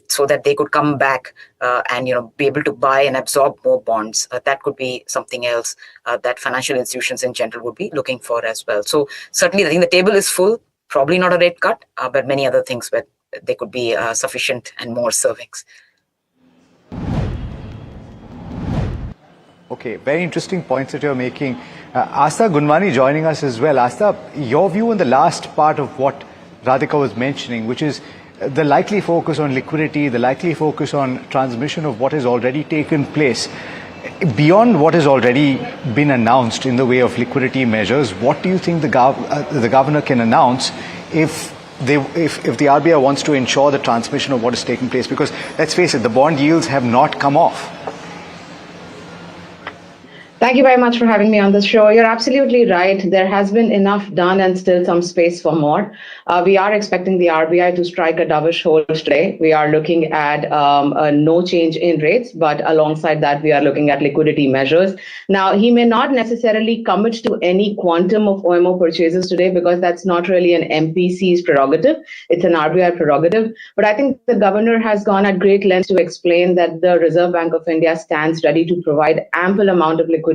so that they could come back and be able to buy and absorb more bonds. That could be something else that financial institutions in general would be looking for as well. So certainly, I think the table is full. Probably not a rate cut, but many other things where they could be sufficient and more servings. Okay, very interesting points that you're making. Asta Gunwani joining us as well. Asta, your view on the last part of what Radhika was mentioning, which is the likely focus on liquidity, the likely focus on transmission of what has already taken place. Beyond what has already been announced in the way of liquidity measures, what do you think the governor can announce if the RBI wants to ensure the transmission of what has taken place? Because let's face it, the bond yields have not come off. Thank you very much for having me on the show. You're absolutely right. There has been enough done and still some space for more. We are expecting the RBI to strike a dovish hold today. We are looking at no change in rates, but alongside that, we are looking at liquidity measures. Now, he may not necessarily commit to any quantum of OMO purchases today because that's not really an MPC's prerogative. It's an RBI prerogative. But I think the governor has gone at great lengths to explain that the Reserve Bank of India stands ready to provide ample amount of liquidity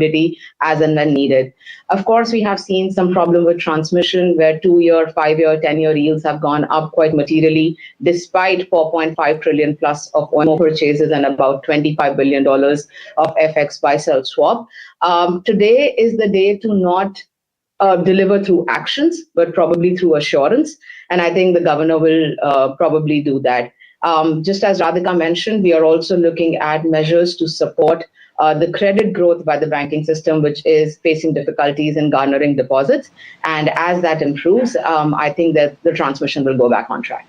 as and when needed. Of course, we have seen some problem with transmission where 2-year, 5-year, 10-year yields have gone up quite materially, despite 4.5 trillion plus of OMO purchases and about $25 billion of FX buy-sell swap. Today is the day to not deliver through actions, but probably through assurance. And I think the governor will probably do that. Just as Radhika mentioned, we are also looking at measures to support the credit growth by the banking system, which is facing difficulties in garnering deposits. And as that improves, I think that the transmission will go back on track.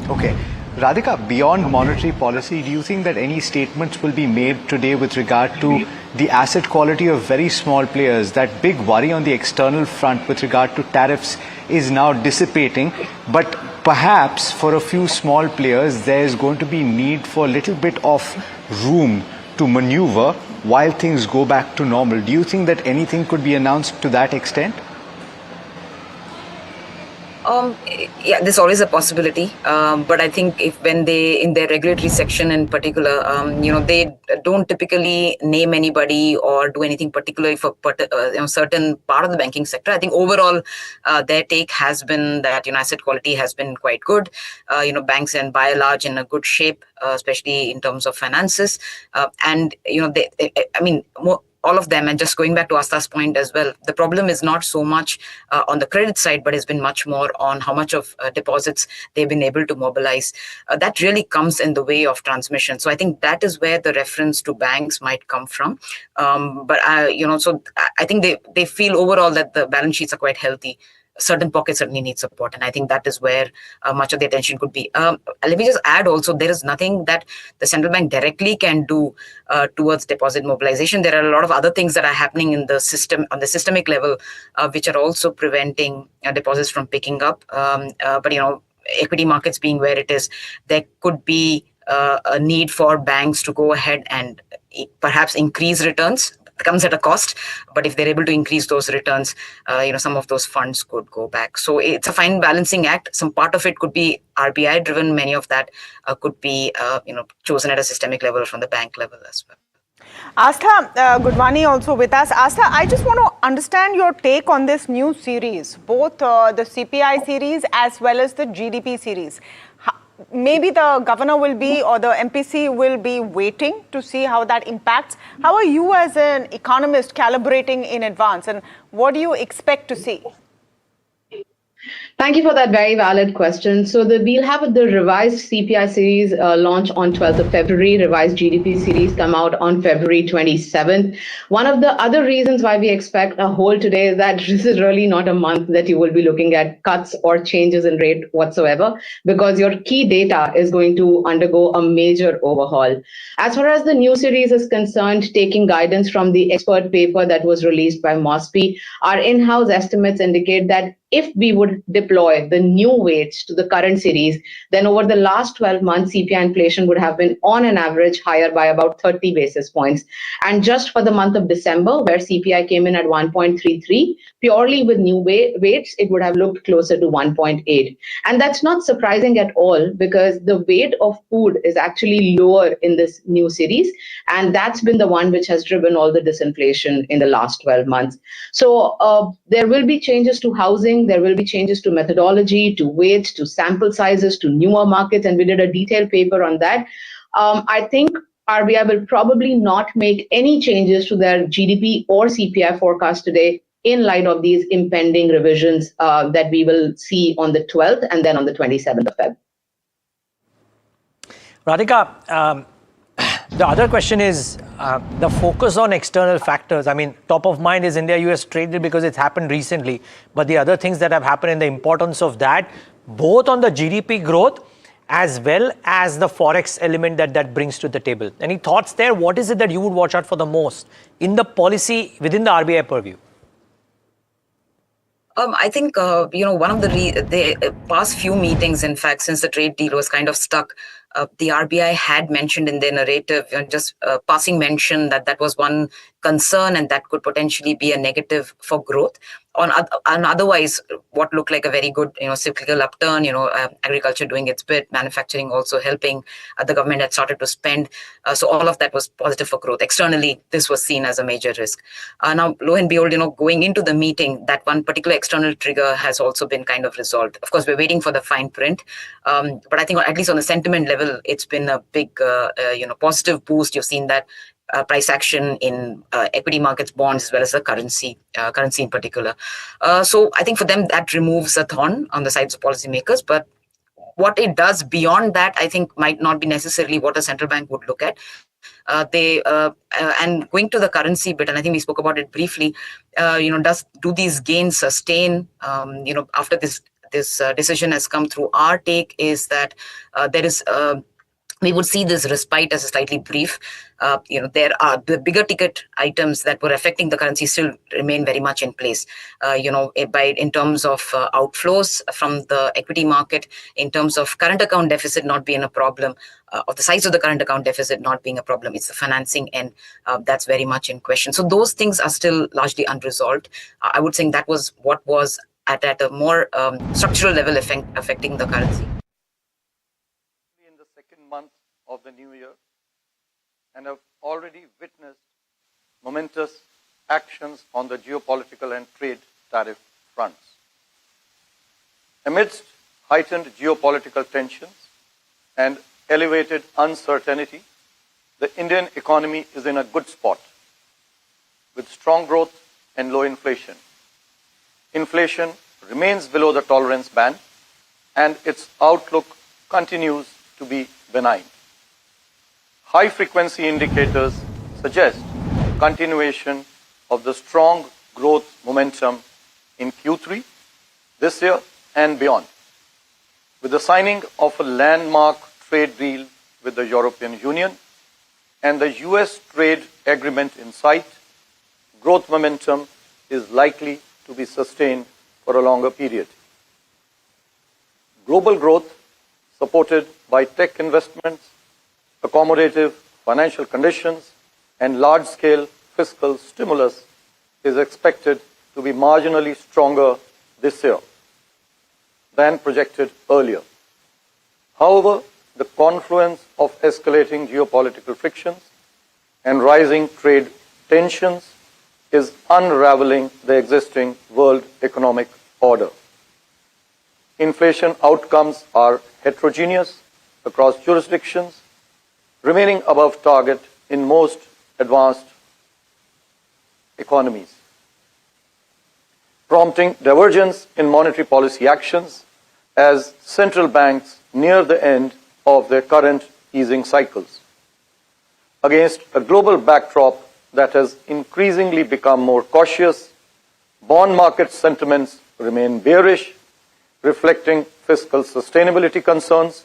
Okay. Radhika, beyond monetary policy, do you think that any statements will be made today with regard to the asset quality of very small players? That big worry on the external front with regard to tariffs is now dissipating, but perhaps for a few small players, there is going to be need for a little bit of room to maneuver while things go back to normal. Do you think that anything could be announced to that extent? Yeah, there's always a possibility. But I think when they, in their regulatory section in particular, they don't typically name anybody or do anything particularly for certain part of the banking sector. I think overall, their take has been that, asset quality has been quite good. Banks and by and large in a good shape, especially in terms of finances. All of them, and just going back to Asta's point as well, the problem is not so much on the credit side, but it's been much more on how much of deposits they've been able to mobilize. That really comes in the way of transmission. So I think that is where the reference to banks might come from. So I think they feel overall that the balance sheets are quite healthy. Certain pockets certainly need support, and I think that is where much of the attention could be. Let me just add also, there is nothing that the central bank directly can do towards deposit mobilization. There are a lot of other things that are happening in the system, on the systemic level, which are also preventing deposits from picking up. But equity markets being where it is, there could be a need for banks to go ahead and perhaps increase returns. It comes at a cost, but if they're able to increase those returns, some of those funds could go back. So it's a fine balancing act. Some part of it could be RBI driven. Many of that could be, chosen at a systemic level from the bank level as well. Asta Gunwani also with us. Asta, I just want to understand your take on this new series, both the CPI series as well as the GDP series. Maybe the governor will be, or the MPC will be waiting to see how that impacts. How are you as an economist calibrating in advance, and what do you expect to see? Thank you for that very valid question. So we'll have the revised CPI series launch on 12th of February, revised GDP series come out on February 27th. One of the other reasons why we expect a hold today is that this is really not a month that you will be looking at cuts or changes in rate whatsoever, because your key data is going to undergo a major overhaul. As far as the new series is concerned, taking guidance from the expert paper that was released by MOSPI, our in-house estimates indicate that if we would deploy the new weights to the current series, then over the last 12 months, CPI inflation would have been on an average higher by about 30 basis points. And just for the month of December, where CPI came in at 1.33, purely with new weights, it would have looked closer to 1.8. And that's not surprising at all, because the weight of food is actually lower in this new series. And that's been the one which has driven all the disinflation in the last 12 months. So there will be changes to housing. There will be changes to methodology, to weights, to sample sizes, to newer markets, and we did a detailed paper on that. I think RBI will probably not make any changes to their GDP or CPI forecast today in light of these impending revisions that we will see on the 12th and then on the 27th of February. Radhika, the other question is the focus on external factors. I mean, top of mind is India-US trade deal because it's happened recently. But the other things that have happened and the importance of that, both on the GDP growth as well as the forex element that brings to the table. Any thoughts there? What is it that you would watch out for the most in the policy within the RBI purview? I think, one of the past few meetings, in fact, since the trade deal was kind of stuck, the RBI had mentioned in their narrative, just passing mention that was one concern and that could potentially be a negative for growth. On otherwise, what looked like a very good, cyclical upturn, agriculture doing its bit, manufacturing also helping, the government had started to spend. So all of that was positive for growth. Externally, this was seen as a major risk. Now, lo and behold, going into the meeting, that one particular external trigger has also been kind of resolved. Of course, we're waiting for the fine print. But I think at least on the sentiment level, it's been a big, positive boost. You've seen that price action in equity markets, bonds, as well as the currency in particular. So I think for them, that removes a thorn on the sides of policymakers. But what it does beyond that, I think might not be necessarily what a central bank would look at. And going to the currency bit, and I think we spoke about it briefly, do these gains sustain, after this decision has come through? Our take is that we would see this respite as a slightly brief. There are the bigger ticket items that were affecting the currency still remain very much in place. In terms of outflows from the equity market, in terms of current account deficit not being a problem, of the size of the current account deficit not being a problem, it's the financing end that's very much in question. So those things are still largely unresolved. I would think that was what was at a more structural level affecting the currency. In the second month of the new year, and have already witnessed momentous actions on the geopolitical and trade tariff fronts. Amidst heightened geopolitical tensions and elevated uncertainty, the Indian economy is in a good spot with strong growth and low inflation. Inflation remains below the tolerance band and its outlook continues to be benign. High-frequency indicators suggest continuation of the strong growth momentum in Q3 this year and beyond. With the signing of a landmark trade deal with the European Union and the US trade agreement in sight, growth momentum is likely to be sustained for a longer period. Global growth, supported by tech investments, accommodative financial conditions, and large-scale fiscal stimulus, is expected to be marginally stronger this year than projected earlier. However, the confluence of escalating geopolitical frictions and rising trade tensions is unraveling the existing world economic order. Inflation outcomes are heterogeneous across jurisdictions, remaining above target in most advanced economies. prompting divergence in monetary policy actions as central banks near the end of their current easing cycles. Against a global backdrop that has increasingly become more cautious, bond market sentiments remain bearish, reflecting fiscal sustainability concerns.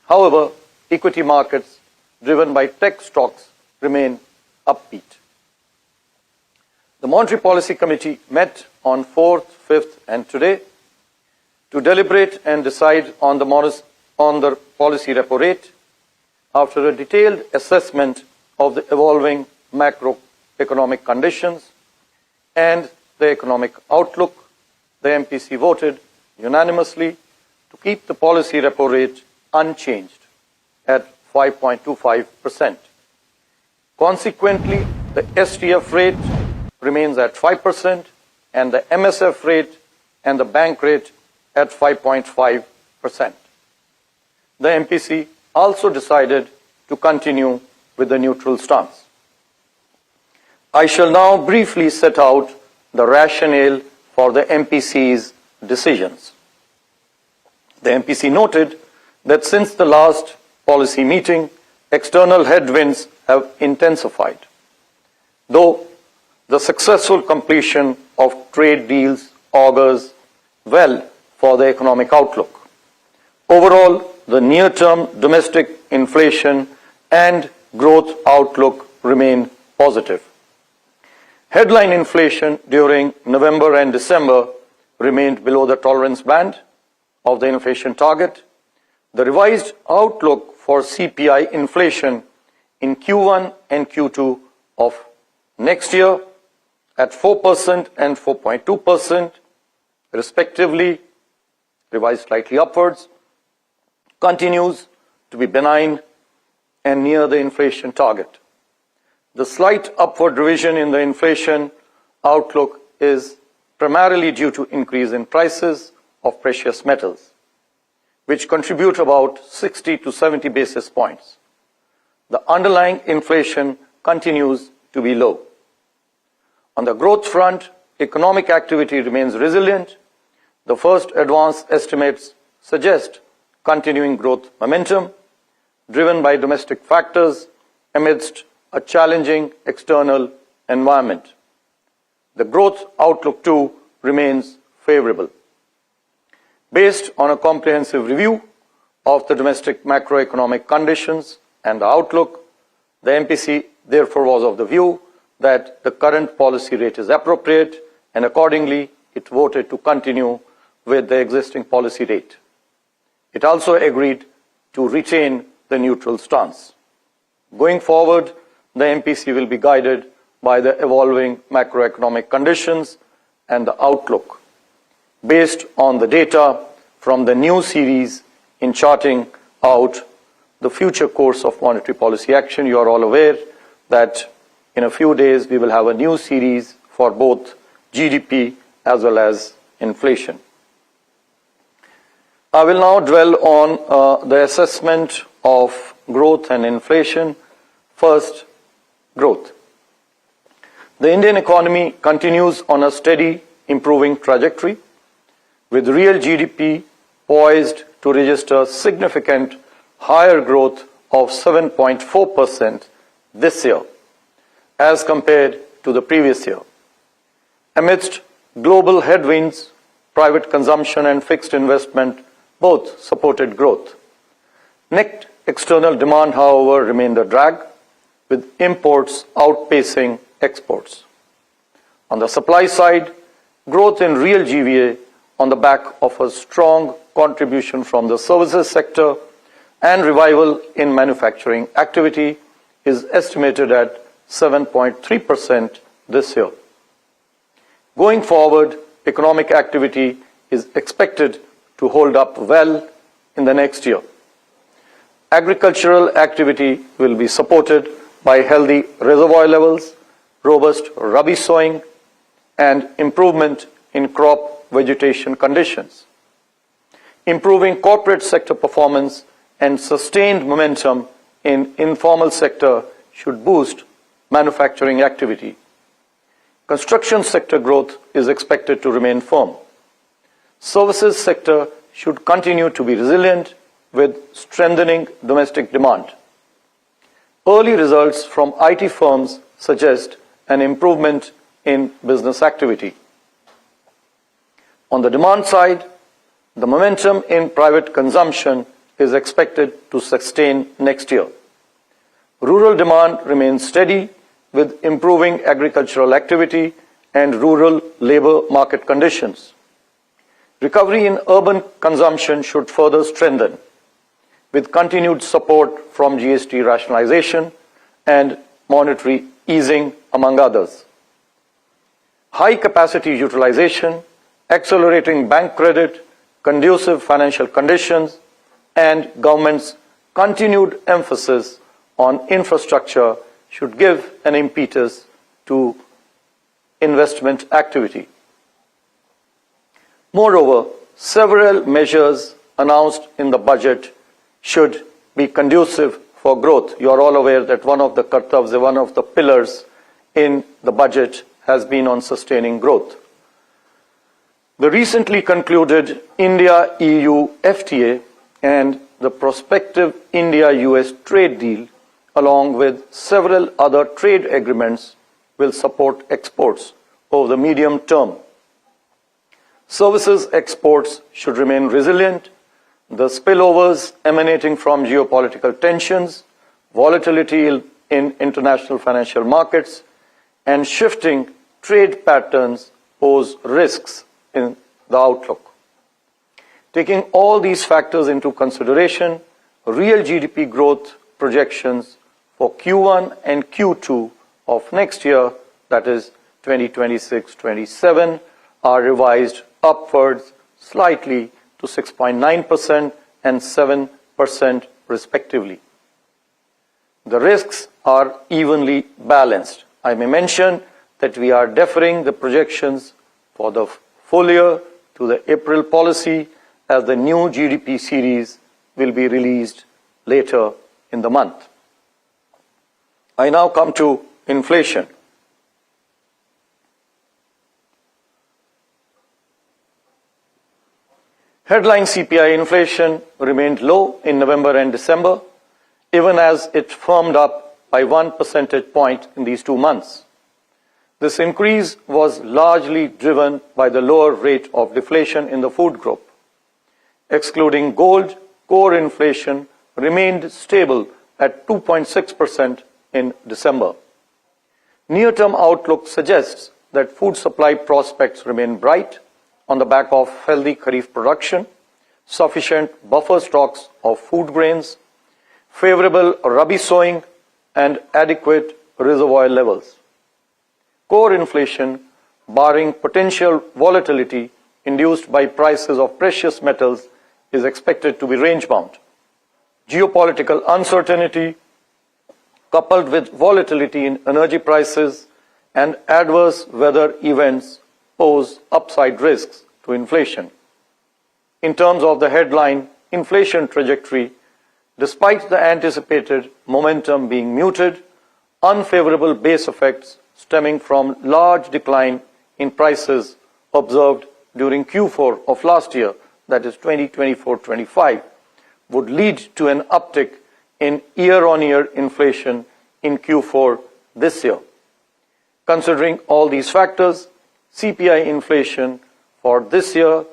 However, equity markets driven by tech stocks remain upbeat. The Monetary Policy Committee met on 4th, 5th and today to deliberate and decide on the policy repo rate after a detailed assessment of the evolving macroeconomic conditions and the economic outlook. The MPC voted unanimously to keep the policy repo rate unchanged at 5.25%. Consequently, the STF rate remains at 5% and the MSF rate and the bank rate at 5.5%. The MPC also decided to continue with the neutral stance. I shall now briefly set out the rationale for the MPC's decisions. The MPC noted that since the last policy meeting, external headwinds have intensified. Though the successful completion of trade deals augurs well for the economic outlook. Overall, the near-term domestic inflation and growth outlook remain positive. Headline inflation during November and December remained below the tolerance band of the inflation target. The revised outlook for CPI inflation in Q1 and Q2 of next year at 4% and 4.2%, respectively, revised slightly upwards, continues to be benign and near the inflation target. The slight upward revision in the inflation outlook is primarily due to increase in prices of precious metals, which contribute about 60 to 70 basis points. The underlying inflation continues to be low. On the growth front, economic activity remains resilient. The first advanced estimates suggest continuing growth momentum, driven by domestic factors amidst a challenging external environment. The growth outlook too remains favorable. Based on a comprehensive review of the domestic macroeconomic conditions and the outlook, the MPC therefore was of the view that the current policy rate is appropriate, and accordingly it voted to continue with the existing policy rate. It also agreed to retain the neutral stance. Going forward, the MPC will be guided by the evolving macroeconomic conditions and the outlook, based on the data from the new series in charting out the future course of monetary policy action. You are all aware that in a few days we will have a new series for both GDP as well as inflation. I will now dwell on the assessment of growth and inflation. First, growth. The Indian economy continues on a steady improving trajectory, with real GDP poised to register significant higher growth of 7.4% this year as compared to the previous year. Amidst global headwinds, private consumption and fixed investment both supported growth. Net external demand, however, remained a drag, with imports outpacing exports. On the supply side, growth in real GVA on the back of a strong contribution from the services sector and revival in manufacturing activity is estimated at 7.3% this year. Going forward, economic activity is expected to hold up well in the next year. Agricultural activity will be supported by healthy reservoir levels, robust rabi sowing, and improvement in crop vegetation conditions. Improving corporate sector performance and sustained momentum in informal sector should boost manufacturing activity. Construction sector growth is expected to remain firm. Services sector should continue to be resilient with strengthening domestic demand. Early results from IT firms suggest an improvement in business activity. On the demand side, the momentum in private consumption is expected to sustain next year. Rural demand remains steady with improving agricultural activity and rural labor market conditions. Recovery in urban consumption should further strengthen with continued support from GST rationalization and monetary easing, among others. High capacity utilization, accelerating bank credit, conducive financial conditions, and government's continued emphasis on infrastructure should give an impetus to investment activity. Moreover, several measures announced in the budget should be conducive for growth. You are all aware that one of the kartavs, one of the pillars in the budget has been on sustaining growth. The recently concluded India-EU FTA and the prospective India-US trade deal, along with several other trade agreements, will support exports over the medium term. Services exports should remain resilient. The spillovers emanating from geopolitical tensions, volatility in international financial markets, and shifting trade patterns pose risks in the outlook. Taking all these factors into consideration, real GDP growth projections for Q1 and Q2 of next year, that is 2026-27, are revised upwards slightly to 6.9% and 7% respectively. The risks are evenly balanced. I may mention that we are deferring the projections for the full year to the April policy, as the new GDP series will be released later in the month. I now come to inflation. Headline CPI inflation remained low in November and December, even as it firmed up by 1 percentage point in these 2 months. This increase was largely driven by the lower rate of deflation in the food group. Excluding gold, core inflation remained stable at 2.6% in December. Near-term outlook suggests that food supply prospects remain bright on the back of healthy kharif production, sufficient buffer stocks of food grains, favorable rabi sowing, and adequate reservoir levels. Core inflation, barring potential volatility induced by prices of precious metals, is expected to be range-bound. Geopolitical uncertainty, coupled with volatility in energy prices and adverse weather events, pose upside risks to inflation. In terms of the headline inflation trajectory, despite the anticipated momentum being muted, unfavorable base effects stemming from large decline in prices observed during Q4 of last year, that is 2024-25, would lead to an uptick in year-on-year inflation in Q4 this year. Considering all these factors, CPI inflation for this year,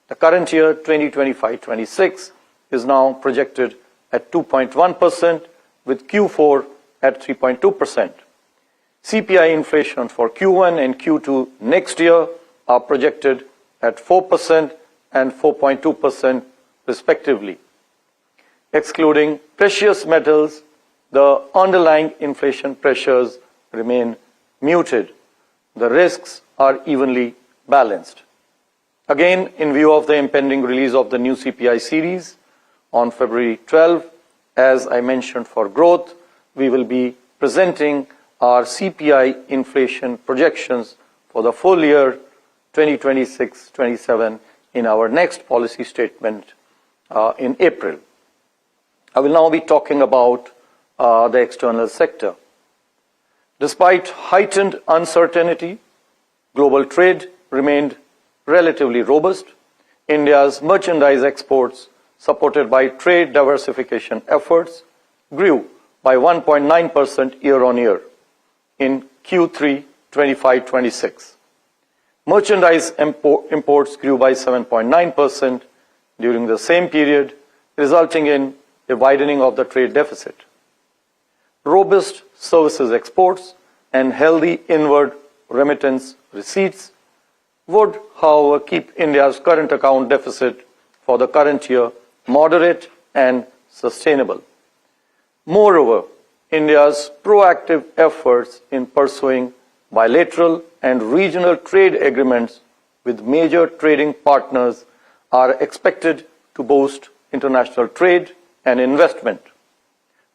the current year 2025-26, is now projected at 2.1%, with Q4 at 3.2%. CPI inflation for Q1 and Q2 next year are projected at 4% and 4.2% respectively. Excluding precious metals, the underlying inflation pressures remain muted. The risks are evenly balanced. Again, in view of the impending release of the new CPI series on February 12, as I mentioned for growth, we will be presenting our CPI inflation projections for the full year 2026-27 in our next policy statement in April. I will now be talking about the external sector. Despite heightened uncertainty Global trade remained relatively robust. India's merchandise exports, supported by trade diversification efforts, grew by 1.9% year-on-year in Q3 25-26. Merchandise imports grew by 7.9% during the same period, resulting in a widening of the trade deficit. Robust services exports and healthy inward remittance receipts would, however, keep India's current account deficit for the current year moderate and sustainable. Moreover, India's proactive efforts in pursuing bilateral and regional trade agreements with major trading partners are expected to boost international trade and investment,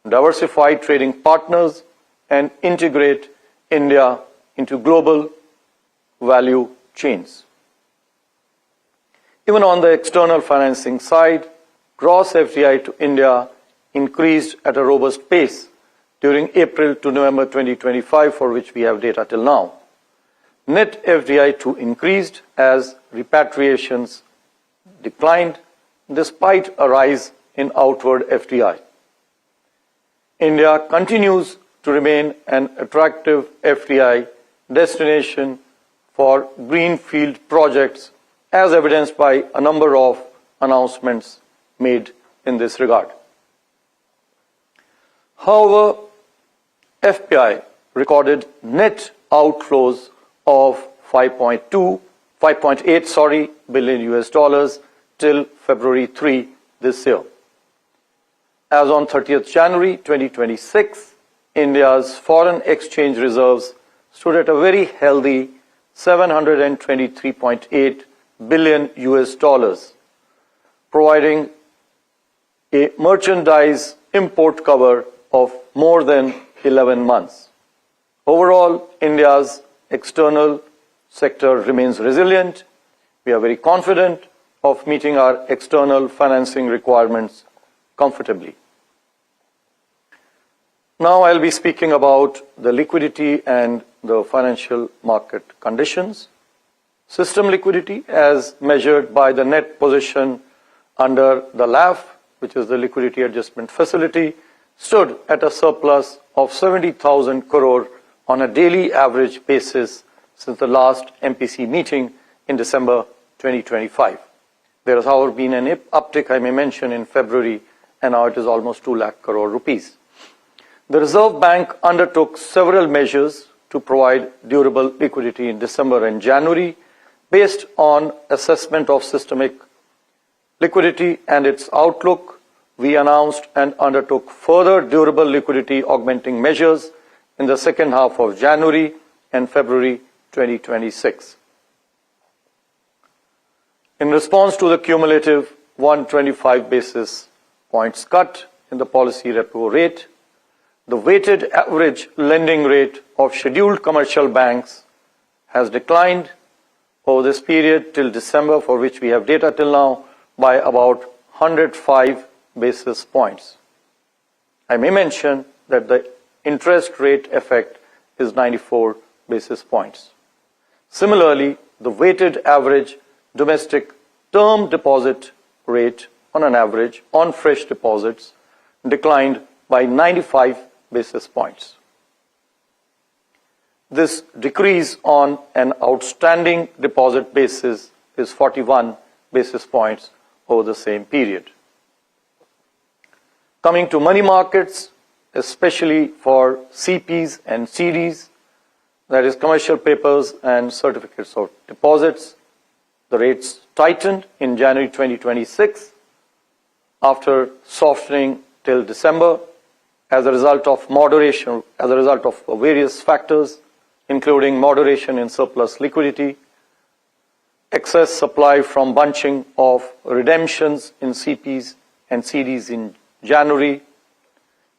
diversify trading partners, and integrate India into global value chains. Even on the external financing side, gross FDI to India increased at a robust pace during April to November 2025, for which we have data till now. Net FDI too increased as repatriations declined despite a rise in outward FDI. India continues to remain an attractive FDI destination for greenfield projects, as evidenced by a number of announcements made in this regard. However, FPI recorded net outflows of 5.8 billion US dollars till February 3 this year. As on 30th January 2026, India's foreign exchange reserves stood at a very healthy 723.8 billion US dollars, providing a merchandise import cover of more than 11 months. Overall, India's external sector remains resilient. We are very confident of meeting our external financing requirements comfortably. Now I'll be speaking about the liquidity and the financial market conditions. System liquidity, as measured by the net position under the LAF, which is the Liquidity Adjustment Facility, stood at a surplus of 70,000 crore on a daily average basis since the last MPC meeting in December 2025. There has, however, been an uptick, I may mention, in February, and now it is almost 2 lakh crore rupees. The Reserve Bank undertook several measures to provide durable liquidity in December and January based on assessment of systemic liquidity and its outlook. We announced and undertook further durable liquidity augmenting measures in the second half of January and February 2026. In response to the cumulative 125 basis points cut in the policy repo rate, the weighted average lending rate of scheduled commercial banks has declined over this period till December, for which we have data till now, by about 105 basis points. I may mention that the interest rate effect is 94 basis points. Similarly, the weighted average domestic term deposit rate on an average on fresh deposits declined by 95 basis points. This decrease on an outstanding deposit basis is 41 basis points over the same period. Coming to money markets, especially for CPs and CDs, that is commercial papers and certificates of deposits, the rates tightened in January 2026 after softening till December as a result of various factors, including moderation in surplus liquidity, excess supply from bunching of redemptions in CPs and CDs in January,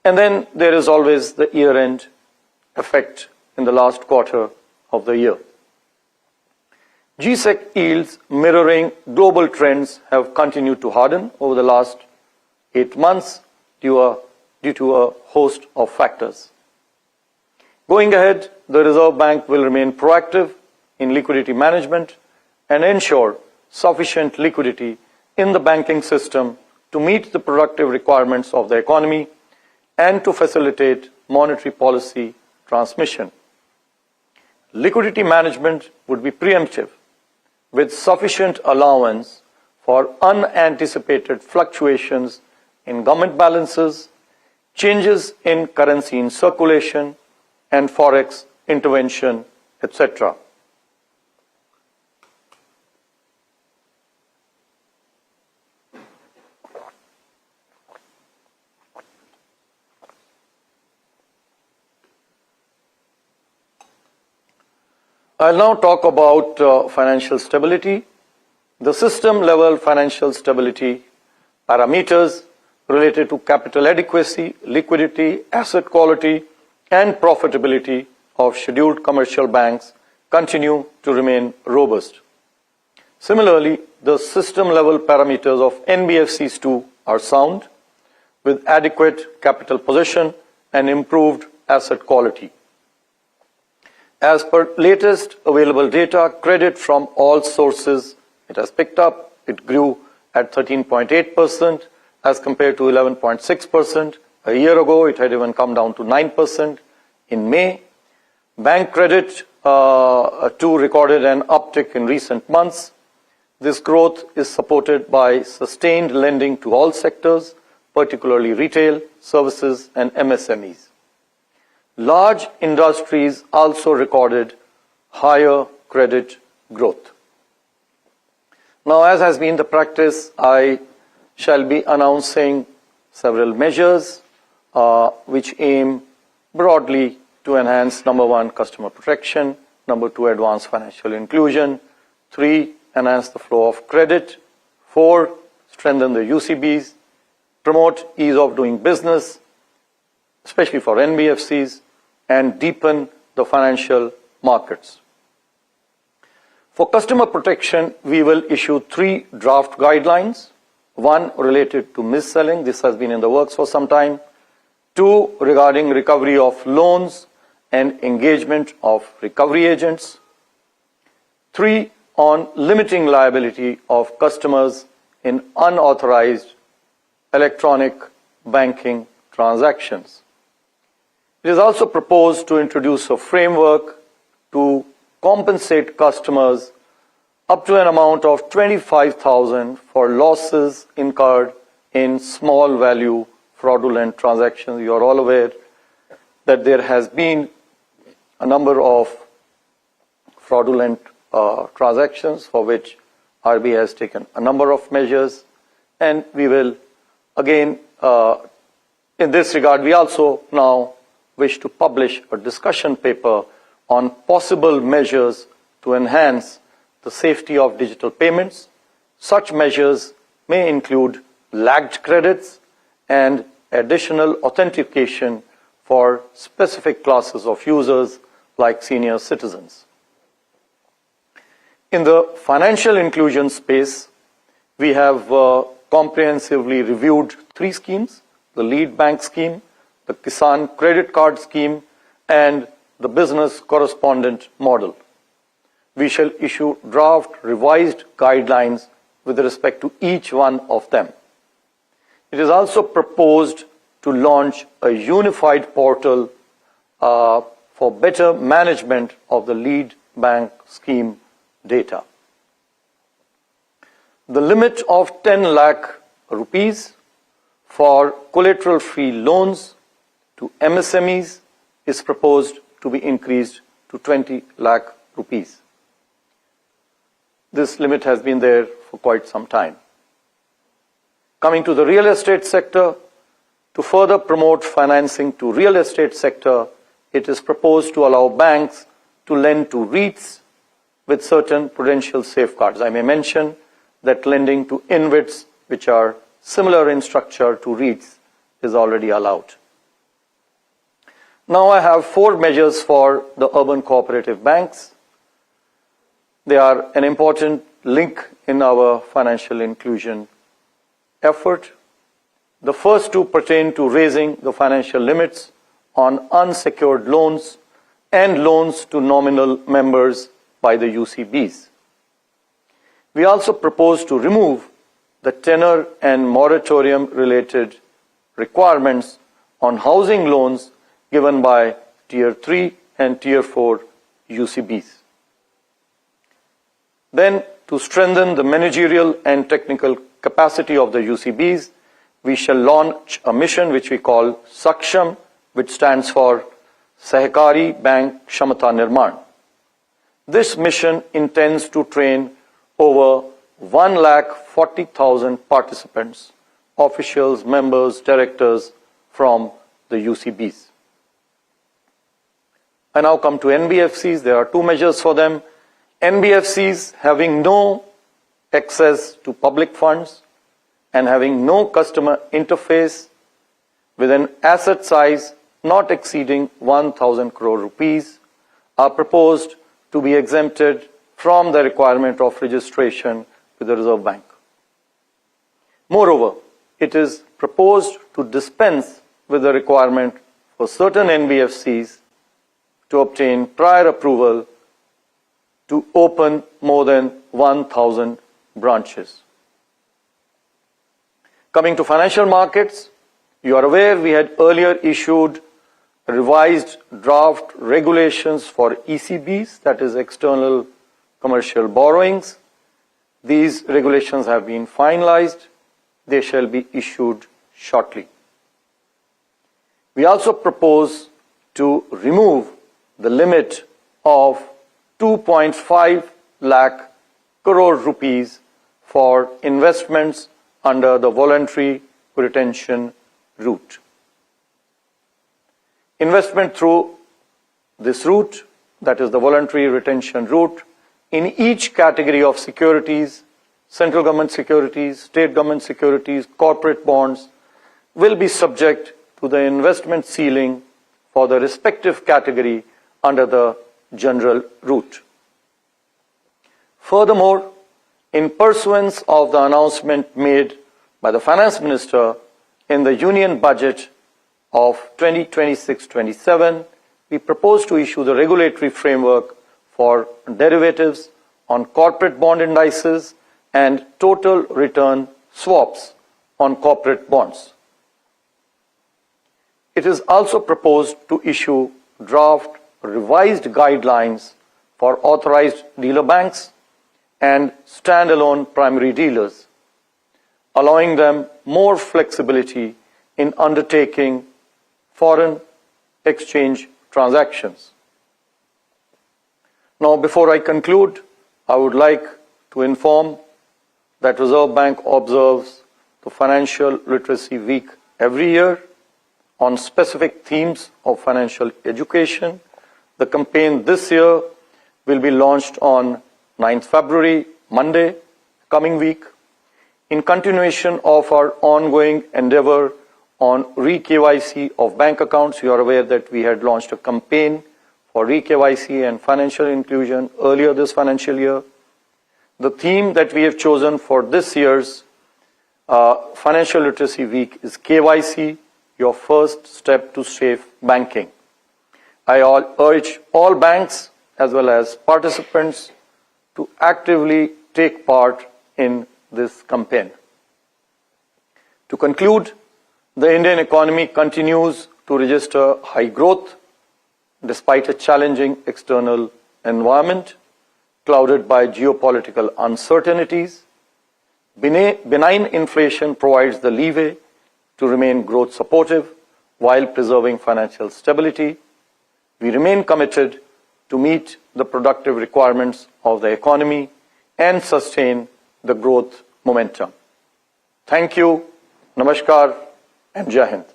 and then there is always the year-end effect in the last quarter of the year. G-Sec yields mirroring global trends have continued to harden over the last 8 months due to a host of factors. Going ahead, the Reserve Bank will remain proactive in liquidity management and ensure sufficient liquidity in the banking system to meet the productive requirements of the economy and to facilitate monetary policy transmission. Liquidity management would be preemptive, with sufficient allowance for unanticipated fluctuations in government balances, changes in currency in circulation, and forex intervention, etc. I'll now talk about financial stability. The system-level financial stability parameters related to capital adequacy, liquidity, asset quality, and profitability of scheduled commercial banks continue to remain robust. Similarly, the system-level parameters of NBFCs too are sound, with adequate capital position and improved asset quality. As per latest available data, credit from all sources, it has picked up. It grew at 13.8% as compared to 11.6%. A year ago, it had even come down to 9% in May. Bank credit too recorded an uptick in recent months. This growth is supported by sustained lending to all sectors, particularly retail, services, and MSMEs. Large industries also recorded higher credit growth. Now, as has been the practice, I shall be announcing several measures which aim broadly to enhance, number one, customer protection, number two, advance financial inclusion, three, enhance the flow of credit, four, strengthen the UCBs, promote ease of doing business, especially for NBFCs, and deepen the financial markets. For customer protection, we will issue 3 draft guidelines. One related to mis-selling, this has been in the works for some time. 2 regarding recovery of loans and engagement of recovery agents. 3 on limiting liability of customers in unauthorized electronic banking transactions. It is also proposed to introduce a framework to compensate customers up to an amount of 25,000 for losses incurred in small value fraudulent transactions. You are all aware that there has been a number of fraudulent transactions for which RBI has taken a number of measures, and we will again in this regard we also now wish to publish a discussion paper on possible measures to enhance the safety of digital payments. Such measures may include lagged credits and additional authentication for specific classes of users like senior citizens. In the financial inclusion space, we have comprehensively reviewed 3 schemes: the lead bank scheme, the Kisan credit card scheme, and the business correspondent model. We shall issue draft revised guidelines with respect to each one of them. It is also proposed to launch a unified portal for better management of the lead bank scheme data. The limit of 10 lakh rupees for collateral-free loans to MSMEs is proposed to be increased to 20 lakh rupees. This limit has been there for quite some time. Coming to the real estate sector, to further promote financing to real estate sector, it is proposed to allow banks to lend to REITs with certain prudential safeguards. I may mention that lending to InvITs, which are similar in structure to REITs, is already allowed. Now I have 4 measures for the urban cooperative banks. They are an important link in our financial inclusion effort. The first 2 pertain to raising the financial limits on unsecured loans and loans to nominal members by the UCBs. We also propose to remove the tenor and moratorium related requirements on housing loans given by Tier 3 and Tier 4 UCBs. Then, to strengthen the managerial and technical capacity of the UCBs, we shall launch a mission which we call Saksham, which stands for Sahakari Bank Kshamata Nirman. This mission intends to train over 1,40,000 participants, officials, members, directors from the UCBs. I now come to NBFCs. There are two measures for them. NBFCs having no access to public funds and having no customer interface with an asset size not exceeding 1,000 crore rupees are proposed to be exempted from the requirement of registration with the Reserve Bank. Moreover, it is proposed to dispense with the requirement for certain NBFCs to obtain prior approval to open more than 1,000 branches. Coming to financial markets, you are aware we had earlier issued revised draft regulations for ECBs, that is external commercial borrowings. These regulations have been finalized. They shall be issued shortly. We also propose to remove the limit of 2.5 lakh crore rupees for investments under the voluntary retention route. Investment through this route, that is the voluntary retention route, in each category of securities, central government securities, state government securities, corporate bonds, will be subject to the investment ceiling for the respective category under the general route. Furthermore, in pursuance of the announcement made by the Finance Minister in the Union Budget of 2026-27, we propose to issue the regulatory framework for derivatives on corporate bond indices and total return swaps on corporate bonds. It is also proposed to issue draft revised guidelines for authorized dealer banks and standalone primary dealers, allowing them more flexibility in undertaking foreign exchange transactions. Now, before I conclude, I would like to inform that Reserve Bank observes the Financial Literacy Week every year on specific themes of financial education. The campaign this year will be launched on 9th February, Monday, coming week. In continuation of our ongoing endeavor on re-KYC of bank accounts, you are aware that we had launched a campaign for re-KYC and financial inclusion earlier this financial year. The theme that we have chosen for this year's Financial Literacy Week is KYC, your first step to safe banking. I urge all banks as well as participants to actively take part in this campaign. To conclude, the Indian economy continues to register high growth despite a challenging external environment clouded by geopolitical uncertainties. Benign inflation provides the leeway to remain growth supportive while preserving financial stability. We remain committed to meet the productive requirements of the economy and sustain the growth momentum. Thank you, Namaskar, and Jai Hind.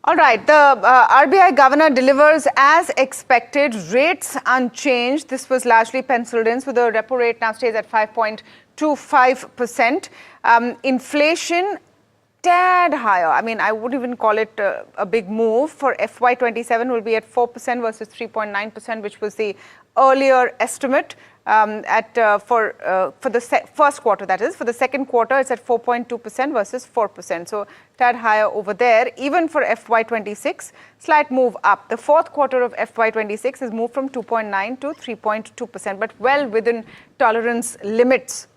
All right, the RBI governor delivers as expected, rates unchanged. This was largely penciled in, so the repo rate now stays at 5.25%. Inflation, tad higher. I mean, I would even call it a big move. For FY27 will be at 4% versus 3.9%, which was the earlier estimate. for the first quarter, that is. For the second quarter, it's at 4.2% versus 4%. So tad higher over there. Even for FY26, slight move up. The fourth quarter of FY26 has moved from 2.9 to 3.2%, but well within tolerance limits.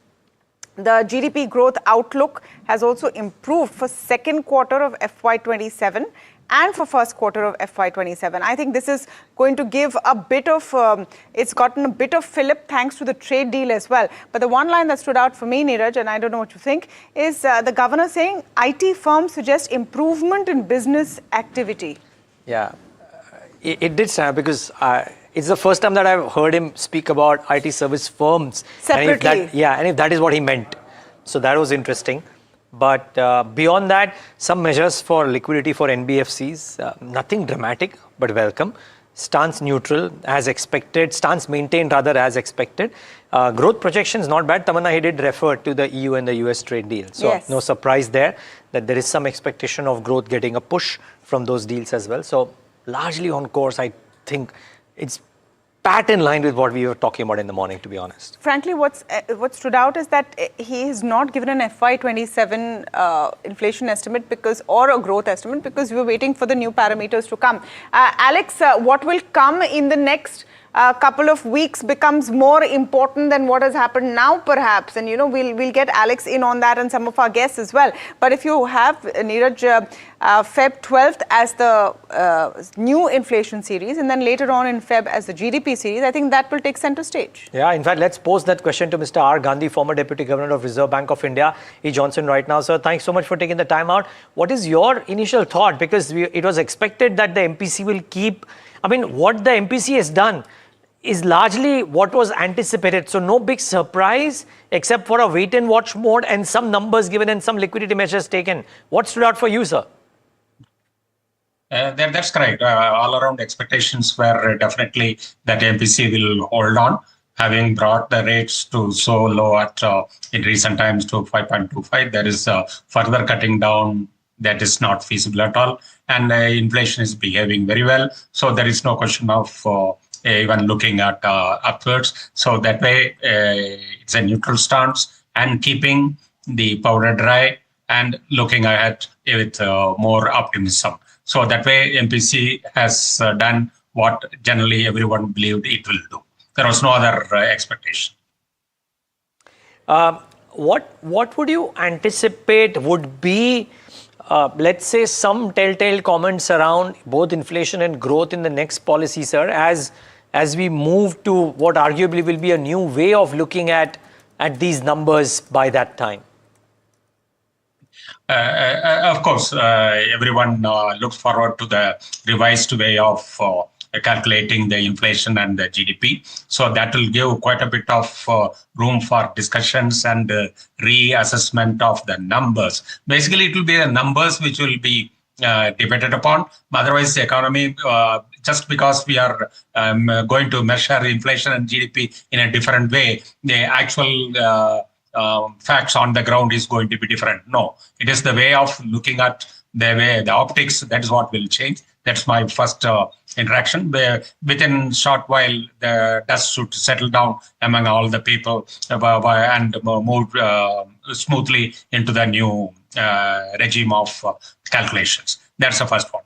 The GDP growth outlook has also improved for second quarter of FY27 and for first quarter of FY27. I think this is going to give a bit of, it's gotten a bit of fillip thanks to the trade deal as well. But the one line that stood out for me, Neeraj, and I don't know what you think, is the governor saying IT firms suggest improvement in business activity. Yeah, it did stand because it's the first time that I've heard him speak about IT service firms. Separately. And if that is what he meant. So that was interesting. But beyond that, some measures for liquidity for NBFCs, nothing dramatic, but welcome. Stance neutral as expected, stance maintained rather as expected. Growth projections not bad. Tamanna, he did refer to the EU and the US trade deal. So yes, no surprise there that there is some expectation of growth getting a push from those deals as well. So largely on course, I think it's pat in line with what we were talking about in the morning, to be honest. Frankly, what stood out is that he has not given an FY27 inflation estimate or a growth estimate because we were waiting for the new parameters to come. Alex, what will come in the next couple of weeks becomes more important than what has happened now, perhaps. And, we'll get Alex in on that and some of our guests as well. But if you have, Neeraj, Feb 12th as the new inflation series and then later on in Feb as the GDP series, I think that will take center stage. Yeah, in fact, let's pose that question to Mr. R. Gandhi, former Deputy Governor of Reserve Bank of India. He joins in right now. Sir, thanks so much for taking the time out. What is your initial thought? Because it was expected that the MPC will keep, what the MPC has done is largely what was anticipated. So no big surprise except for a wait and watch mode and some numbers given and some liquidity measures taken. What stood out for you, sir? That's correct. All around expectations were definitely that MPC will hold on, having brought the rates to so low at in recent times to 5.25. There is further cutting down that is not feasible at all. And inflation is behaving very well. So there is no question of even looking at upwards. So that way, it's a neutral stance and keeping the powder dry and looking ahead with more optimism. So that way, MPC has done what generally everyone believed it will do. There was no other expectation. What would you anticipate would be, let's say, some telltale comments around both inflation and growth in the next policy, sir, as we move to what arguably will be a new way of looking at these numbers by that time? Of course, everyone looks forward to the revised way of calculating the inflation and the GDP. So that will give quite a bit of room for discussions and reassessment of the numbers. Basically, it will be the numbers which will be debated upon. Otherwise, the economy, just because we are going to measure inflation and GDP in a different way, the actual facts on the ground is going to be different. No, it is the way of looking at the optics, that is what will change. That's my first interaction. Within short while, the dust should settle down among all the people and move smoothly into the new regime of calculations. That's the first one.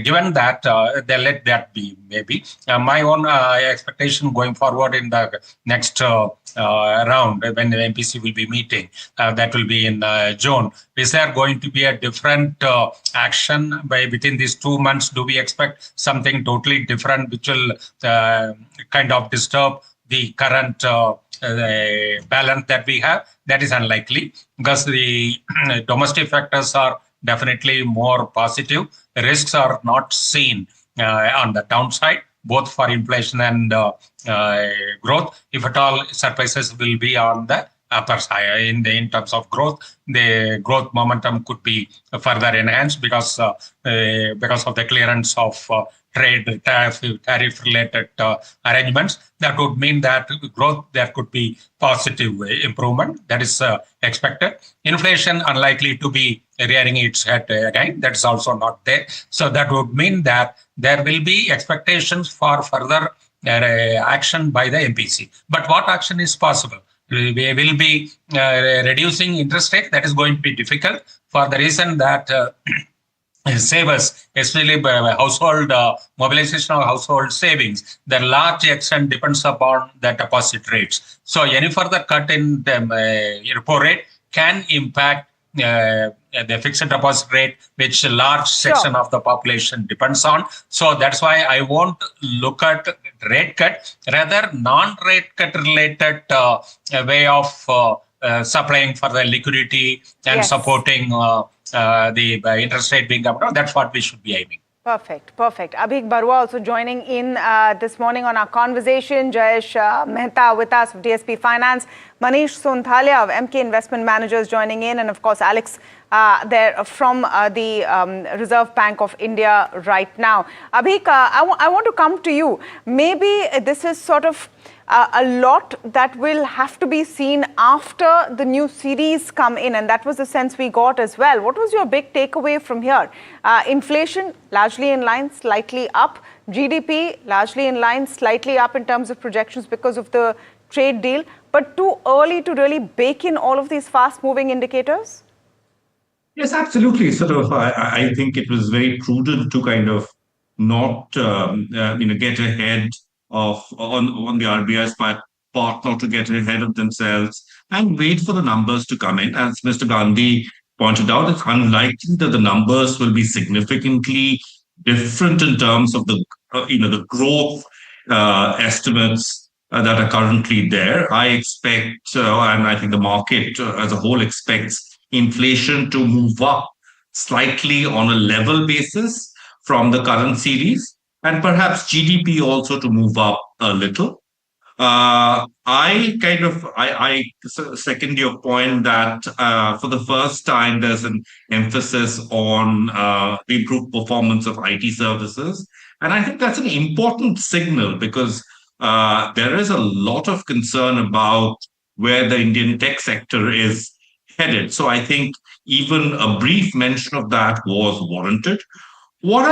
Given that, they let that be maybe. My own expectation going forward in the next round, when the MPC will be meeting, that will be in June. Is there going to be a different action within these 2 months? Do we expect something totally different which will kind of disturb the current balance that we have? That is unlikely because the domestic factors are definitely more positive. Risks are not seen on the downside, both for inflation and growth. If at all, surprises will be on the upper side. In terms of growth, the growth momentum could be further enhanced because of the clearance of trade tariff-related arrangements. That would mean that growth, there could be positive improvement. That is expected. Inflation unlikely to be rearing its head again. That's also not there. So that would mean that there will be expectations for further action by the MPC. But what action is possible? We will be reducing interest rate. That is going to be difficult for the reason that savers, especially household mobilization of household savings, the large extent depends upon the deposit rates. So any further cut in the repo rate can impact the fixed deposit rate, which a large section of the population depends on. So that's why I won't look at rate cut, rather non-rate cut related way of supplying for the liquidity and supporting the interest rate being up. That's what we should be aiming. Perfect, perfect. Abhik Barua also joining in this morning on our conversation. Jayesh Mehta with us of DSP Finance. Manish Sonthalia of MK Investment Managers joining in. And of course, Alex there from the Reserve Bank of India right now. Abhik, I want to come to you. Maybe this is sort of a lot that will have to be seen after the new series come in, and that was the sense we got as well. What was your big takeaway from here? Inflation largely in line, slightly up. GDP largely in line, slightly up in terms of projections because of the trade deal, but too early to really bake in all of these fast-moving indicators? Yes, absolutely. Sort of, I think it was very prudent to kind of not, get ahead of on the RBI's part, not to get ahead of themselves and wait for the numbers to come in. As Mr. Gandhi pointed out, it's unlikely that the numbers will be significantly different in terms of the the growth estimates that are currently there. I expect, and I think the market as a whole expects inflation to move up slightly on a level basis from the current series, and perhaps GDP also to move up a little. I second your point that for the first time there's an emphasis on the improved performance of IT services, and I think that's an important signal because there is a lot of concern about where the Indian tech sector is headed. So I think even a brief mention of that was warranted. What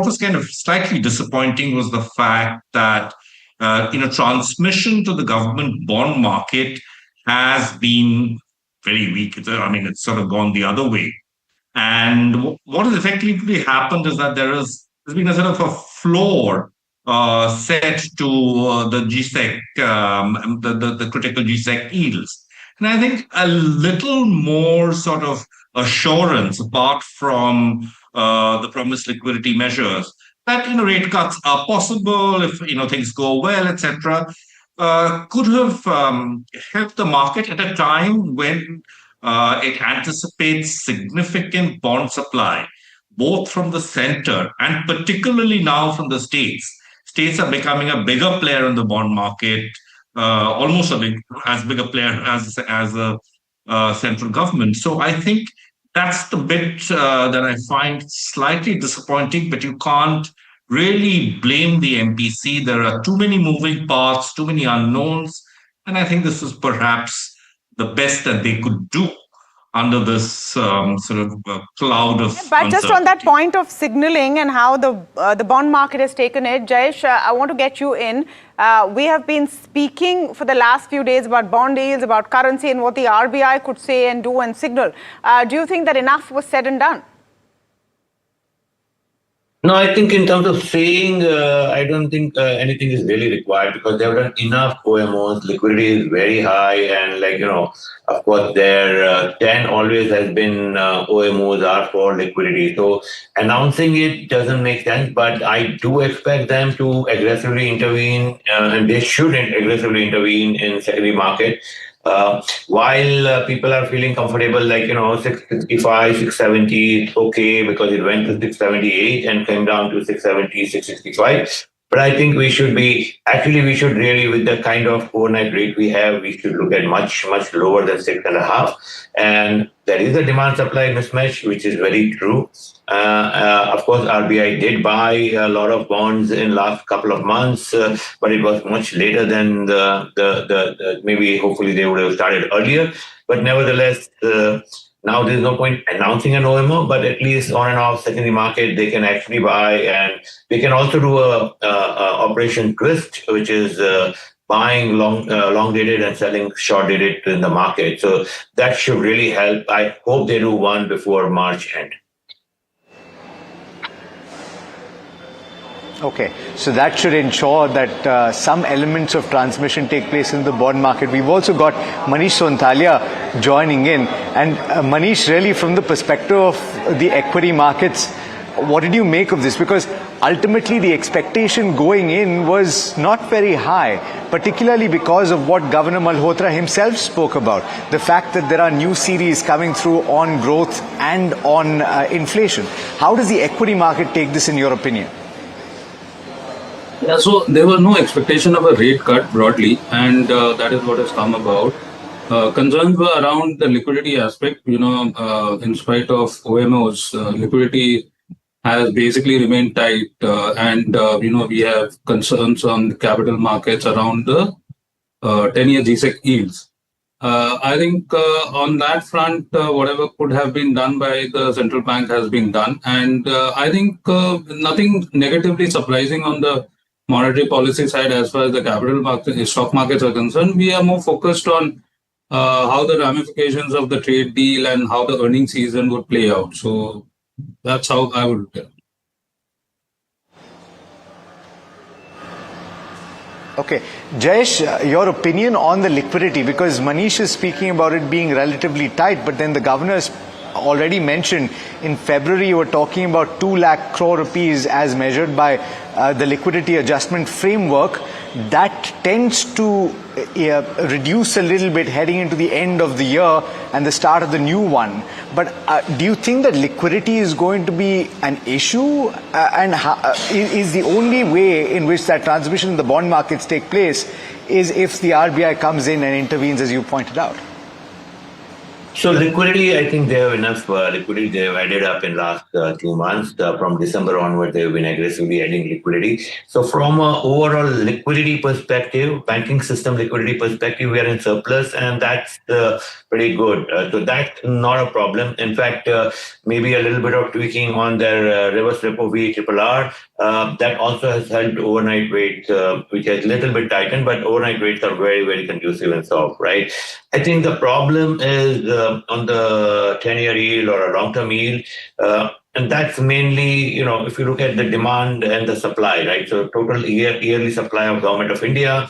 was kind of slightly disappointing was the fact that transmission to the government bond market has been very weak. It's sort of gone the other way. And what has effectively happened is that there's been a sort of a floor set to the GSEC, the critical GSEC yields. And I think a little more sort of assurance, apart from the promised liquidity measures, that rate cuts are possible if things go well, etc., could have helped the market at a time when it anticipates significant bond supply, both from the center and particularly now from the states. States are becoming a bigger player in the bond market, almost as big a player as a central government. So I think that's the bit that I find slightly disappointing, but you can't really blame the MPC. There are too many moving parts, too many unknowns, and I think this is perhaps the best that they could do under this sort of cloud of But just on that point of signaling and how the bond market has taken it, Jayesh, I want to get you in. We have been speaking for the last few days about bond yields, about currency and what the RBI could say and do and signal. Do you think that enough was said and done? No, I think in terms of saying, I don't think anything is really required because they've done enough OMOs. Liquidity is very high, and of course, their 10 always has been OMOs are for liquidity. So announcing it doesn't make sense, but I do expect them to aggressively intervene, and they should aggressively intervene in secondary market. While people are feeling comfortable, 665, 670, it's okay because it went to 678 and came down to 670, 665. But I think we should really, with the kind of overnight rate we have, we should look at much, much lower than 6.5. And there is a demand supply mismatch, which is very true. Of course, RBI did buy a lot of bonds in last couple of months, but it was much later than maybe hopefully they would have started earlier. But nevertheless, Now there's no point announcing an OMO, but at least on and off secondary market, they can actually buy, and they can also do a operation twist, which is buying long dated and selling short dated in the market. So that should really help. I hope they do one before March end. Okay, so that should ensure that some elements of transmission take place in the bond market. We've also got Manish Sonthalia joining in. And Manish, really from the perspective of the equity markets, what did you make of this? Because ultimately the expectation going in was not very high, particularly because of what Governor Malhotra himself spoke about. The fact that there are new series coming through on growth and on inflation. How does the equity market take this in your opinion? Yeah, so there was no expectation of a rate cut broadly, and that is what has come about. Concerns were around the liquidity aspect. In spite of OMOs, liquidity has basically remained tight, and we have concerns on the capital markets around the 10-year GSEC yields. I think on that front, whatever could have been done by the central bank has been done, and I think nothing negatively surprising on the monetary policy side as far as the capital market, stock markets are concerned. We are more focused on how the ramifications of the trade deal and how the earnings season would play out. So that's how I would look at it. Okay. Jayesh, your opinion on the liquidity, because Manish is speaking about it being relatively tight, but then the governor's already mentioned in February you were talking about 2 lakh crore rupees as measured by the liquidity adjustment framework. That tends to reduce a little bit heading into the end of the year and the start of the new one. But do you think that liquidity is going to be an issue? And is the only way in which that transmission in the bond markets take place is if the RBI comes in and intervenes, as you pointed out? So liquidity, I think they have enough liquidity. They have added up in last 2 months. From December onward, they have been aggressively adding liquidity. So from an overall liquidity perspective, banking system liquidity perspective, we are in surplus, and that's pretty good. So that's not a problem. In fact, maybe a little bit of tweaking on their reverse repo VRRR. That also has helped overnight rates, which has a little bit tightened, but overnight rates are very, very conducive and soft, right? I think the problem is on the 10-year yield or a long-term yield, and that's mainly, if you look at the demand and the supply, right? So total yearly supply of Government of India,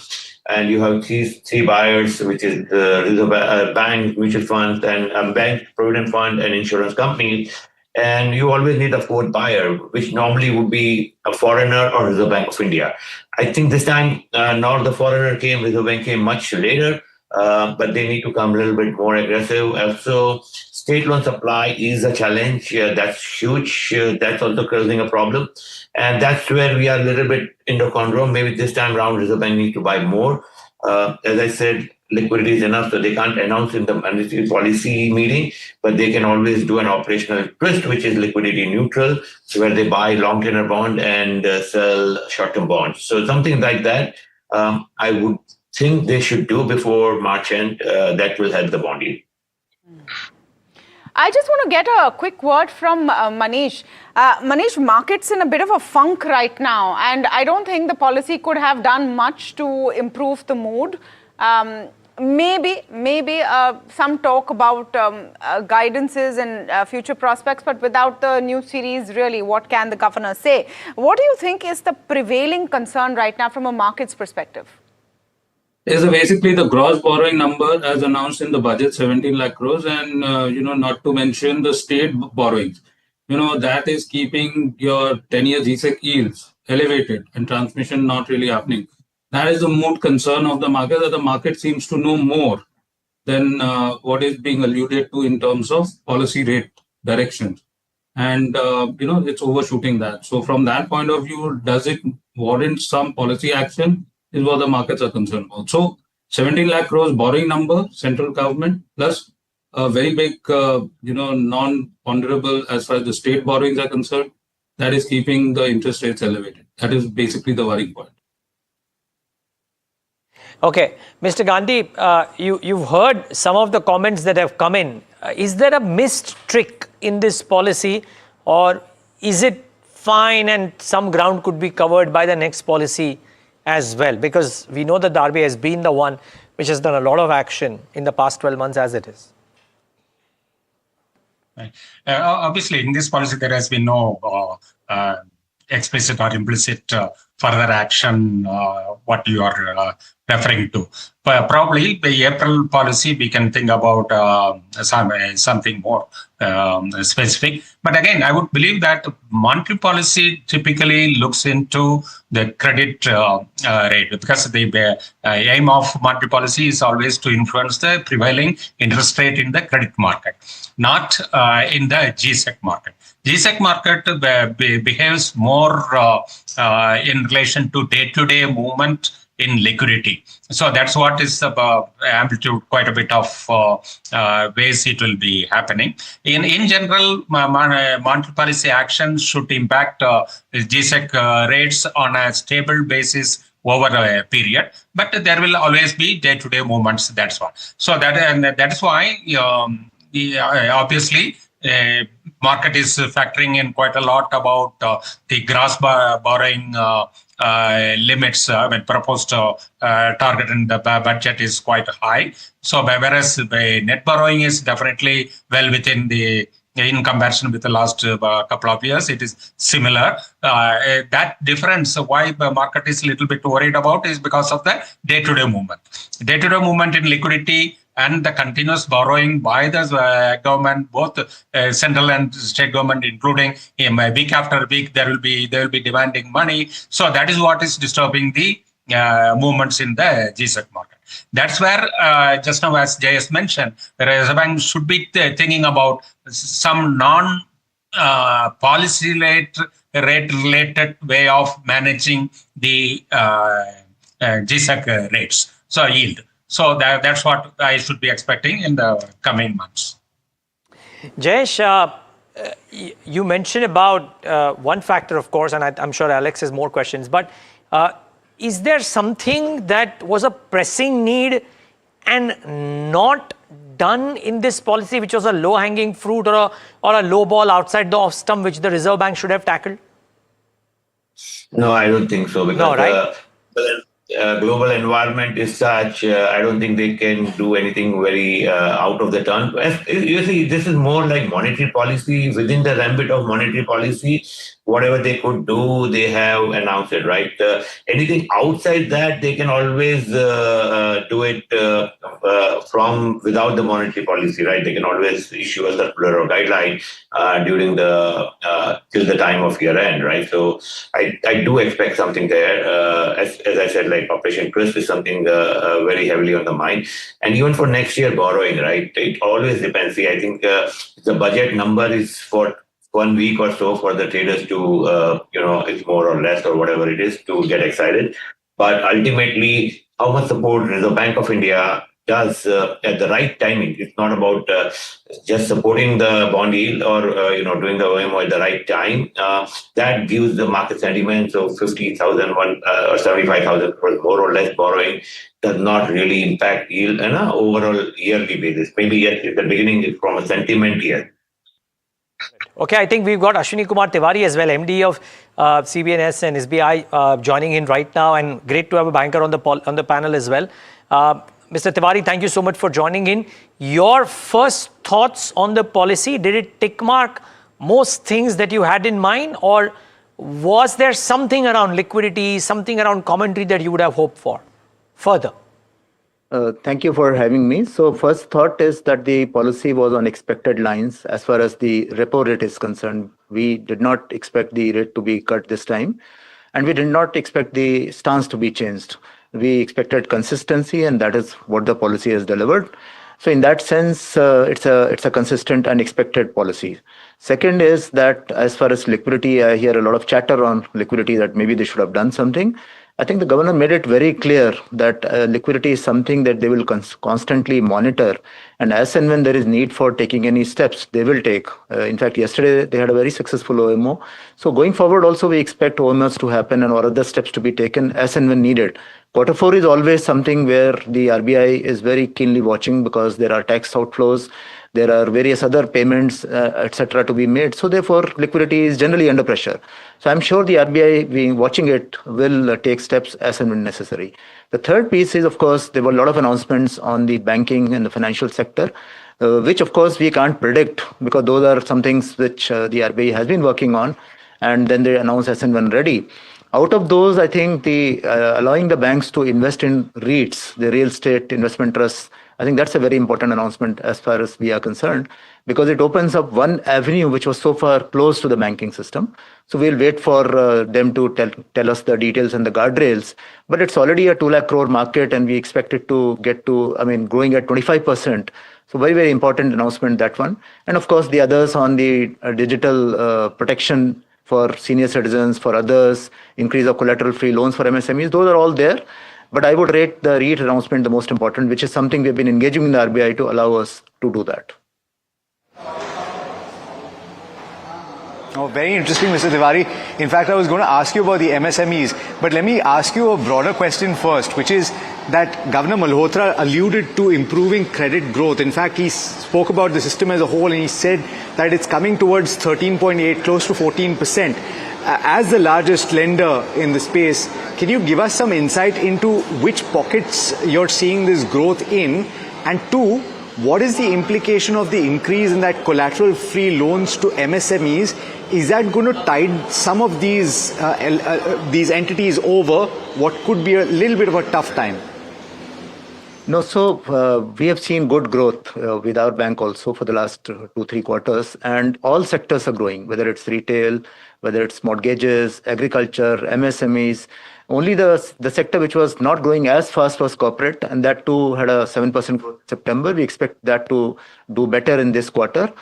and you have these three buyers, which is the bank, mutual funds, and bank, provident fund, and insurance companies. And you always need a fourth buyer, which normally would be a foreigner or Reserve Bank of India. I think this time, not the foreigner came, Reserve Bank came much later, but they need to come a little bit more aggressive. Also, state loan supply is a challenge. That's huge. That's also causing a problem. And that's where we are a little bit in the conundrum. Maybe this time around, Reserve Bank needs to buy more. As I said, liquidity is enough, so they can't announce in the monetary policy meeting, but they can always do an operational twist, which is liquidity neutral, where they buy long tenor bond and sell short-term bonds. So something like that, I would think they should do before March end. That will help the bond yield. I just want to get a quick word from Manish. Manish, market's in a bit of a funk right now, and I don't think the policy could have done much to improve the mood. Maybe some talk about guidances and future prospects, but without the new series, really, what can the governor say? What do you think is the prevailing concern right now from a market's perspective? Is basically the gross borrowing number as announced in the budget, 17 lakh crores, and not to mention the state borrowings. That is keeping your 10-year GSEC yields elevated and transmission not really happening. That is the mood concern of the market, that the market seems to know more than what is being alluded to in terms of policy rate directions. And, it's overshooting that. So from that point of view, does it warrant some policy action is what the markets are concerned about. So 17 lakh crores borrowing number, central government, plus a very big, non-ponderable as far as the state borrowings are concerned, that is keeping the interest rates elevated. That is basically the worrying point. Okay, Mr. Gandhi, you've heard some of the comments that have come in. Is there a missed trick in this policy, or is it fine and some ground could be covered by the next policy as well? Because we know that the RBI has been the one which has done a lot of action in the past 12 months as it is. Obviously, in this policy, there has been no explicit or implicit further action, what you are referring to. But probably the April policy, we can think about something more specific. But again, I would believe that monetary policy typically looks into the credit rate, because the aim of monetary policy is always to influence the prevailing interest rate in the credit market, not in the GSEC market. GSEC market behaves more in relation to day-to-day movement in liquidity. So that's what is amplitude, quite a bit of ways it will be happening. In general, monetary policy action should impact GSEC rates on a stable basis over a period, but there will always be day-to-day movements. That's what. So that is why obviously market is factoring in quite a lot about the gross borrowing limits. Proposed target in the budget is quite high. So whereas the net borrowing is definitely well within the, in comparison with the last couple of years, it is similar. That difference, why the market is a little bit worried about, is because of the day-to-day movement. Day-to-day movement in liquidity and the continuous borrowing by the government, both central and state government, including week after week, they will be demanding money. So that is what is disturbing the movements in the GSEC market. That's where, just now, as JS mentioned, the Reserve Bank should be thinking about some non-policy rate related way of managing the GSEC rates, so yield. So that's what I should be expecting in the coming months. Jayesh, you mentioned about one factor, of course, and I'm sure Alex has more questions, but is there something that was a pressing need and not done in this policy, which was a low-hanging fruit or a low ball outside the off stump, which the Reserve Bank should have tackled? No, I don't think so. Because no, right? Global environment is such, I don't think they can do anything very out of the turn. You see, this is more like monetary policy. Within the ambit of monetary policy, whatever they could do, they have announced it, right? Anything outside that, they can always do it from without the monetary policy, right? They can always issue a circular or guideline during till the time of year end, right? So I do expect something there. As I said, like Operation Twist is something very heavily on the mind. And even for next year borrowing, right? It always depends. See, I think the budget number is for 1 week or so for the traders to, it's more or less or whatever it is, to get excited. But ultimately, how much support the Bank of India does at the right timing. It's not about just supporting the bond yield or doing the OMO at the right time. That gives the market sentiment. So 50,000 or 75,000 more or less borrowing does not really impact yield on an overall yearly basis. Maybe yes, at the beginning from a sentiment year. Okay, I think we've got Ashwini Kumar Tiwari as well, MD of CBNS and SBI, joining in right now, and great to have a banker on the panel as well. Mr. Tiwari, thank you so much for joining in. Your first thoughts on the policy, did it tick mark most things that you had in mind, or was there something around liquidity, something around commentary that you would have hoped for further? Thank you for having me. So first thought is that the policy was on expected lines as far as the repo rate is concerned. We did not expect the rate to be cut this time, and we did not expect the stance to be changed. We expected consistency, and that is what the policy has delivered. So in that sense, it's a consistent and expected policy. Second is that as far as liquidity, I hear a lot of chatter on liquidity that maybe they should have done something. I think the governor made it very clear that liquidity is something that they will constantly monitor, and as and when there is need for taking any steps, they will take. In fact, yesterday they had a very successful OMO. So going forward also we expect OMOs to happen and or other steps to be taken as and when needed Quarter four is always something where the RBI is very keenly watching because there are tax outflows, there are various other payments, etc. to be made. So therefore, liquidity is generally under pressure. So I'm sure the RBI, being watching it, will take steps as and when necessary. The third piece is, of course, there were a lot of announcements on the banking and the financial sector, which of course we can't predict because those are some things which the RBI has been working on, and then they announce as and when ready. Out of those, I think the allowing the banks to invest in REITs, the real estate investment trusts, I think that's a very important announcement as far as we are concerned, because it opens up one avenue which was so far closed to the banking system. So we'll wait for them to tell us the details and the guardrails. But it's already a 2 lakh crore market, and we expect it to get to, growing at 25%. So very, very important announcement, that one. And of course, the others on the digital protection for senior citizens, for others, increase of collateral-free loans for MSMEs, those are all there. But I would rate the REIT announcement the most important, which is something we've been engaging in the RBI to allow us to do that. Oh, very interesting, Mr. Tiwari. In fact, I was going to ask you about the MSMEs, but let me ask you a broader question first, which is that Governor Malhotra alluded to improving credit growth. In fact, he spoke about the system as a whole, and he said that it's coming towards 13.8, close to 14%. As the largest lender in the space, can you give us some insight into which pockets you're seeing this growth in? And two, what is the implication of the increase in that collateral-free loans to MSMEs? Is that going to tide some of these entities over what could be a little bit of a tough time? No, so we have seen good growth with our bank also for the last 2-3 quarters, and all sectors are growing, whether it's retail, whether it's mortgages, agriculture, MSMEs. Only the sector which was not growing as fast was corporate, and that too had a 7% growth in September. We expect that to do better in this quarter.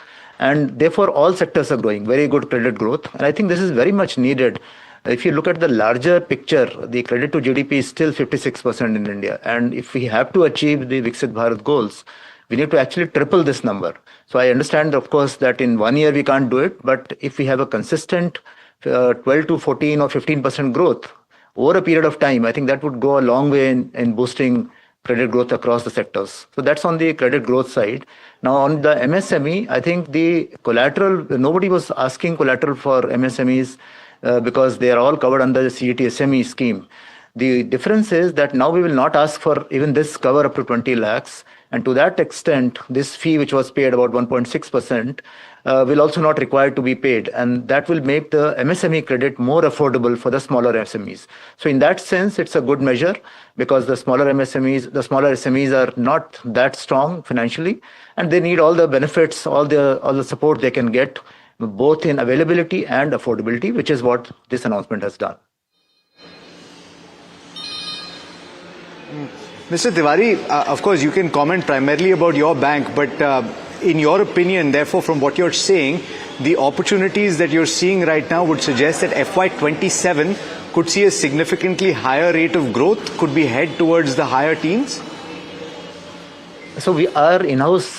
And therefore, all sectors are growing, very good credit growth. And I think this is very much needed. If you look at the larger picture, the credit to GDP is still 56% in India. And if we have to achieve the Viksit Bharat goals, we need to actually triple this number. So I understand, of course, that in 1 year we can't do it. But if we have a consistent 12 to 14 or 15% growth over a period of time, I think that would go a long way in boosting credit growth across the sectors. So that's on the credit growth side. Now on the MSME, I think the collateral, nobody was asking collateral for MSMEs because they are all covered under the CET SME scheme. The difference is that now we will not ask for even this cover up to 20 lakhs. And to that extent, this fee, which was paid about 1.6%, will also not require to be paid. And that will make the MSME credit more affordable for the smaller SMEs. So in that sense, it's a good measure because the smaller SMEs are not that strong financially, and they need all the benefits, all the support they can get, both in availability and affordability, which is what this announcement has done. Mr. Tiwari, of course, you can comment primarily about your bank, but in your opinion, therefore, from what you're saying, the opportunities that you're seeing right now would suggest that FY27 could see a significantly higher rate of growth. Could we head towards the higher teens? So our in-house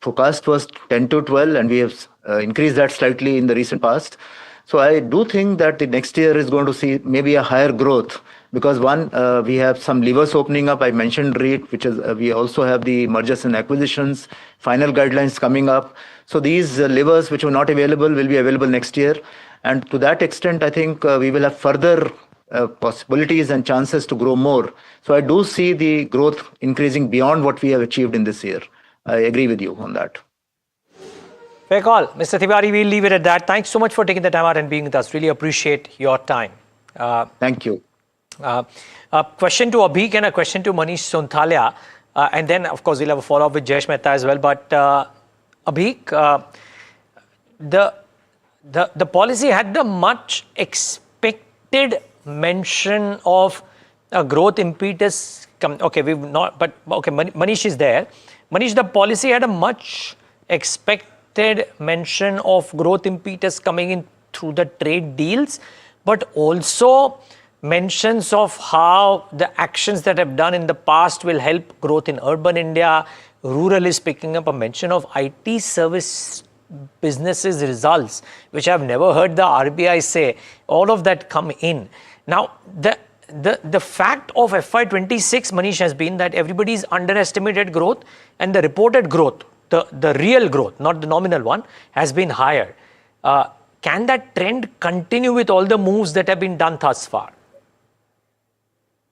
forecast was 10 to 12, and we have increased that slightly in the recent past. So I do think that the next year is going to see maybe a higher growth. Because one, we have some levers opening up. I mentioned REIT, which is we also have the mergers and acquisitions, final guidelines coming up. So these levers which were not available will be available next year. And to that extent, I think we will have further possibilities and chances to grow more. So I do see the growth increasing beyond what we have achieved in this year. I agree with you on that. Fair call. Mr. Tiwari, we'll leave it at that. Thanks so much for taking the time out and being with us. Really appreciate your time. Thank you. A question to Abhik and a question to Manish Sonthalia, and then of course we'll have a follow-up with Jayesh Mehta as well. But Abhik, the policy had the much expected mention of a growth impetus. Okay, we've not, but okay, Manish is there. Manish, the policy had a much expected mention of growth impetus coming in through the trade deals, but also mentions of how the actions that have done in the past will help growth in urban India. Rural is picking up a mention of IT service businesses results, which I've never heard the RBI say. All of that come in. Now, the fact of FY26, Manish, has been that everybody's underestimated growth and the reported growth, the real growth, not the nominal one, has been higher. Can that trend continue with all the moves that have been done thus far?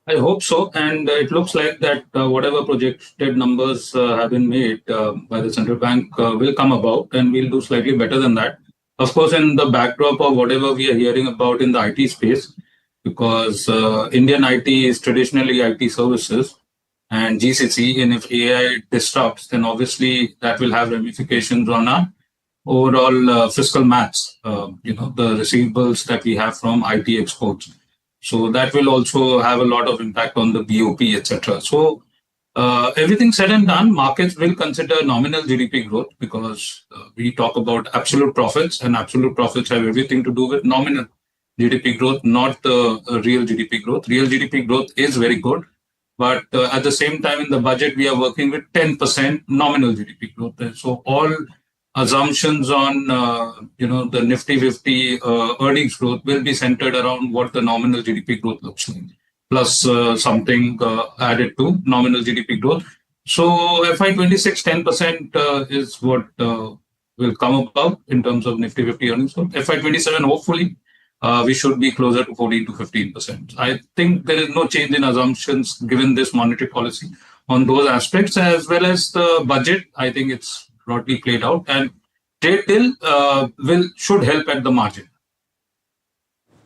I hope so, and it looks like that whatever projected numbers have been made by the central bank will come about, and we'll do slightly better than that. Of course, in the backdrop of whatever we are hearing about in the IT space, because Indian IT is traditionally IT services and GCC, and if AI disrupts, then obviously that will have ramifications on our overall fiscal maths, the receivables that we have from IT exports. So that will also have a lot of impact on the BOP, etc. So everything said and done, markets will consider nominal GDP growth because we talk about absolute profits, and absolute profits have everything to do with nominal GDP growth, not the real GDP growth. Real GDP growth is very good, but at the same time in the budget, we are working with 10% nominal GDP growth. So all assumptions on the Nifty 50 earnings growth will be centered around what the nominal GDP growth looks like, plus something added to nominal GDP growth. So FY26 10% is what will come about in terms of Nifty 50 earnings growth. FY27 hopefully we should be closer to 14 to 15%. I think there is no change in assumptions given this monetary policy on those aspects, as well as the budget. I think it's broadly played out, and trade deal should help at the margin.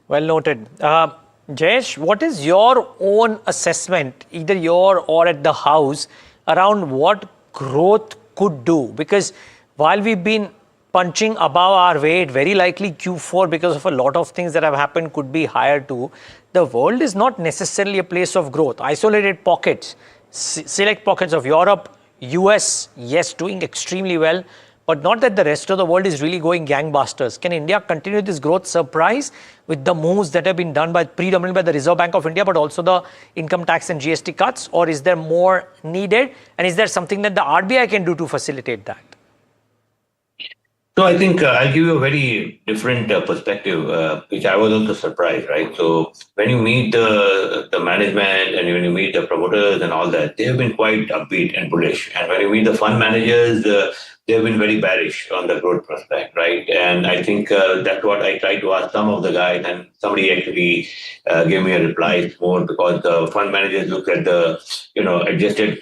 Well noted. Jayesh, what is your own assessment, either your or at the house, around what growth could do? Because while we've been punching above our weight, very likely Q4, because of a lot of things that have happened, could be higher too. The world is not necessarily a place of growth. Isolated pockets, select pockets of Europe, US, yes, doing extremely well, but not that the rest of the world is really going gangbusters. Can India continue this growth surprise with the moves that have been done predominantly by the Reserve Bank of India, but also the income tax and GST cuts, or is there more needed? And is there something that the RBI can do to facilitate that? So I think I'll give you a very different perspective, which I was also surprised, right? So when you meet the management and when you meet the promoters and all that, they have been quite upbeat and bullish. And when you meet the fund managers, they have been very bearish on the growth prospect, right? And I think that's what I tried to ask some of the guys, and somebody actually gave me a reply. It's more because the fund managers look at the adjusted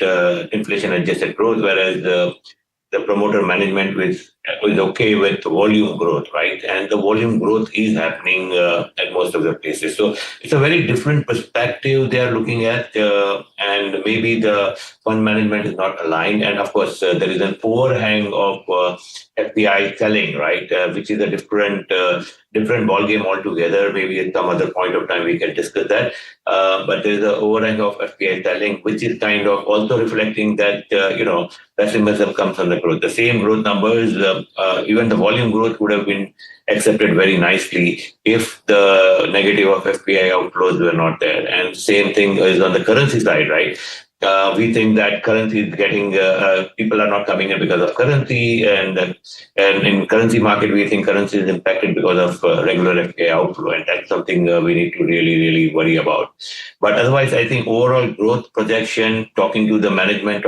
inflation adjusted growth, whereas the promoter management is okay with volume growth, right? And the volume growth is happening at most of the places. So it's a very different perspective they are looking at, and maybe the fund management is not aligned. And of course, there is an overhang of FPI selling, right? Which is a different ballgame altogether. Maybe at some other point of time we can discuss that. But there is an overhang of FPI selling, which is kind of also reflecting that, pessimism comes on the growth. The same growth numbers, even the volume growth would have been accepted very nicely if the negative of FPI outflows were not there. And same thing is on the currency side, right? We think that currency is getting, people are not coming in because of currency, and in currency market, we think currency is impacted because of regular FPI outflow, and that's something we need to really, really worry about. But otherwise, I think overall growth projection, talking to the management,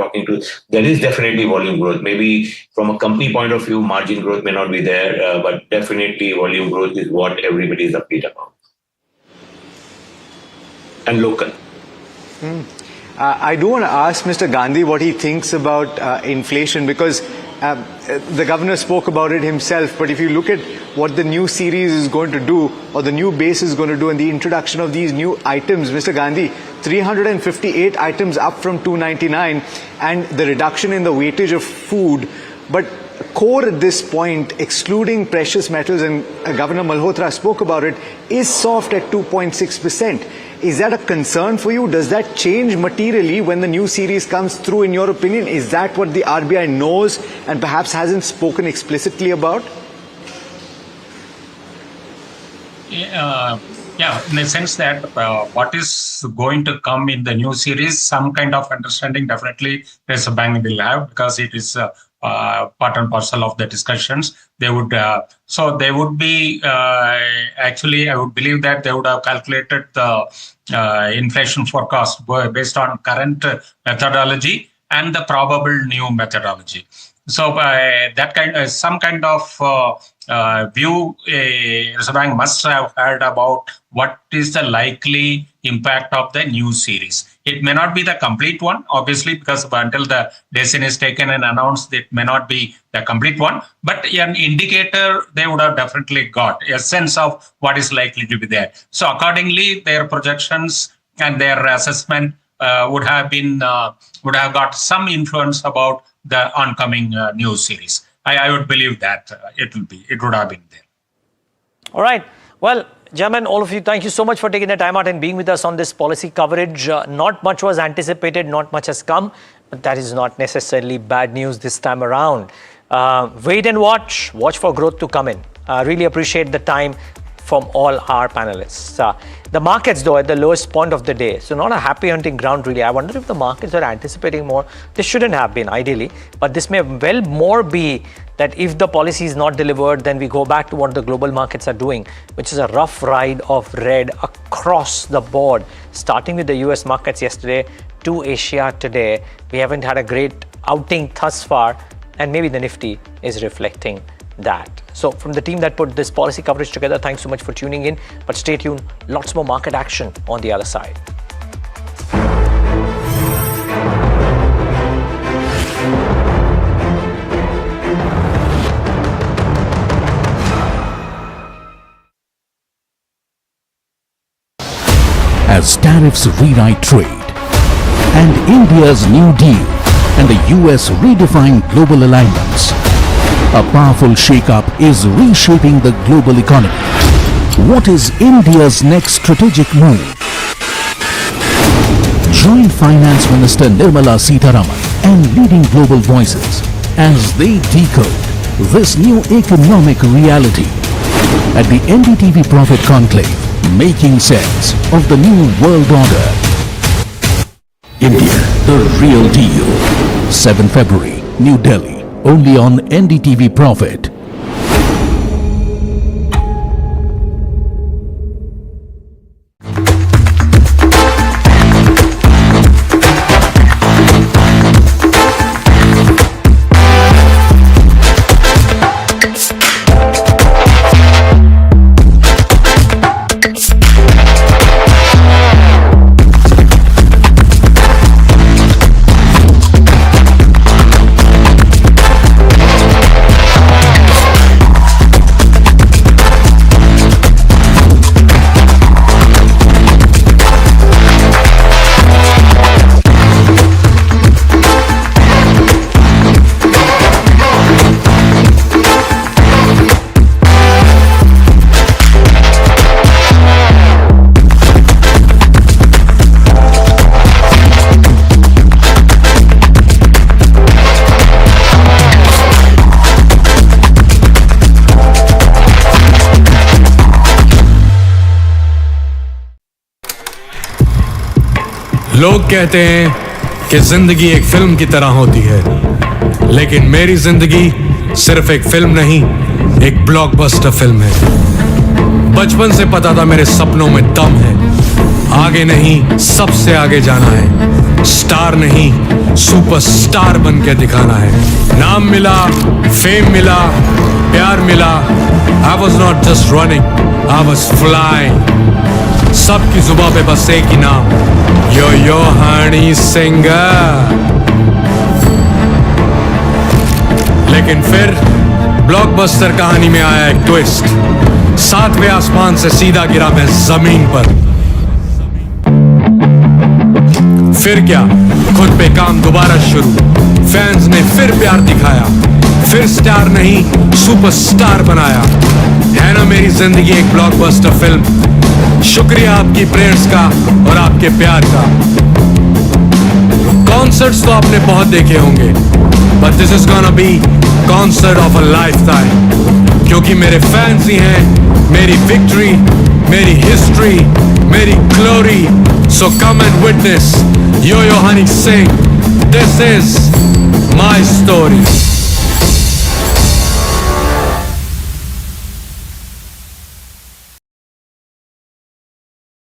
there is definitely volume growth. Maybe from a company point of view, margin growth may not be there, but definitely volume growth is what everybody is upbeat about. And local. I do want to ask Mr. Gandhi what he thinks about inflation, because the governor spoke about it himself. But if you look at what the new series is going to do, or the new base is going to do, and the introduction of these new items, Mr. Gandhi, 358 items up from 299, and the reduction in the weightage of food. But core at this point, excluding precious metals, and Governor Malhotra spoke about it, is soft at 2.6%. Is that a concern for you? Does that change materially when the new series comes through, in your opinion? Is that what the RBI knows and perhaps hasn't spoken explicitly about? Yeah, in the sense that what is going to come in the new series, some kind of understanding definitely Reserve Bank will have, because it is part and parcel of the discussions. They would they would be actually, I would believe that they would have calculated the inflation forecast based on current methodology and the probable new methodology. So that some kind of view Reserve Bank must have heard about what is the likely impact of the new series. It may not be the complete one, obviously, because until the decision is taken and announced, it may not be the complete one, but an indicator they would have definitely got a sense of what is likely to be there. So accordingly, their projections and their assessment would have got some influence about the oncoming news series. I would believe that it would have been there. All right. Well, gentlemen, all of you, thank you so much for taking the time out and being with us on this policy coverage. Not much was anticipated, not much has come, but that is not necessarily bad news this time around. Wait and watch for growth to come in. Really appreciate the time from all our panelists. The markets, though, at the lowest point of the day, so not a happy hunting ground, really. I wonder if the markets are anticipating more. This shouldn't have been, ideally, but this may well more be that if the policy is not delivered, then we go back to what the global markets are doing, which is a rough ride of red across the board, starting with the US markets yesterday to Asia today. We haven't had a great outing thus far, and maybe the Nifty is reflecting that. So from the team that put this policy coverage together, thanks so much for tuning in, but stay tuned, lots more market action on the other side. As tariffs rewrite trade, and India's New Deal and the US redefine global alignments, a powerful shake-up is reshaping the global economy. What is India's next strategic move? Join Finance Minister Nirmala Sitharaman and leading global voices as they decode this new economic reality at the NDTV Profit Conclave, making sense of the new world order. India, the real deal. 7 February, New Delhi. Only on NDTV Profit. लोग कहते हैं कि जिंदगी एक film की तरह होती है, लेकिन मेरी जिंदगी सिर्फ एक फिल्म नहीं, एक ब्लॉकबस्टर फिल्म है। बचपन से पता था मेरे सपनों में दम है, आगे नहीं सबसे आगे जाना है, स्टार नहीं सुपरस्टार बन के दिखाना है। नाम मिला, फेम मिला, प्यार मिला, I was not just running, I was flying। सबकी जुबां पे बस एक ही नाम, यो हनी सिंह। लेकिन फिर ब्लॉकबस्टर कहानी में आया एक ट्विस्ट, 7वें आसमान से सीधा गिरा मैं जमीन पर। फिर क्या, खुद पे काम दोबारा शुरू, फैंस ने फिर प्यार दिखाया, फिर स्टार नहीं सुपरस्टार बनाया। है ना मेरी जिंदगी एक ब्लॉकबस्टर फिल्म। शुक्रिया आपकी प्रेयर्स का और आपके प्यार का। कॉन्सर्ट्स तो आपने बहुत देखे होंगे, but this is gonna be concert of a lifetime, क्योंकि मेरे फैंस ही हैं मेरी विक्ट्री, मेरी हिस्ट्री, मेरी glory. So come and witness yo Honey Singh, this is my story.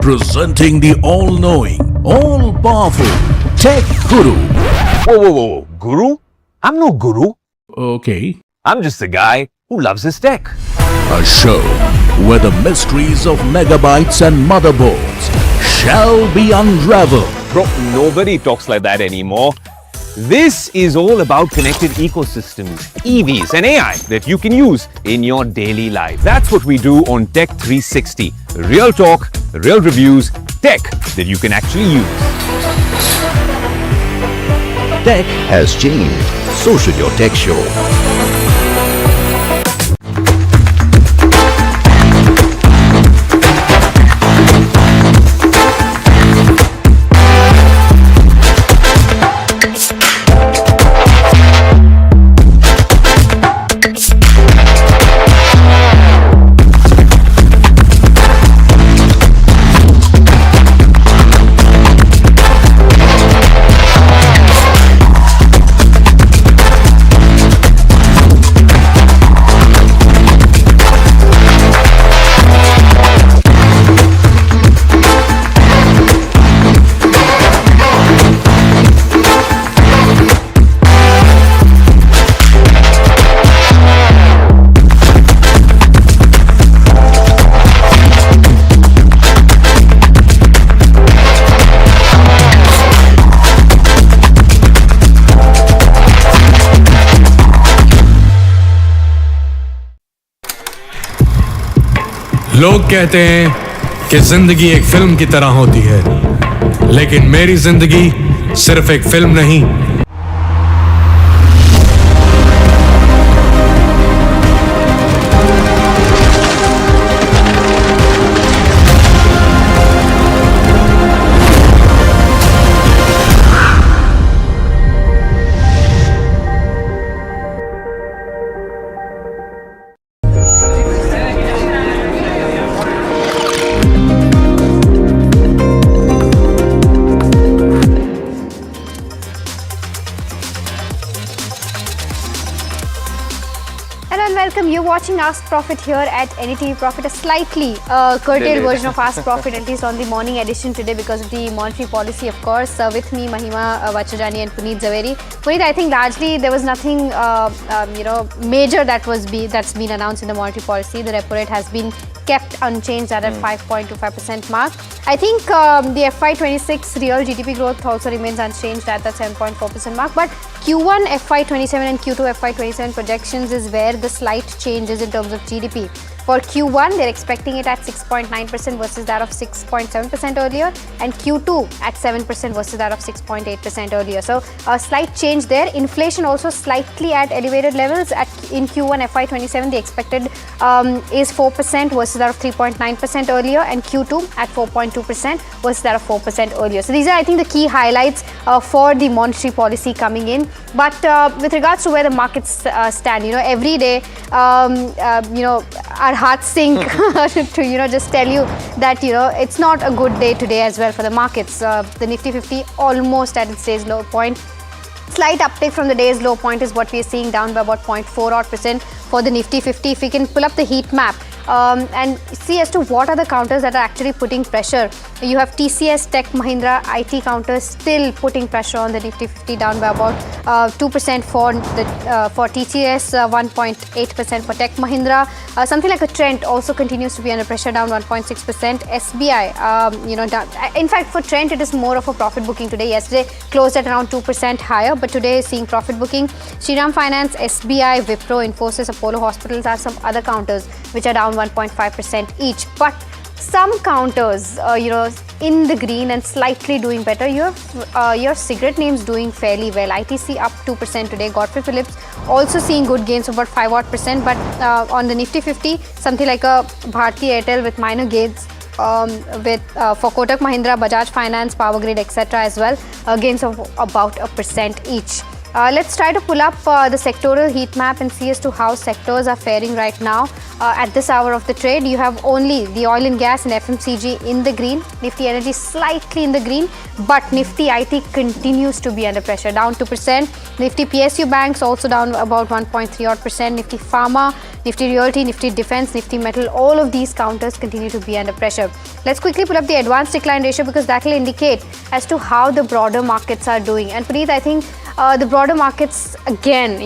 Presenting the all-knowing, all-powerful Tech Guru. Whoa. Guru? I'm no guru. Okay. I'm just a guy who loves his tech. A show where the mysteries of megabytes and motherboards shall be unraveled. Bro, nobody talks like that anymore. This is all about connected ecosystems, EVs and AI that you can use in your daily life. That's what we do on Tech 360. Real talk, real reviews, tech that you can actually use. Tech has changed. So should your tech show. लोग कहते हैं कि जिंदगी एक film की तरह होती है, लेकिन मेरी जिंदगी सिर्फ एक फिल्म नहीं। You're watching Ask Profit here at NDTV Profit, a slightly curtailed version of Ask Profit, at least on the morning edition today because of the monetary policy, of course. With me, Mahima Vachajani and Puneet Zaveri. Puneet, I think largely there was nothing, major that's been announced in the monetary policy. The repo rate has been kept unchanged at 5.25% mark. I think the FY26 real GDP growth also remains unchanged at that 7.4% mark. But Q1 FY27 and Q2 FY27 projections is where the slight changes in terms of GDP. For Q1, they're expecting it at 6.9% versus that of 6.7% earlier, and Q2 at 7% versus that of 6.8% earlier. So a slight change there. Inflation also slightly at elevated levels. In Q1 FY27, the expected is 4% versus that of 3.9% earlier, and Q2 at 4.2% versus that of 4% earlier. So these are, I think, the key highlights for the monetary policy coming in. But with regards to where the markets stand, every day, our hearts sink to just tell you that it's not a good day today as well for the markets. The Nifty 50 almost at its day's low point. Slight uptick from the day's low point is what we are seeing, down by about 0.4% for the Nifty 50. If we can pull up the heat map and see as to what are the counters that are actually putting pressure. You have TCS, Tech Mahindra, IT counters still putting pressure on the Nifty 50, down by about 2% for TCS, 1.8% for Tech Mahindra. Something like a Trent also continues to be under pressure, down 1.6%. SBI, down. In fact, for Trent, it is more of a profit booking today. Yesterday closed at around 2% higher, but today is seeing profit booking. Shriram Finance, SBI, Wipro, Infosys, Apollo Hospitals are some other counters which are down 1.5% each. But some counters, in the green and slightly doing better. You have your cigarette names doing fairly well. ITC up 2% today. Godfrey Phillips also seeing good gains of about 5%. But on the Nifty 50, something like a Bharti Airtel with minor gains. For Kotak Mahindra, Bajaj Finance, Power Grid, etc. as well, gains of about 1% each. Let's try to pull up the sectoral heat map and see as to how sectors are faring right now. At this hour of the trade, you have only the oil and gas and FMCG in the green. Nifty Energy slightly in the green, but Nifty IT continues to be under pressure, down 2%. Nifty PSU Banks also down about 1.3%. Nifty Pharma, Nifty Realty, Nifty Defense, Nifty Metal, all of these counters continue to be under pressure. Let's quickly pull up the advanced decline ratio because that will indicate as to how the broader markets are doing. And Puneet, I think the broader markets again,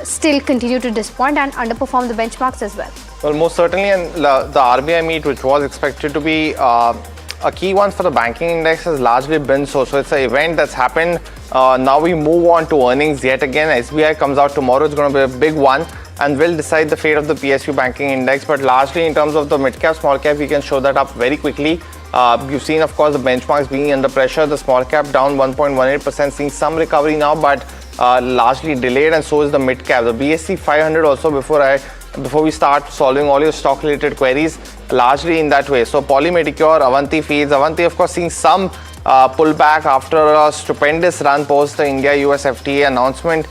still continue to disappoint and underperform the benchmarks as well. Well, most certainly, and the RBI meet, which was expected to be a key one for the banking index, has largely been so. So it's an event that's happened. Now we move on to earnings yet again. SBI comes out tomorrow. It's going to be a big one and will decide the fate of the PSU banking index. But largely in terms of the mid cap, small cap, we can show that up very quickly. You've seen, of course, the benchmarks being under pressure. The small cap down 1.18%, seeing some recovery now, but largely delayed, and so is the mid cap. The BSE 500 also, before we start solving all your stock related queries, largely in that way. So Polymedicure, Avanti Feeds. Avanti, of course, seeing some pullback after a stupendous run post the India-US FTA announcement.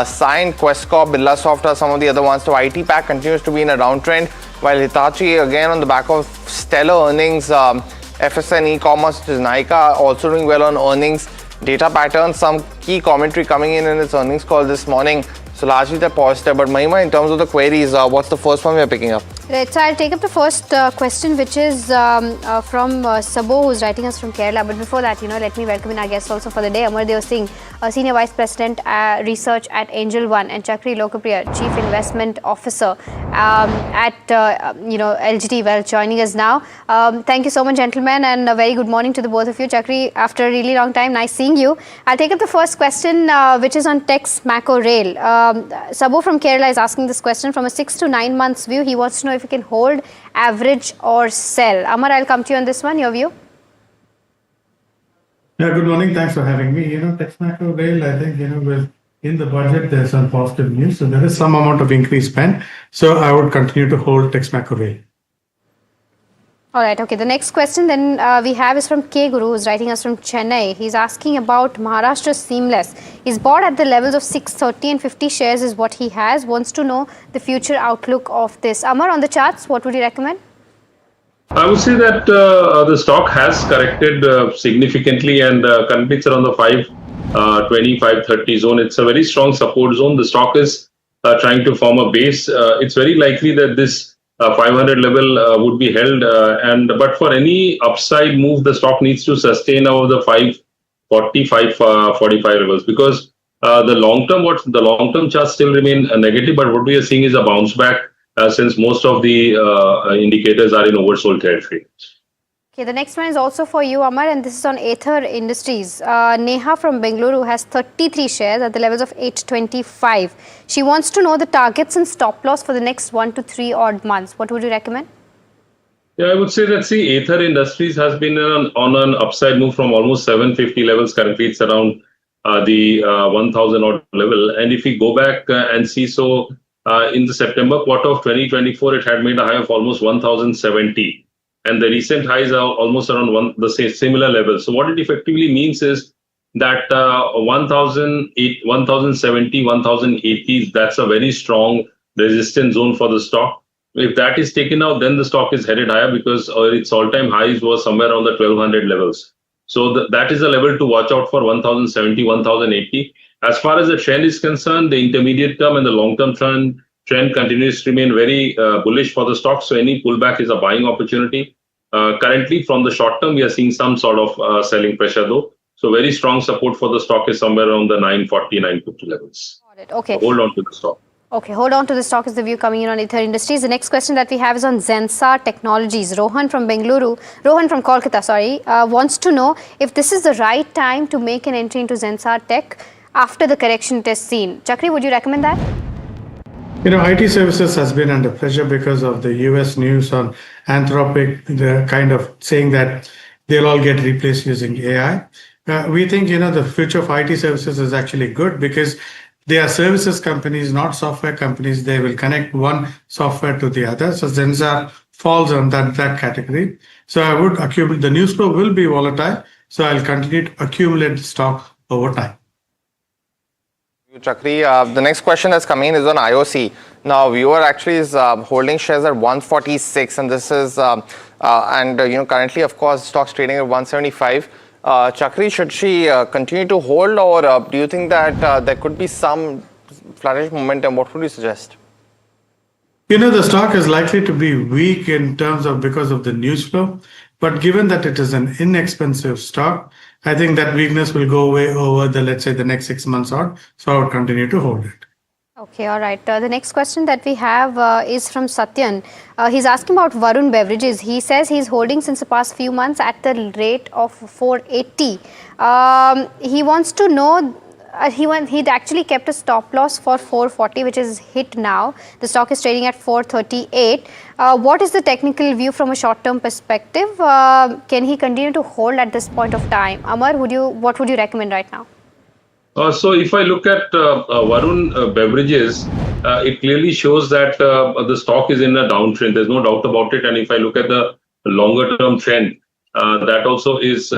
Signed, Questcorp, Birlasoft are some of the other ones. So IT Pack continues to be in a downtrend, while Hitachi, again on the back of stellar earnings, FSN e-commerce, which is Nykaa, also doing well on earnings. Data patterns, some key commentary coming in its earnings call this morning. So largely they're positive. But Mahima, in terms of the queries, what's the first one we're picking up? Right, so I'll take up the first question, which is from Sabo, who's writing us from Kerala. But before that, let me welcome in our guests also for the day, Amardev Singh, Senior Vice President Research at Angel One, and Chakri Lokapriya, Chief Investment Officer at LGT Wealth, joining us now. Thank you so much, gentlemen, and a very good morning to the both of you. Chakri, after a really long time, nice seeing you. I'll take up the first question, which is on Tex Macro Rail. Sabo from Kerala is asking this question from a 6 to 9 months view. He wants to know if you can hold, average or sell. Amar, I'll come to you on this one. Your view? Yeah, good morning. Thanks for having me. Tex Macro Rail, I think, in the budget, there's some positive news. So there is some amount of increased spend. So I would continue to hold Tex Macro Rail. All right. Okay. The next question then we have is from K Guru, who's writing us from Chennai. He's asking about Maharashtra Seamless. He's bought at the levels of 630 and 50 shares is what he has. Wants to know the future outlook of this. Amar, on the charts, what would you recommend? I would say that the stock has corrected significantly, and currently it's around the 520, 530 zone. It's a very strong support zone. The stock is trying to form a base. It's very likely that this 500 level would be held, but for any upside move, the stock needs to sustain over the 540, 545 levels, because the long-term charts still remain negative. But what we are seeing is a bounce back since most of the indicators are in oversold territory. Okay, the next one is also for you, Amar, and this is on Aether Industries. Neha from Bengaluru has 33 shares at the levels of 825. She wants to know the targets and stop loss for the next 1 to 3 odd months. What would you recommend? Yeah, I would say that Aether Industries has been on an upside move from almost 750 levels. Currently, it's around the 1000 odd level. And if we go back and see, in the September quarter of 2024, it had made a high of almost 1070. And the recent highs are almost around the similar level. So what it effectively means is that 1070, 1080, that's a very strong resistance zone for the stock. If that is taken out, then the stock is headed higher, because its all-time highs was somewhere around the 1200 levels. So that is a level to watch out for, 1070, 1080. As far as the trend is concerned, the intermediate term and the long-term trend continues to remain very bullish for the stock. So any pullback is a buying opportunity. Currently, from the short term, we are seeing some sort of selling pressure though. So very strong support for the stock is somewhere around the 940, 950 levels. Got it. Okay. So hold on to the stock. Okay, hold on to the stock is the view coming in on Aether Industries. The next question that we have is on Zensar Technologies. Rohan from Kolkata, wants to know if this is the right time to make an entry into Zensar Tech after the correction it has seen. Chakri, would you recommend that? IT services has been under pressure because of the US news on Anthropic, the kind of saying that they'll all get replaced using AI. We think, the future of IT services is actually good because they are services companies, not software companies. They will connect one software to the other. So Zensar falls on that category. So I would accumulate. The news flow will be volatile. So I'll continue to accumulate the stock over time. Chakri, the next question that's coming in is on IOC. Now, viewer actually is holding shares at 146, and this is currently, of course, stocks trading at 175. Chakri, should she continue to hold, or do you think that there could be some flourish momentum? What would you suggest? The stock is likely to be weak in terms of because of the news flow, but given that it is an inexpensive stock, I think that weakness will go away over let's say the next 6 months on. So I would continue to hold it. Okay, all right. The next question that we have is from Satyan. He's asking about Varun Beverages. He says he's holding since the past few months at the rate of 480. He wants to know. He'd actually kept a stop loss for 440, which is hit now. The stock is trading at 438. What is the technical view from a short-term perspective? Can he continue to hold at this point of time? Amar, what would you recommend right now? So if I look at Varun Beverages, it clearly shows that the stock is in a downtrend. There's no doubt about it. And if I look at the longer-term trend, that also is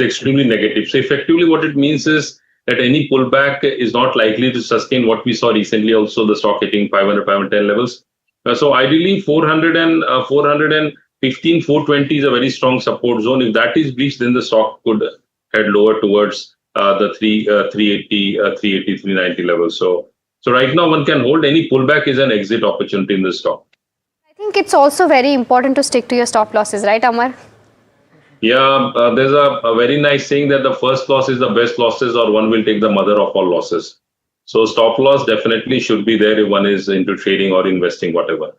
extremely negative. So effectively, what it means is that any pullback is not likely to sustain what we saw recently, also the stock hitting 500, 510 levels. So ideally 400 and 415, 420 is a very strong support zone. If that is breached, then the stock could head lower towards the 380, 390 levels. So right now one can hold. Any pullback is an exit opportunity in the stock. I think it's also very important to stick to your stop losses, right, Amar? Yeah, there's a very nice saying that the first loss is the best losses, or one will take the mother of all losses. So stop loss definitely should be there if one is into trading or investing, whatever.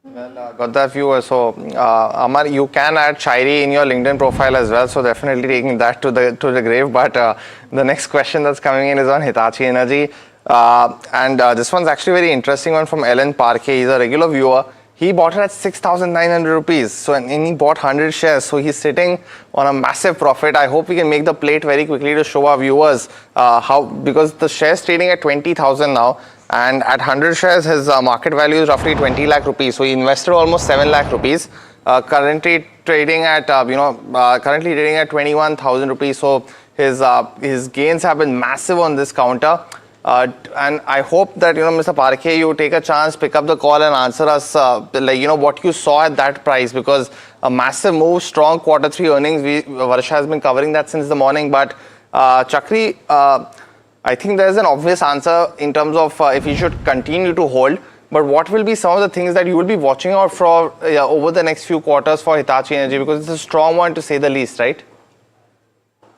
Well, got that viewer. So, Amar, you can add Chairi in your LinkedIn profile as well. So definitely taking that to the grave. But the next question that's coming in is on Hitachi Energy, and this one's actually very interesting one from Ellen Parkey. He's a regular viewer. He bought it at 6,900 rupees. So, and he bought 100 shares. So he's sitting on a massive profit. I hope we can make the plate very quickly to show our viewers because the shares trading at 20,000 now, and at 100 shares, his market value is roughly 20 lakh rupees. So he invested almost 7 lakh rupees. Currently trading at 21,000 rupees. So his gains have been massive on this counter. And I hope that, Mr. Parkey, you take a chance, pick up the call and answer us, what you saw at that price, because a massive move, strong Q3 earnings. Varsha has been covering that since the morning. But Chakri, I think there's an obvious answer in terms of if you should continue to hold. But what will be some of the things that you will be watching out for over the next few quarters for Hitachi Energy? Because it's a strong one to say the least, right?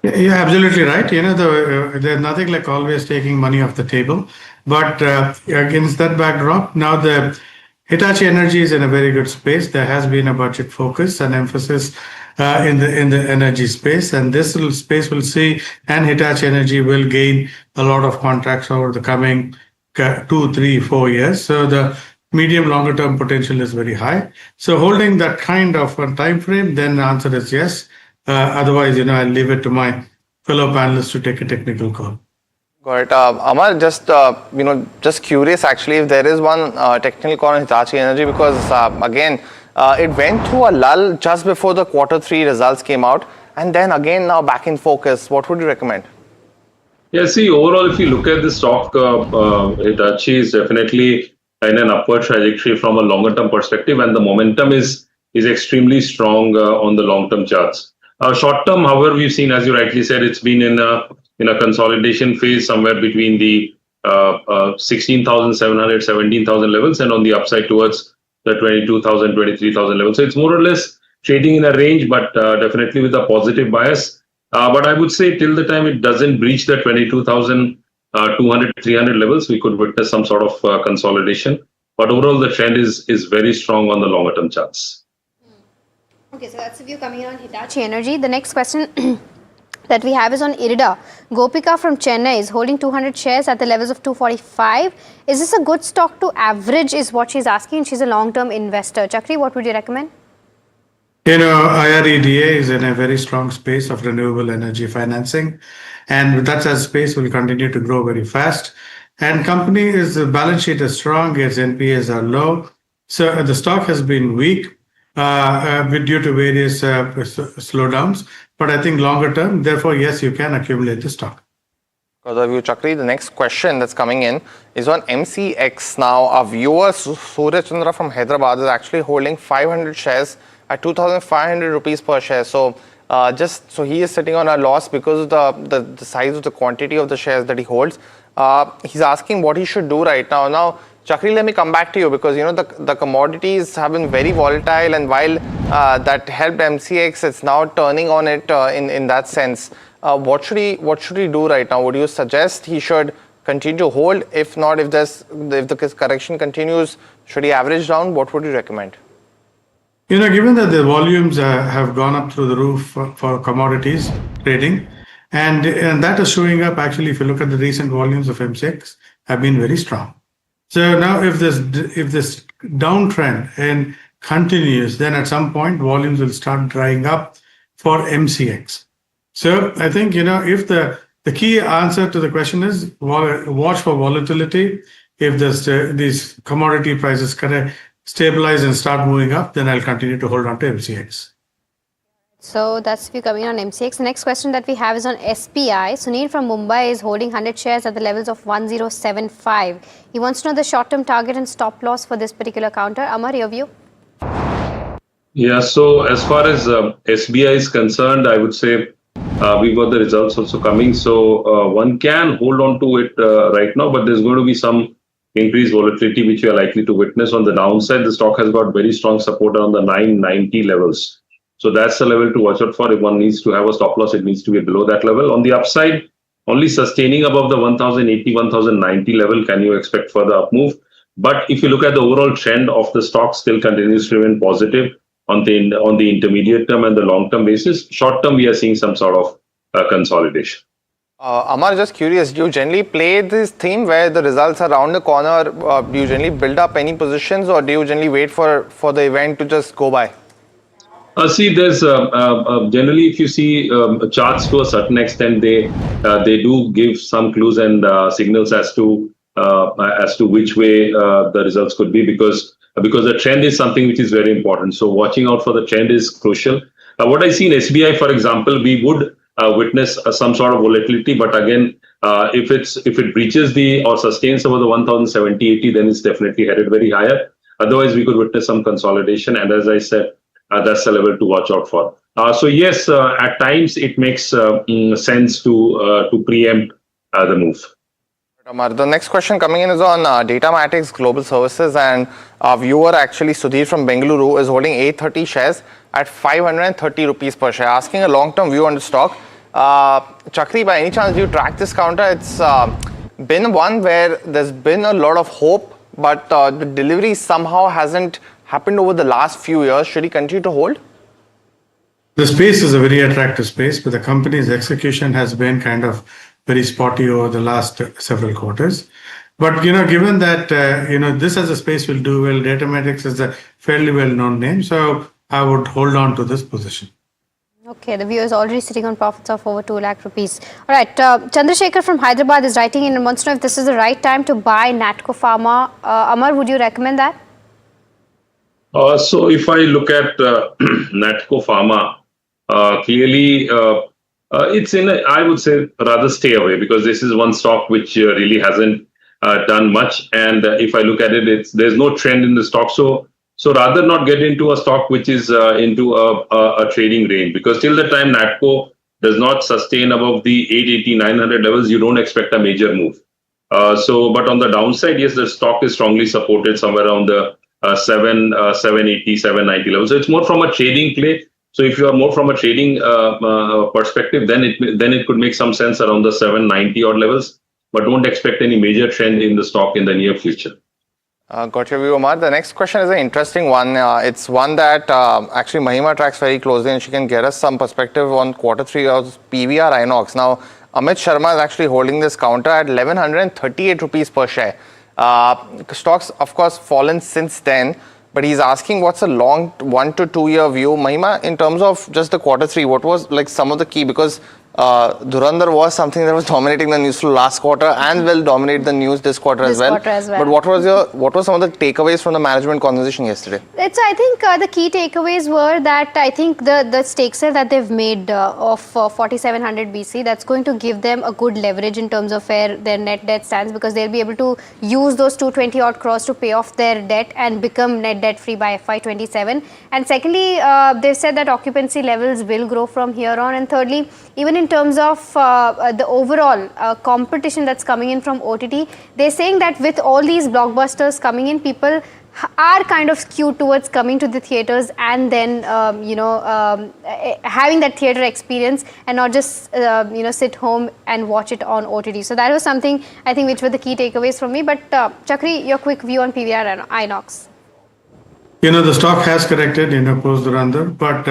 You're absolutely right. There's nothing like always taking money off the table. But against that backdrop, now the Hitachi Energy is in a very good space. There has been a budget focus and emphasis in the energy space, and this space will see, and Hitachi Energy will gain a lot of contracts over the coming 2, 3, 4 years. So the medium longer term potential is very high. So holding that kind of a time frame, then the answer is yes. Otherwise, I'll leave it to my fellow panelists to take a technical call. Got it. Amar, just curious actually if there is one technical call on Hitachi Energy, because again, it went through a lull just before the Q3 results came out, and then again now back in focus. What would you recommend? Yeah, see, overall, if you look at the stock, Hitachi is definitely in an upward trajectory from a longer term perspective, and the momentum is extremely strong on the long term charts. Short term, however, we've seen, as you rightly said, it's been in a consolidation phase somewhere between the 16,700, 17,000 levels, and on the upside towards the 22,000, 23,000 levels. So it's more or less trading in a range, but definitely with a positive bias. But I would say till the time it doesn't breach the 22,200, 300 levels, we could witness some sort of consolidation. But overall, the trend is very strong on the longer term charts. Okay, so that's the view coming in on Hitachi Energy. The next question that we have is on IRIDA. Gopika from Chennai is holding 200 shares at the levels of 245. Is this a good stock to average is what she's asking. She's a long-term investor. Chakri, what would you recommend? IREDA is in a very strong space of renewable energy financing, and that's a space will continue to grow very fast. And company's balance sheet is strong, its NPAs are low. So the stock has been weak due to various slowdowns, but I think longer term, therefore, yes, you can accumulate the stock. Chakri, the next question that's coming in is on MCX. Now, our viewer Surya Chandra from Hyderabad is actually holding 500 shares at 2,500 rupees per share. So, so he is sitting on a loss because of the size of the quantity of the shares that he holds. He's asking what he should do right now. Now, Chakri, let me come back to you because the commodities have been very volatile, and while that helped MCX, it's now turning on it in that sense. What should he do right now? Would you suggest he should continue to hold? If not, if the correction continues, should he average down? What would you recommend? Given that the volumes have gone up through the roof for commodities trading, and that is showing up actually, if you look at the recent volumes of MCX, have been very strong. So now if this downtrend continues, then at some point volumes will start drying up for MCX. So I think, if the key answer to the question is watch for volatility. If these commodity prices stabilize and start moving up, then I'll continue to hold on to MCX. So that's if you're coming on MCX. The next question that we have is on SBI. Sunil from Mumbai is holding 100 shares at the levels of 1075. He wants to know the short-term target and stop loss for this particular counter. Amar, your view? Yeah, so as far as SBI is concerned, I would say we've got the results also coming. So one can hold on to it right now, but there's going to be some increased volatility which we are likely to witness. On the downside, the stock has got very strong support on the 990 levels. So that's the level to watch out for. If one needs to have a stop loss, it needs to be below that level. On the upside, only sustaining above the 1080, 1090 level can you expect further up move. But if you look at the overall trend of the stock, still continues to remain positive on the intermediate term and the long term basis. Short term, we are seeing some sort of consolidation. Amar, just curious, do you generally play this theme where the results are around the corner? Do you generally build up any positions, or do you generally wait for the event to just go by? See, there's generally, if you see charts to a certain extent, they do give some clues and signals as to which way the results could be, because the trend is something which is very important. So watching out for the trend is crucial. What I see in SBI, for example, we would witness some sort of volatility, but again, if it breaches or sustains over the 1070-80, then it's definitely headed very higher. Otherwise, we could witness some consolidation, and as I said, that's the level to watch out for. So yes, at times it makes sense to preempt the move. The next question coming in is on Datamatics Global Services, and our viewer actually Sudhir from Bengaluru is holding 830 shares at 530 rupees per share, asking a long-term view on the stock. Chakri, by any chance do you track this counter? It's been one where there's been a lot of hope, but the delivery somehow hasn't happened over the last few years. Should he continue to hold? The space is a very attractive space, but the company's execution has been kind of very spotty over the last several quarters. But given that this as a space will do well, Datamatics is a fairly well-known name, so I would hold on to this position. Okay, the viewer is already sitting on profits of over 2 lakh rupees. All right, Chandrasekhar from Hyderabad is writing in and wants to know if this is the right time to buy Natco Pharma. Amar, would you recommend that? So if I look at Natco Pharma, clearly it's I would say rather stay away, because this is one stock which really hasn't done much. And if I look at it, there's no trend in the stock. So rather not get into a stock which is into a trading range, because till the time Natco does not sustain above the 880, 900 levels, you don't expect a major move. But on the downside, yes, the stock is strongly supported somewhere around the 780, 790 levels. So it's more from a trading play. So if you are more from a trading perspective, then it could make some sense around the 790 odd levels. But don't expect any major trend in the stock in the near future. Got your view, Omar. The next question is an interesting one. It's one that actually Mahima tracks very closely, and she can get us some perspective on Q3 of PVR Inox. Now, Amit Sharma is actually holding this counter at 1138 rupees per share. Stocks, of course, fallen since then, but he's asking what's a long 1 to 2 year view. Mahima, in terms of just the Q3, what was like some of the key, because Dhurandhar was something that was dominating the news flow last quarter and will dominate the news this quarter as well. But what were some of the takeaways from the management conversation yesterday? I think the key takeaways were that I think the stake sale that they've made of 4,700 BC, that's going to give them a good leverage in terms of where their net debt stands, because they'll be able to use those 220 odd crores to pay off their debt and become net debt free by FY27. And secondly, they've said that occupancy levels will grow from here on. And thirdly, even in terms of the overall competition that's coming in from OTT, they're saying that with all these blockbusters coming in, people are kind of skewed towards coming to the theatres and then, having that theatre experience and not just, sit home and watch it on OTT. So that was something, I think, which were the key takeaways from me. But Chakri, your quick view on PVR and Inox. The stock has corrected, post Dhurandhar, but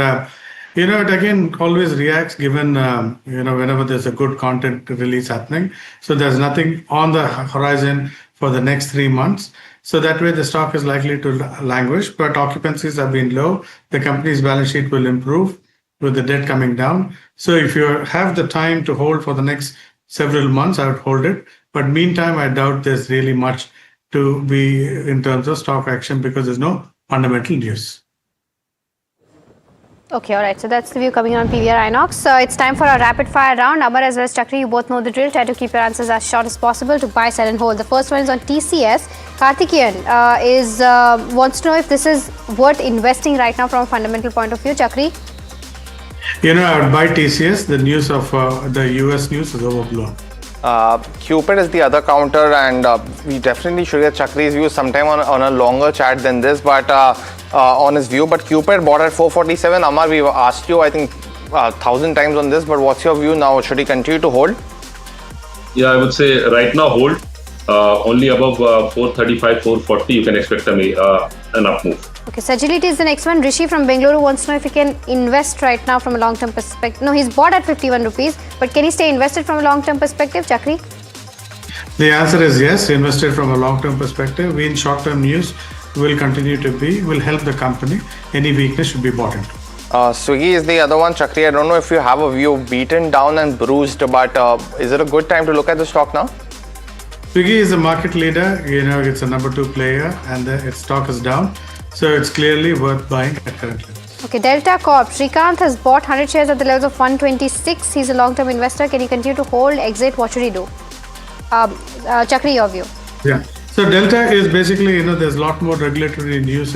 it again always reacts given, whenever there's a good content release happening. So there's nothing on the horizon for the next 3 months. So that way the stock is likely to languish, but occupancies have been low. The company's balance sheet will improve with the debt coming down. So if you have the time to hold for the next several months, I would hold it. But meantime, I doubt there's really much to be in terms of stock action because there's no fundamental news. Okay, all right. So that's the view coming on PVR Inox. So it's time for our rapid fire round. Amar as well as Chakri, you both know the drill. Try to keep your answers as short as possible to buy, sell and hold. The first one is on TCS. Karthikeyan wants to know if this is worth investing right now from a fundamental point of view. Chakri? I would buy TCS. The news of the US news is overblown. Cupid is the other counter, and we definitely should get Chakri's view sometime on a longer chat than this, but on his view. But Cupid bought at 447. Amar, we've asked you, I think, 1,000 times on this, but what's your view now? Should he continue to hold? Yeah, I would say right now hold. Only above 435, 440, you can expect an up move. Okay, Sagility is the next one. Rishi from Bengaluru wants to know if he can invest right now from a long-term perspective. No, he's bought at 51 rupees, but can he stay invested from a long-term perspective, Chakri? The answer is yes, invested from a long-term perspective. We in short-term news will help the company. Any weakness should be bought into. Swiggy is the other one. Chakri, I don't know if you have a view, beaten down and bruised, but is it a good time to look at the stock now? Swiggy is a market leader. It's a number 2 player and its stock is down. So it's clearly worth buying at current levels. Okay, Delta Corp. Srikanth has bought 100 shares at the levels of 126. He's a long-term investor. Can he continue to hold, exit? What should he do? Chakri, your view. Yeah. So Delta is basically, there's a lot more regulatory news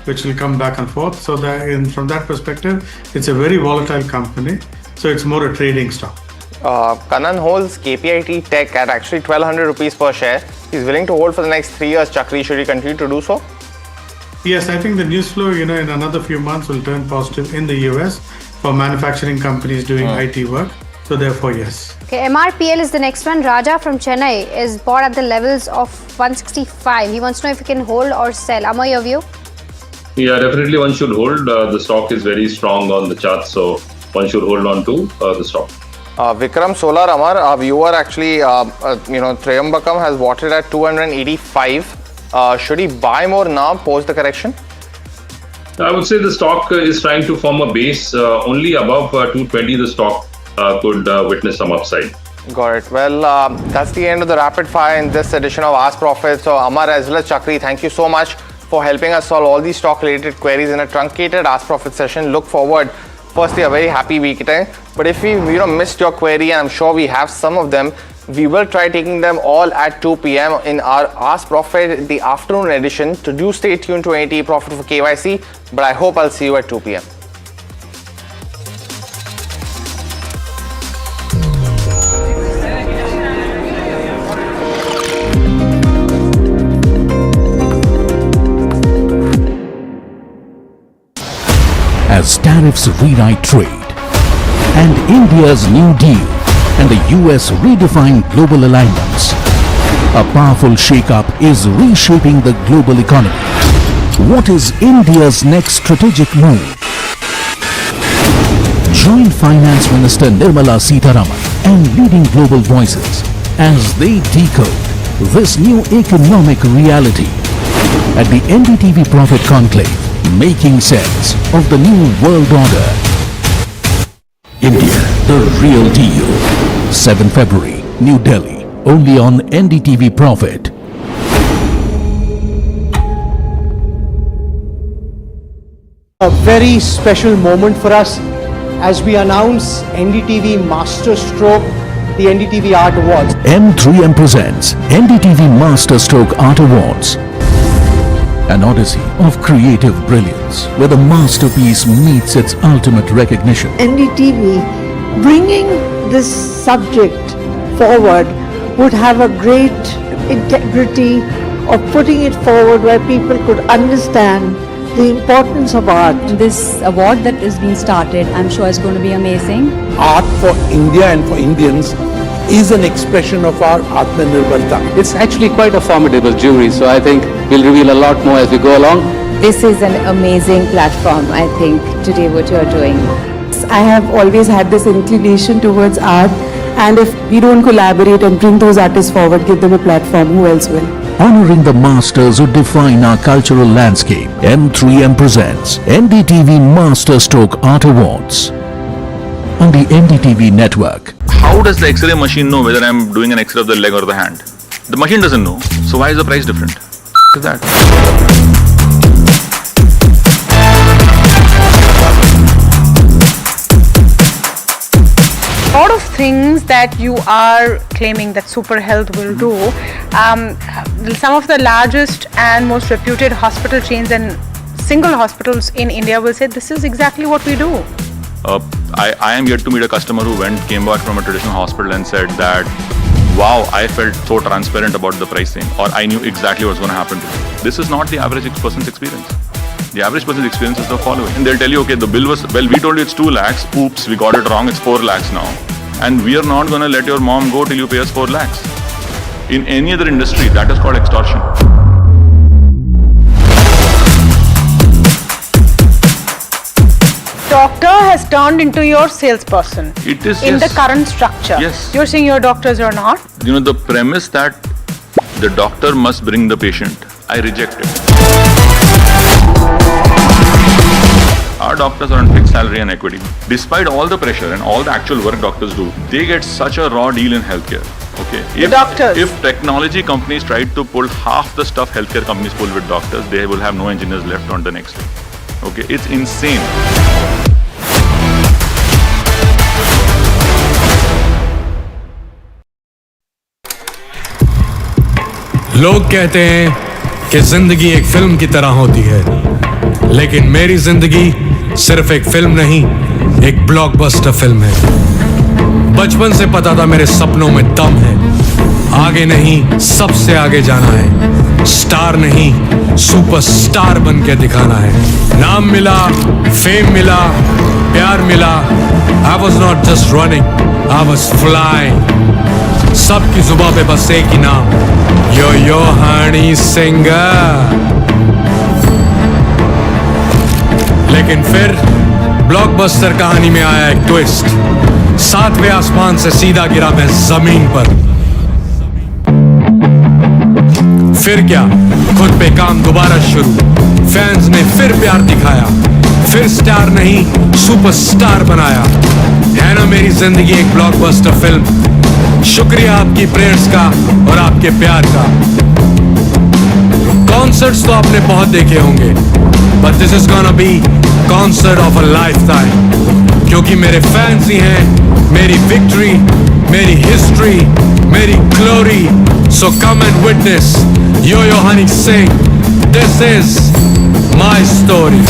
which will come back and forth. So from that perspective, it's a very volatile company. So it's more a trading stock. Kanan holds KPIT Tech at actually 1,200 rupees per share. He's willing to hold for the next 3 years. Chakri, should he continue to do so? Yes, I think the news flow, in another few months will turn positive in the US for manufacturing companies doing IT work. So therefore, yes. Okay, MRPL is the next one. Raja from Chennai is bought at the levels of 165. He wants to know if he can hold or sell. Amar, your view? Yeah, definitely one should hold. The stock is very strong on the chart, so one should hold on to the stock. Vikram Solar, Amar, our viewer actually, Trayambakam has bought it at 285. Should he buy more now post the correction? I would say the stock is trying to form a base. Only above 220 the stock could witness some upside. Got it. Well, that's the end of the rapid fire in this edition of Ask Profit. So Amar as well as Chakri, thank you so much for helping us solve all these stock related queries in a truncated Ask Profit session. Look forward. Firstly, a very happy weekend. But if we missed your query, and I'm sure we have some of them, we will try taking them all at 2 p.m. in our Ask Profit, the afternoon edition. So do stay tuned to NDTV Profit for KYC, but I hope I'll see you at 2 p.m. As tariffs rewrite trade and India's New Deal and the US redefine global alignments, a powerful shake-up is reshaping the global economy. What is India's next strategic move? Join Finance Minister Nirmala Sitharaman and leading global voices as they decode this new economic reality at the NDTV Profit Conclave, making sense of the new world order. India, The Real Deal. 7 February, New Delhi. Only on NDTV Profit. A very special moment for us as we announce NDTV Master Stroke, the NDTV Art Awards. M3M presents NDTV Master Stroke Art Awards. An odyssey of creative brilliance where the masterpiece meets its ultimate recognition. NDTV bringing this subject forward would have a great integrity of putting it forward where people could understand the importance of art. This award that is being started, I'm sure is going to be amazing. Art for India and for Indians is an expression of our Atmanirbharta. It's actually quite a formidable jury, so I think we'll reveal a lot more as we go along. This is an amazing platform, I think, today what you're doing. I have always had this inclination towards art, and if we don't collaborate and bring those artists forward, give them a platform, who else will? Honoring the masters who define our cultural landscape, M3M presents NDTV Master Stroke Art Awards on the NDTV network. How does the X-ray machine know whether I'm doing an X-ray of the leg or the hand? The machine doesn't know. So why is the price different? Is that? A lot of things that you are claiming that super health will do, some of the largest and most reputed hospital chains and single hospitals in India will say this is exactly what we do. I am yet to meet a customer who came back from a traditional hospital and said that, wow, I felt so transparent about the pricing, or I knew exactly what's going to happen to me. This is not the average person's experience. The average person's experience is the following. And they'll tell you, okay, the bill was, well, we told you it's 2 lakhs. Oops, we got it wrong. It's 4 lakhs now. And we are not going to let your mom go till you pay us 4 lakhs. In any other industry, that is called extortion. Doctor has turned into your salesperson. It is, in yes. the current structure. Yes. You're saying your doctors are not? You know, the premise that the doctor must bring the patient, I reject it. Our doctors are on fixed salary and equity. Despite all the pressure and all the actual work doctors do, they get such a raw deal in healthcare. Okay. If technology companies tried to pull half the stuff healthcare companies pull with doctors, they will have no engineers left on the next day. Okay, it's insane. लोग कहते हैं कि जिंदगी एक film की तरह होती है, लेकिन मेरी जिंदगी सिर्फ एक फिल्म नहीं, एक ब्लॉकबस्टर फिल्म है। बचपन से पता था मेरे सपनों में दम है, आगे नहीं सबसे आगे जाना है, स्टार नहीं सुपरस्टार बन के दिखाना है। नाम मिला, फेम मिला, प्यार मिला, I was not just running, I was flying। सबकी जुबां पे बस एक ही नाम, यो हनी सिंह। लेकिन फिर ब्लॉकबस्टर कहानी में आया एक ट्विस्ट, 7वें आसमान से सीधा गिरा मैं जमीन पर। फिर क्या, खुद पे काम दोबारा शुरू, फैंस ने फिर प्यार दिखाया, फिर स्टार नहीं सुपरस्टार बनाया। है ना मेरी जिंदगी एक ब्लॉकबस्टर फिल्म। शुक्रिया आपकी प्रेयर्स का और आपके प्यार का। कॉन्सर्ट्स तो आपने बहुत देखे होंगे, but this is gonna be concert of a life time, क्योंकि मेरे फैंस ही हैं मेरी विक्ट्री, मेरी हिस्ट्री, मेरी glory. So come and witness Yo Honey Singh, this is my story.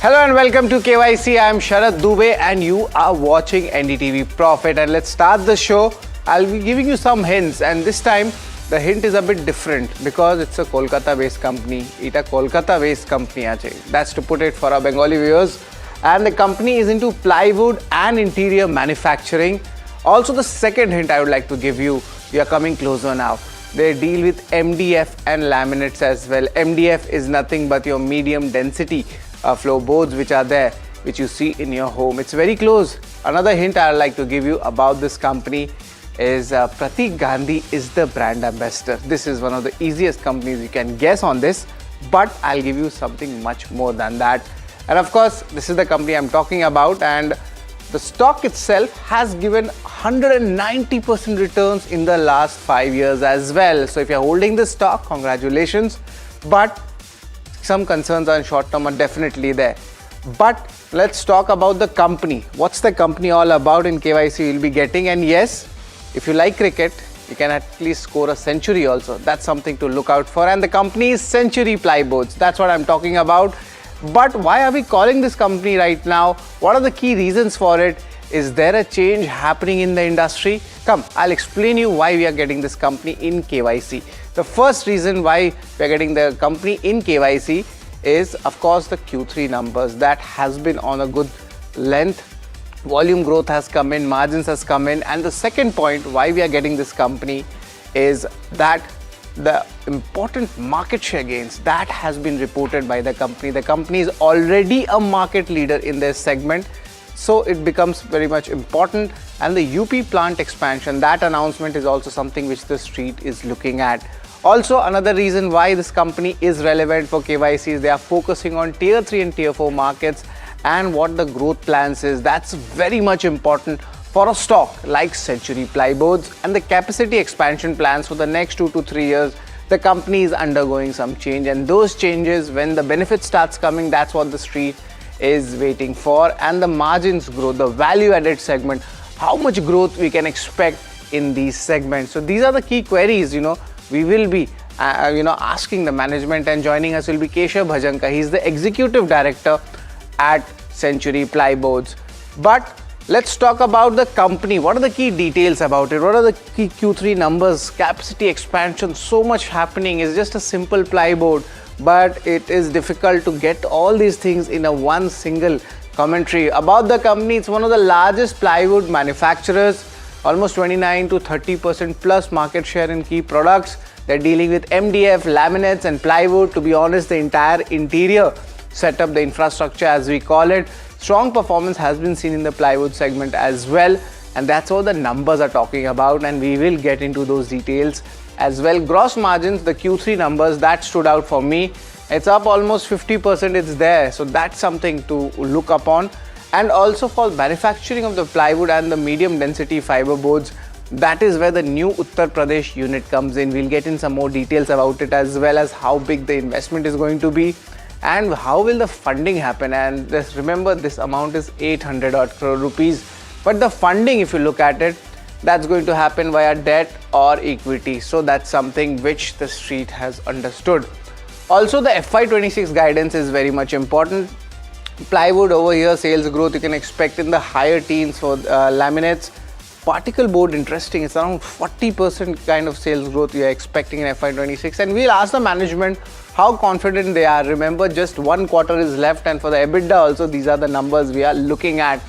Hello and welcome to KYC. I am Sharad Dubey and you are watching NDTV Profit. And let's start the show. I'll be giving you some hints, and this time the hint is a bit different because it's a Kolkata-based company. It's a Kolkata-based company. That's to put it for our Bengali viewers. And the company is into plywood and interior manufacturing. Also, the second hint I would like to give you, we are coming closer now. They deal with MDF and laminates as well. MDF is nothing but your medium density floorboards which are there, which you see in your home. It's very close. Another hint I would like to give you about this company is Pratik Gandhi is the brand ambassador. This is one of the easiest companies you can guess on this, but I'll give you something much more than that. And of course, this is the company I'm talking about, and the stock itself has given 190% returns in the last 5 years as well. So if you're holding this stock, congratulations. But some concerns on short term are definitely there. But let's talk about the company. What's the company all about? In KYC you'll be getting, and yes, if you like cricket, you can at least score a century also. That's something to look out for. And the company is Century Plyboards. That's what I'm talking about. But why are we calling this company right now? What are the key reasons for it? Is there a change happening in the industry? Come, I'll explain you why we are getting this company in KYC. The first reason why we are getting the company in KYC is, of course, the Q3 numbers. That has been on a good length. Volume growth has come in, margins has come in. And the second point why we are getting this company is that the important market share gains that has been reported by the company. The company is already a market leader in this segment, so it becomes very much important. And the UP plant expansion, that announcement is also something which the street is looking at. Also, another reason why this company is relevant for KYC is they are focusing on tier 3 and tier 4 markets, and what the growth plans is. That's very much important for a stock like Century Plyboards. And the capacity expansion plans for the next 2 to 3 years, the company is undergoing some change, and those changes, when the benefit starts coming, that's what the street is waiting for. And the margins growth, the value added segment, how much growth we can expect in these segments. So these are the key queries, we will be asking the management, and joining us will be Keshav Bhajanka. He's the executive director at Century Plyboards. But let's talk about the company. What are the key details about it? What are the key Q3 numbers? Capacity expansion, so much happening. It's just a simple plyboard, but it is difficult to get all these things in a one single commentary. About the company, it's one of the largest plywood manufacturers, almost 29 to 30% plus market share in key products. They're dealing with MDF, laminates and plywood. To be honest, the entire interior setup, the infrastructure as we call it, strong performance has been seen in the plywood segment as well, and that's what the numbers are talking about, and we will get into those details as well. Gross margins, the Q3 numbers, that stood out for me. It's up almost 50%, it's there, so that's something to look upon. And also for manufacturing of the plywood and the medium density fiber boards, that is where the new Uttar Pradesh unit comes in. We'll get in some more details about it, as well as how big the investment is going to be and how will the funding happen. And just remember, this amount is 800 odd crore rupees, but the funding, if you look at it, that's going to happen via debt or equity. So that's something which the street has understood. Also, the FY26 guidance is very much important. Plywood over here, sales growth you can expect in the higher teens. For laminates, particle board, interesting, it's around 40% kind of sales growth we are expecting in FY26, and we'll ask the management how confident they are. Remember, just 1 quarter is left, and for the EBITDA also, these are the numbers we are looking at.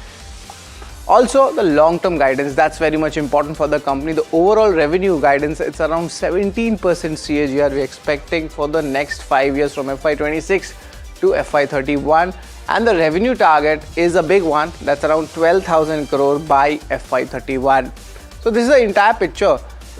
Also, the long-term guidance, that's very much important for the company. The overall revenue guidance, it's around 17% CAGR we're expecting for the next 5 years, from FY26 to FY31. And the revenue target is a big one, that's around 12,000 crore by FY31. So this is the entire picture.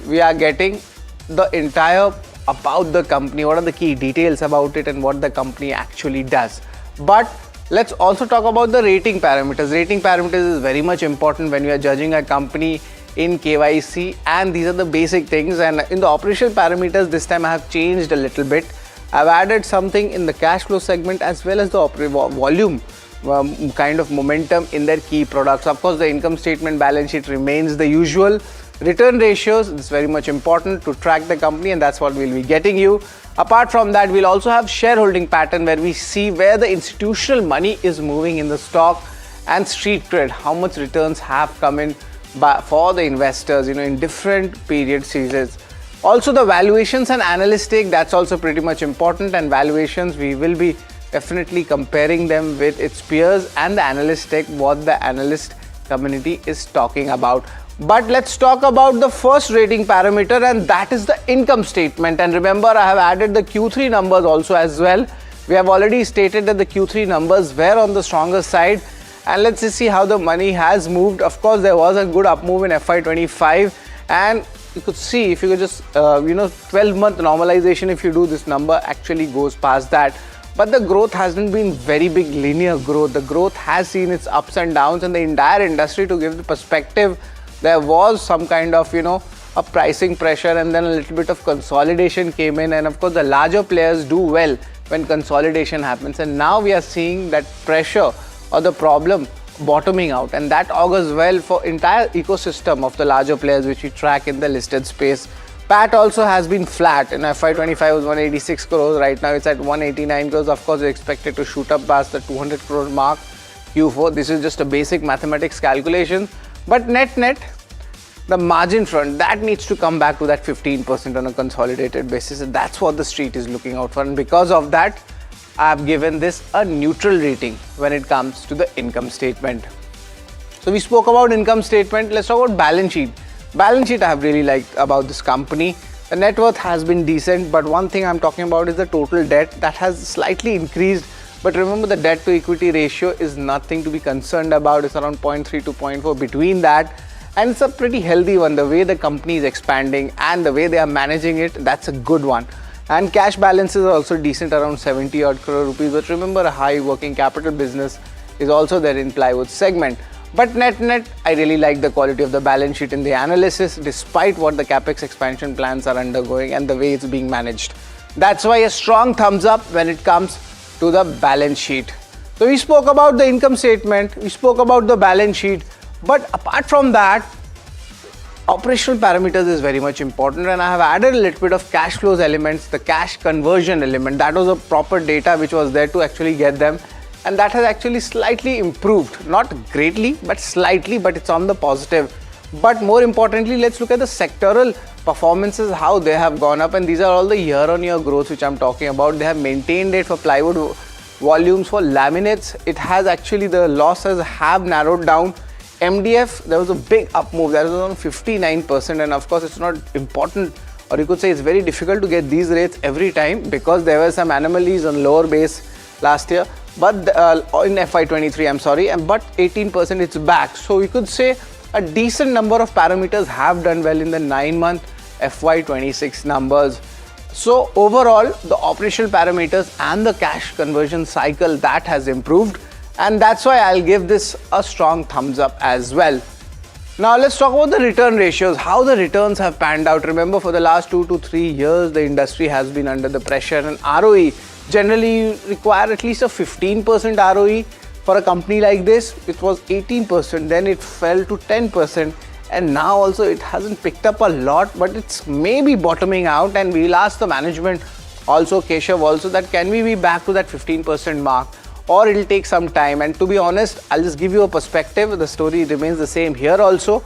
We are getting the entire about the company, what are the key details about it and what the company actually does. But let's also talk about the rating parameters. Rating parameters is very much important when we are judging a company in KYC, and these are the basic things. And in the operational parameters, this time I have changed a little bit. I've added something in the cash flow segment as well as the volume kind of momentum in their key products. Of course, the income statement, balance sheet remains the usual. Return ratios, it's very much important to track the company, and that's what we'll be getting you. Apart from that, we'll also have shareholding pattern where we see where the institutional money is moving in the stock, and street trade, how much returns have come in for the investors, in different period seasons. Also, the valuations and analyst take, that's also pretty much important, and valuations, we will be definitely comparing them with its peers and the analyst take, what the analyst community is talking about. But let's talk about the first rating parameter, and that is the income statement. And remember, I have added the Q3 numbers also as well. We have already stated that the Q3 numbers were on the stronger side. And let's just see how the money has moved. Of course, there was a good up move in FY25, and you could see, if you could just 12-month normalization, if you do, this number actually goes past that. But the growth hasn't been very big linear growth. The growth has seen its ups and downs, and the entire industry, to give the perspective, there was some kind of a pricing pressure, and then a little bit of consolidation came in. And of course, the larger players do well when consolidation happens, and now we are seeing that pressure or the problem bottoming out, and that augurs well for entire ecosystem of the larger players which we track in the listed space. PAT also has been flat. In FY25 was 186 crores, right now it's at 189 crores. Of course, we expected to shoot up past the 200 crore mark Q4. This is just a basic mathematics calculation, but net the margin front, that needs to come back to that 15% on a consolidated basis, and that's what the street is looking out for. And because of that, I've given this a neutral rating when it comes to the income statement. So we spoke about income statement. Let's talk about balance sheet. Balance sheet I have really liked about this company. The net worth has been decent, but one thing I'm talking about is the total debt that has slightly increased. But remember, the debt to equity ratio is nothing to be concerned about. It's around 0.3 to 0.4 between that. And it's a pretty healthy one. The way the company is expanding and the way they are managing it, that's a good one. And cash balances are also decent, around 70 odd crore rupees. But remember, a high working capital business is also there in plywood segment. But net, I really like the quality of the balance sheet in the analysis, despite what the capex expansion plans are undergoing and the way it's being managed. That's why a strong thumbs up when it comes to the balance sheet. So we spoke about the income statement, we spoke about the balance sheet, but apart from that, operational parameters is very much important, and I have added a little bit of cash flows elements, the cash conversion element. That was a proper data which was there to actually get them, and that has actually slightly improved, not greatly but slightly, but it's on the positive. But more importantly, let's look at the sectoral performances, how they have gone up, and these are all the year-on-year growth which I'm talking about. They have maintained it for plywood volumes. For laminates, it has actually, the losses have narrowed down. MDF, there was a big up move, that was around 59%, and of course it's not important, or you could say it's very difficult to get these rates every time because there were some anomalies on lower base last year, but in FY23, I'm sorry, but 18% it's back. So you could say a decent number of parameters have done well in the 9-month FY26 numbers. So overall, the operational parameters and the cash conversion cycle, that has improved. And that's why I'll give this a strong thumbs up as well. Now let's talk about the return ratios, how the returns have panned out. Remember, for the last 2 to 3 years, the industry has been under the pressure, and ROE, generally you require at least a 15% ROE. For a company like this, it was 18%, then it fell to 10%, and now also it hasn't picked up a lot, but it's maybe bottoming out, and we'll ask the management also, Keshav also, that can we be back to that 15% mark, or it'll take some time. And to be honest, I'll just give you a perspective. The story remains the same here also.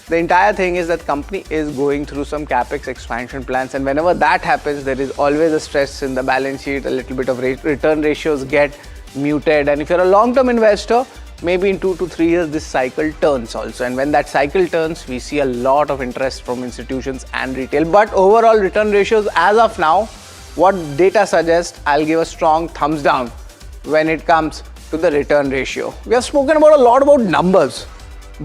The entire thing is that company is going through some capex expansion plans, and whenever that happens, there is always a stress in the balance sheet. A little bit of return ratios get muted, and if you're a long-term investor, maybe in 2 to 3 years this cycle turns also, and when that cycle turns, we see a lot of interest from institutions and retail. But overall return ratios as of now, what data suggests, I'll give a strong thumbs down when it comes to the return ratio. We have spoken about a lot about numbers,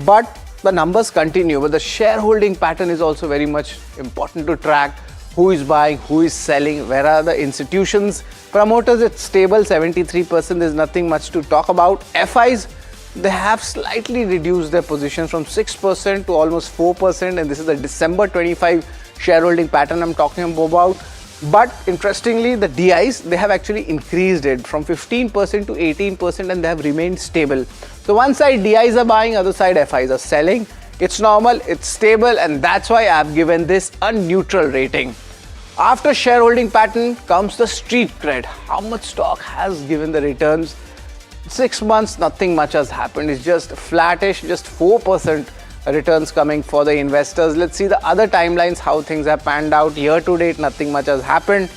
but the numbers continue, but the shareholding pattern is also very much important to track. Who is buying, who is selling, where are the institutions? Promoters, it's stable, 73%, there's nothing much to talk about. FIs, they have slightly reduced their positions from 6% to almost 4%, and this is the December 25 shareholding pattern I'm talking about. But interestingly, the DIs, they have actually increased it from 15% to 18%, and they have remained stable. So one side DIs are buying, other side FIs are selling. It's normal, it's stable, and that's why I've given this a neutral rating. After shareholding pattern comes the street cred. How much stock has given the returns? 6 months, nothing much has happened. It's just flattish, just 4% returns coming for the investors. Let's see the other timelines, how things have panned out. Year to date, nothing much has happened.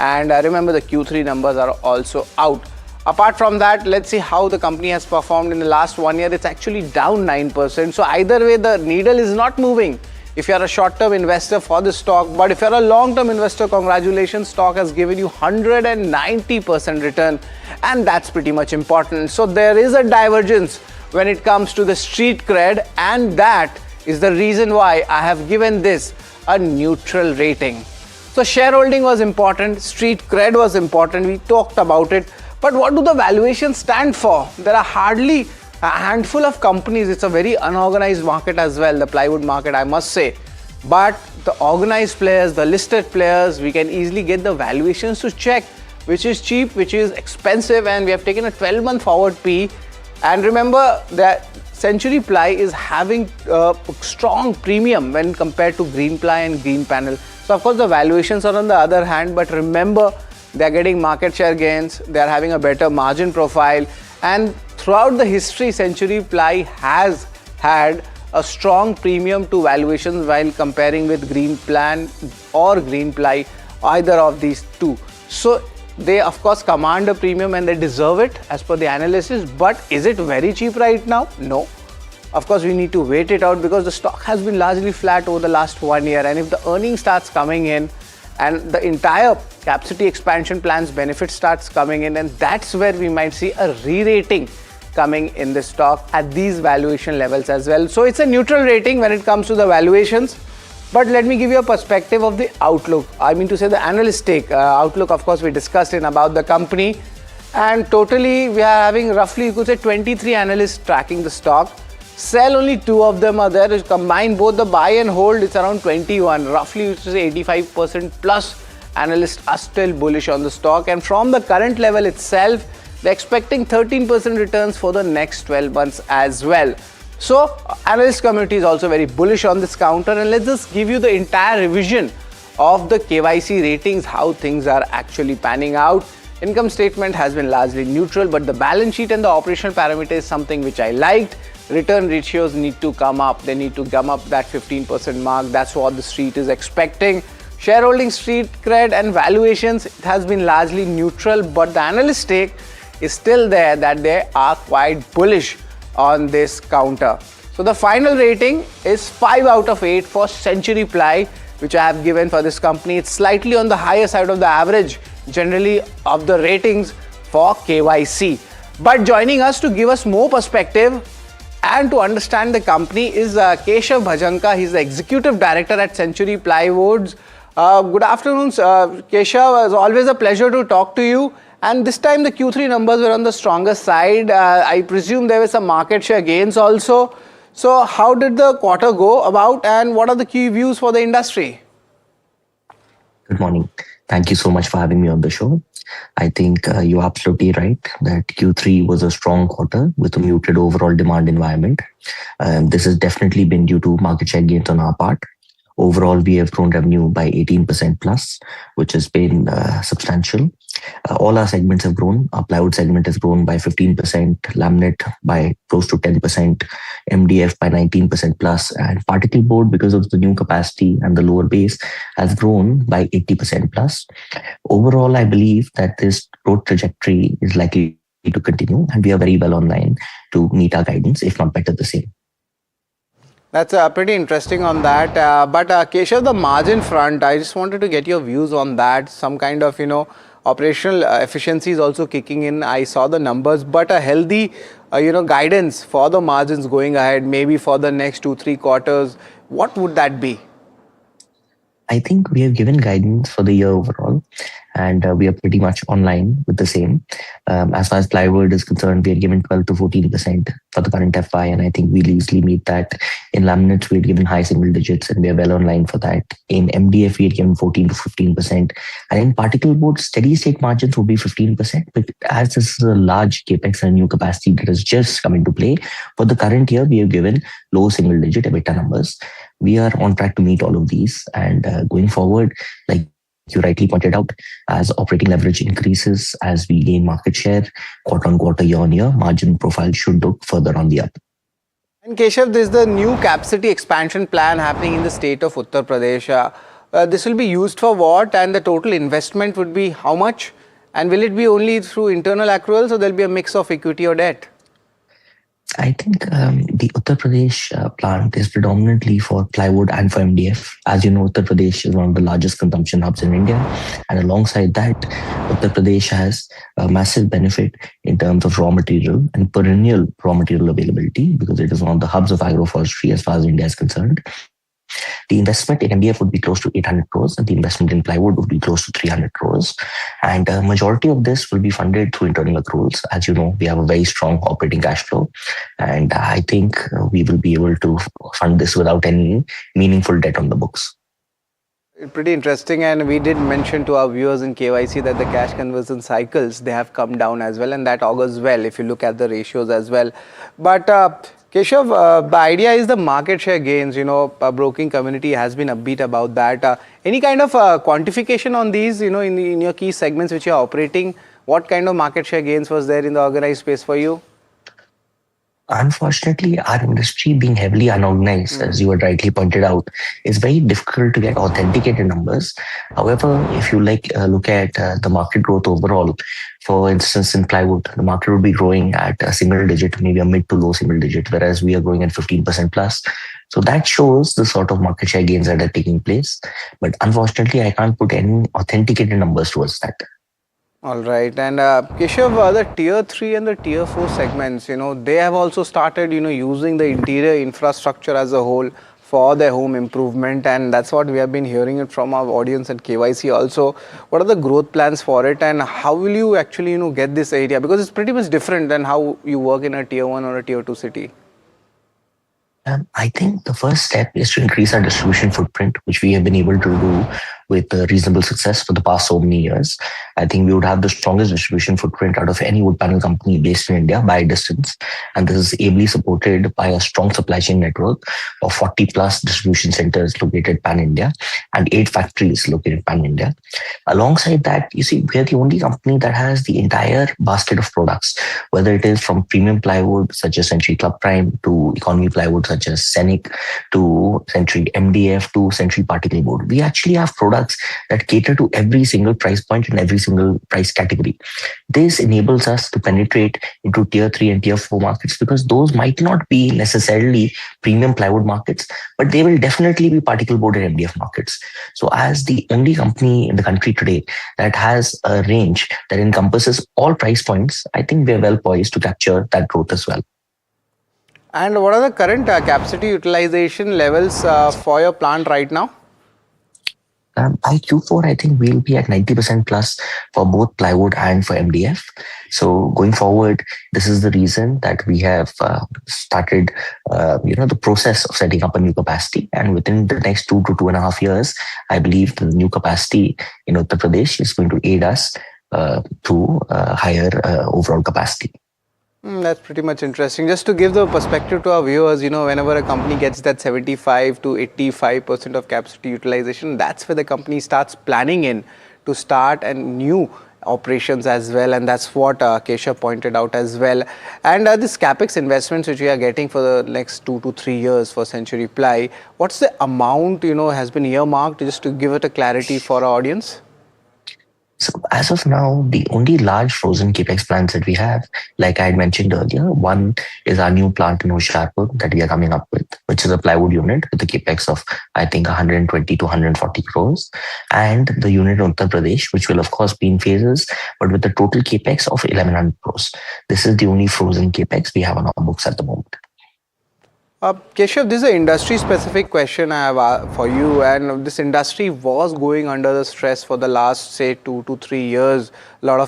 And remember, the Q3 numbers are also out. Apart from that, let's see how the company has performed in the last 1 year. It's actually down 9%. So either way, the needle is not moving if you're a short-term investor for the stock. But if you're a long-term investor, congratulations, stock has given you 190% return, and that's pretty much important. So there is a divergence when it comes to the street cred, and that is the reason why I have given this a neutral rating. So shareholding was important, street cred was important, we talked about it. But what do the valuations stand for? There are hardly a handful of companies. It's a very unorganized market as well, the plywood market, I must say. But the organized players, the listed players, we can easily get the valuations to check which is cheap, which is expensive, and we have taken a 12-month forward P. And remember that Century Ply is having a strong premium when compared to Green Ply and Green Panel. So of course the valuations are on the other hand, but remember, they are getting market share gains, they are having a better margin profile, and throughout the history, Century Ply has had a strong premium to valuations while comparing with Green Plan or Green Ply, either of these two. So they of course command a premium and they deserve it as per the analysis, but is it very cheap right now? No. Of course, we need to wait it out because the stock has been largely flat over the last 1 year, and if the earnings starts coming in, and the entire capacity expansion plans benefit starts coming in, and that's where we might see a re-rating coming in the stock at these valuation levels as well. So it's a neutral rating when it comes to the valuations. But let me give you a perspective of the outlook. I mean to say the analyst take outlook, of course, we discussed in about the company, and totally we are having roughly, you could say, 23 analysts tracking the stock. Sell, only 2 of them are there. Combine both the buy and hold, it's around 21. Roughly, which is 85% plus analysts are still bullish on the stock. And from the current level itself, they're expecting 13% returns for the next 12 months as well. So, analyst community is also very bullish on this counter. And let's just give you the entire revision of the KYC ratings, how things are actually panning out. Income statement has been largely neutral, but the balance sheet and the operational parameter is something which I liked. Return ratios need to come up. They need to come up that 15% mark. That's what the street is expecting. Shareholding, street cred and valuations, it has been largely neutral, but the analyst take is still there that they are quite bullish on this counter. So the final rating is 5 out of 8 for Century Ply, which I have given for this company. It's slightly on the higher side of the average generally of the ratings for KYC. But joining us to give us more perspective and to understand the company is Keshav Bhajanka. He's the Executive Director at Century Plyboards. Good afternoon, Keshav. It's always a pleasure to talk to you. And this time the Q3 numbers were on the stronger side. I presume there were some market share gains also. So how did the quarter go about, and what are the key views for the industry? Good morning. Thank you so much for having me on the show. I think you're absolutely right that Q3 was a strong quarter with a muted overall demand environment. This has definitely been due to market share gains on our part. Overall, we have grown revenue by 18% plus, which has been substantial. All our segments have grown. Our plywood segment has grown by 15%, laminate by close to 10%, MDF by 19% plus, and particle board, because of the new capacity and the lower base, has grown by 80% plus. Overall, I believe that this growth trajectory is likely to continue, and we are very well online to meet our guidance, if not better the same. That's pretty interesting on that. But Keshav, the margin front, I just wanted to get your views on that. Some kind of, operational efficiency is also kicking in. I saw the numbers, but a healthy, guidance for the margins going ahead, maybe for the next 2-3 quarters. What would that be? I think we have given guidance for the year overall, and we are pretty much online with the same. As far as plywood is concerned, we are given 12 to 14% for the current FY, and I think we'll easily meet that. In laminates, we had given high single digits, and we are well online for that. In MDF, we had given 14 to 15%, and in particle board, steady state margins will be 15%. But as this is a large capex and new capacity that has just come into play, for the current year, we have given low single digit EBITDA numbers. We are on track to meet all of these, and going forward, like you rightly pointed out, as operating leverage increases, as we gain market share, quarter on quarter, year on year, margin profile should look further on the up. And Keshav, there's the new capacity expansion plan happening in the state of Uttar Pradesh. This will be used for what, and the total investment would be how much? And will it be only through internal accruals or there'll be a mix of equity or debt? I think the Uttar Pradesh plant is predominantly for plywood and for MDF. As you know, Uttar Pradesh is one of the largest consumption hubs in India. And alongside that, Uttar Pradesh has a massive benefit in terms of raw material and perennial raw material availability because it is one of the hubs of agroforestry as far as India is concerned. The investment in MDF would be close to 800 crores and the investment in plywood would be close to 300 crores. And a majority of this will be funded through internal accruals. As you know, we have a very strong operating cash flow. And I think we will be able to fund this without any meaningful debt on the books. Pretty interesting, and we did mention to our viewers in KYC that the cash conversion cycles, they have come down as well, and that augurs well if you look at the ratios as well. But Keshav, the idea is the market share gains, broking community has been upbeat about that. Any kind of quantification on these, in your key segments which you are operating, what kind of market share gains was there in the organized space for you? Unfortunately, our industry being heavily unorganized, as you had rightly pointed out, is very difficult to get authenticated numbers. However, if you look at the market growth overall, for instance, in plywood, the market would be growing at a single digit, maybe a mid to low single digit, whereas we are growing at 15% plus. So that shows the sort of market share gains that are taking place. But unfortunately, I can't put any authenticated numbers towards that. All right, and Keshav, the tier 3 and the tier 4 segments, they have also started, using the interior infrastructure as a whole for their home improvement, and that's what we have been hearing it from our audience at KYC also. What are the growth plans for it, and how will you actually, get this area? Because it's pretty much different than how you work in a tier 1 or a tier 2 city. I think the first step is to increase our distribution footprint, which we have been able to do with reasonable success for the past so many years. I think we would have the strongest distribution footprint out of any wood panel company based in India by distance. And this is ably supported by a strong supply chain network of 40 plus distribution centers located pan-India and 8 factories located pan-India. Alongside that, you see, we are the only company that has the entire basket of products, whether it is from premium plywood such as Century Club Prime to economy plywood such as Scenic to Century MDF to Century Particle Board. We actually have products that cater to every single price point and every single price category. This enables us to penetrate into tier 3 and tier 4 markets because those might not be necessarily premium plywood markets, but they will definitely be particle board and MDF markets. So as the only company in the country today that has a range that encompasses all price points, I think we are well poised to capture that growth as well. And what are the current capacity utilization levels for your plant right now? By Q4, I think we'll be at 90% plus for both plywood and for MDF. So going forward, this is the reason that we have started, the process of setting up a new capacity. And within the next 2 to 2.5 years, I believe the new capacity in Uttar Pradesh is going to aid us to higher overall capacity. That's pretty much interesting. Just to give the perspective to our viewers, whenever a company gets that 75 to 85% of capacity utilization, that's where the company starts planning in to start and new operations as well, and that's what Keshav pointed out as well. And this capex investments which we are getting for the next 2 to 3 years for Century Ply, what's the amount has been earmarked, just to give it a clarity for our audience? So as of now, the only large frozen capex plans that we have, like I had mentioned earlier, one is our new plant in Hoshiarpur that we are coming up with, which is a plywood unit with a capex of, I think, 120 to 140 crores. And the unit in Uttar Pradesh, which will of course be in phases, but with a total capex of 1100 crores. This is the only frozen capex we have on our books at the moment. Keshav, this is an industry-specific question I have for you, and this industry was going under the stress for the last, say, 2 to 3 years. A lot of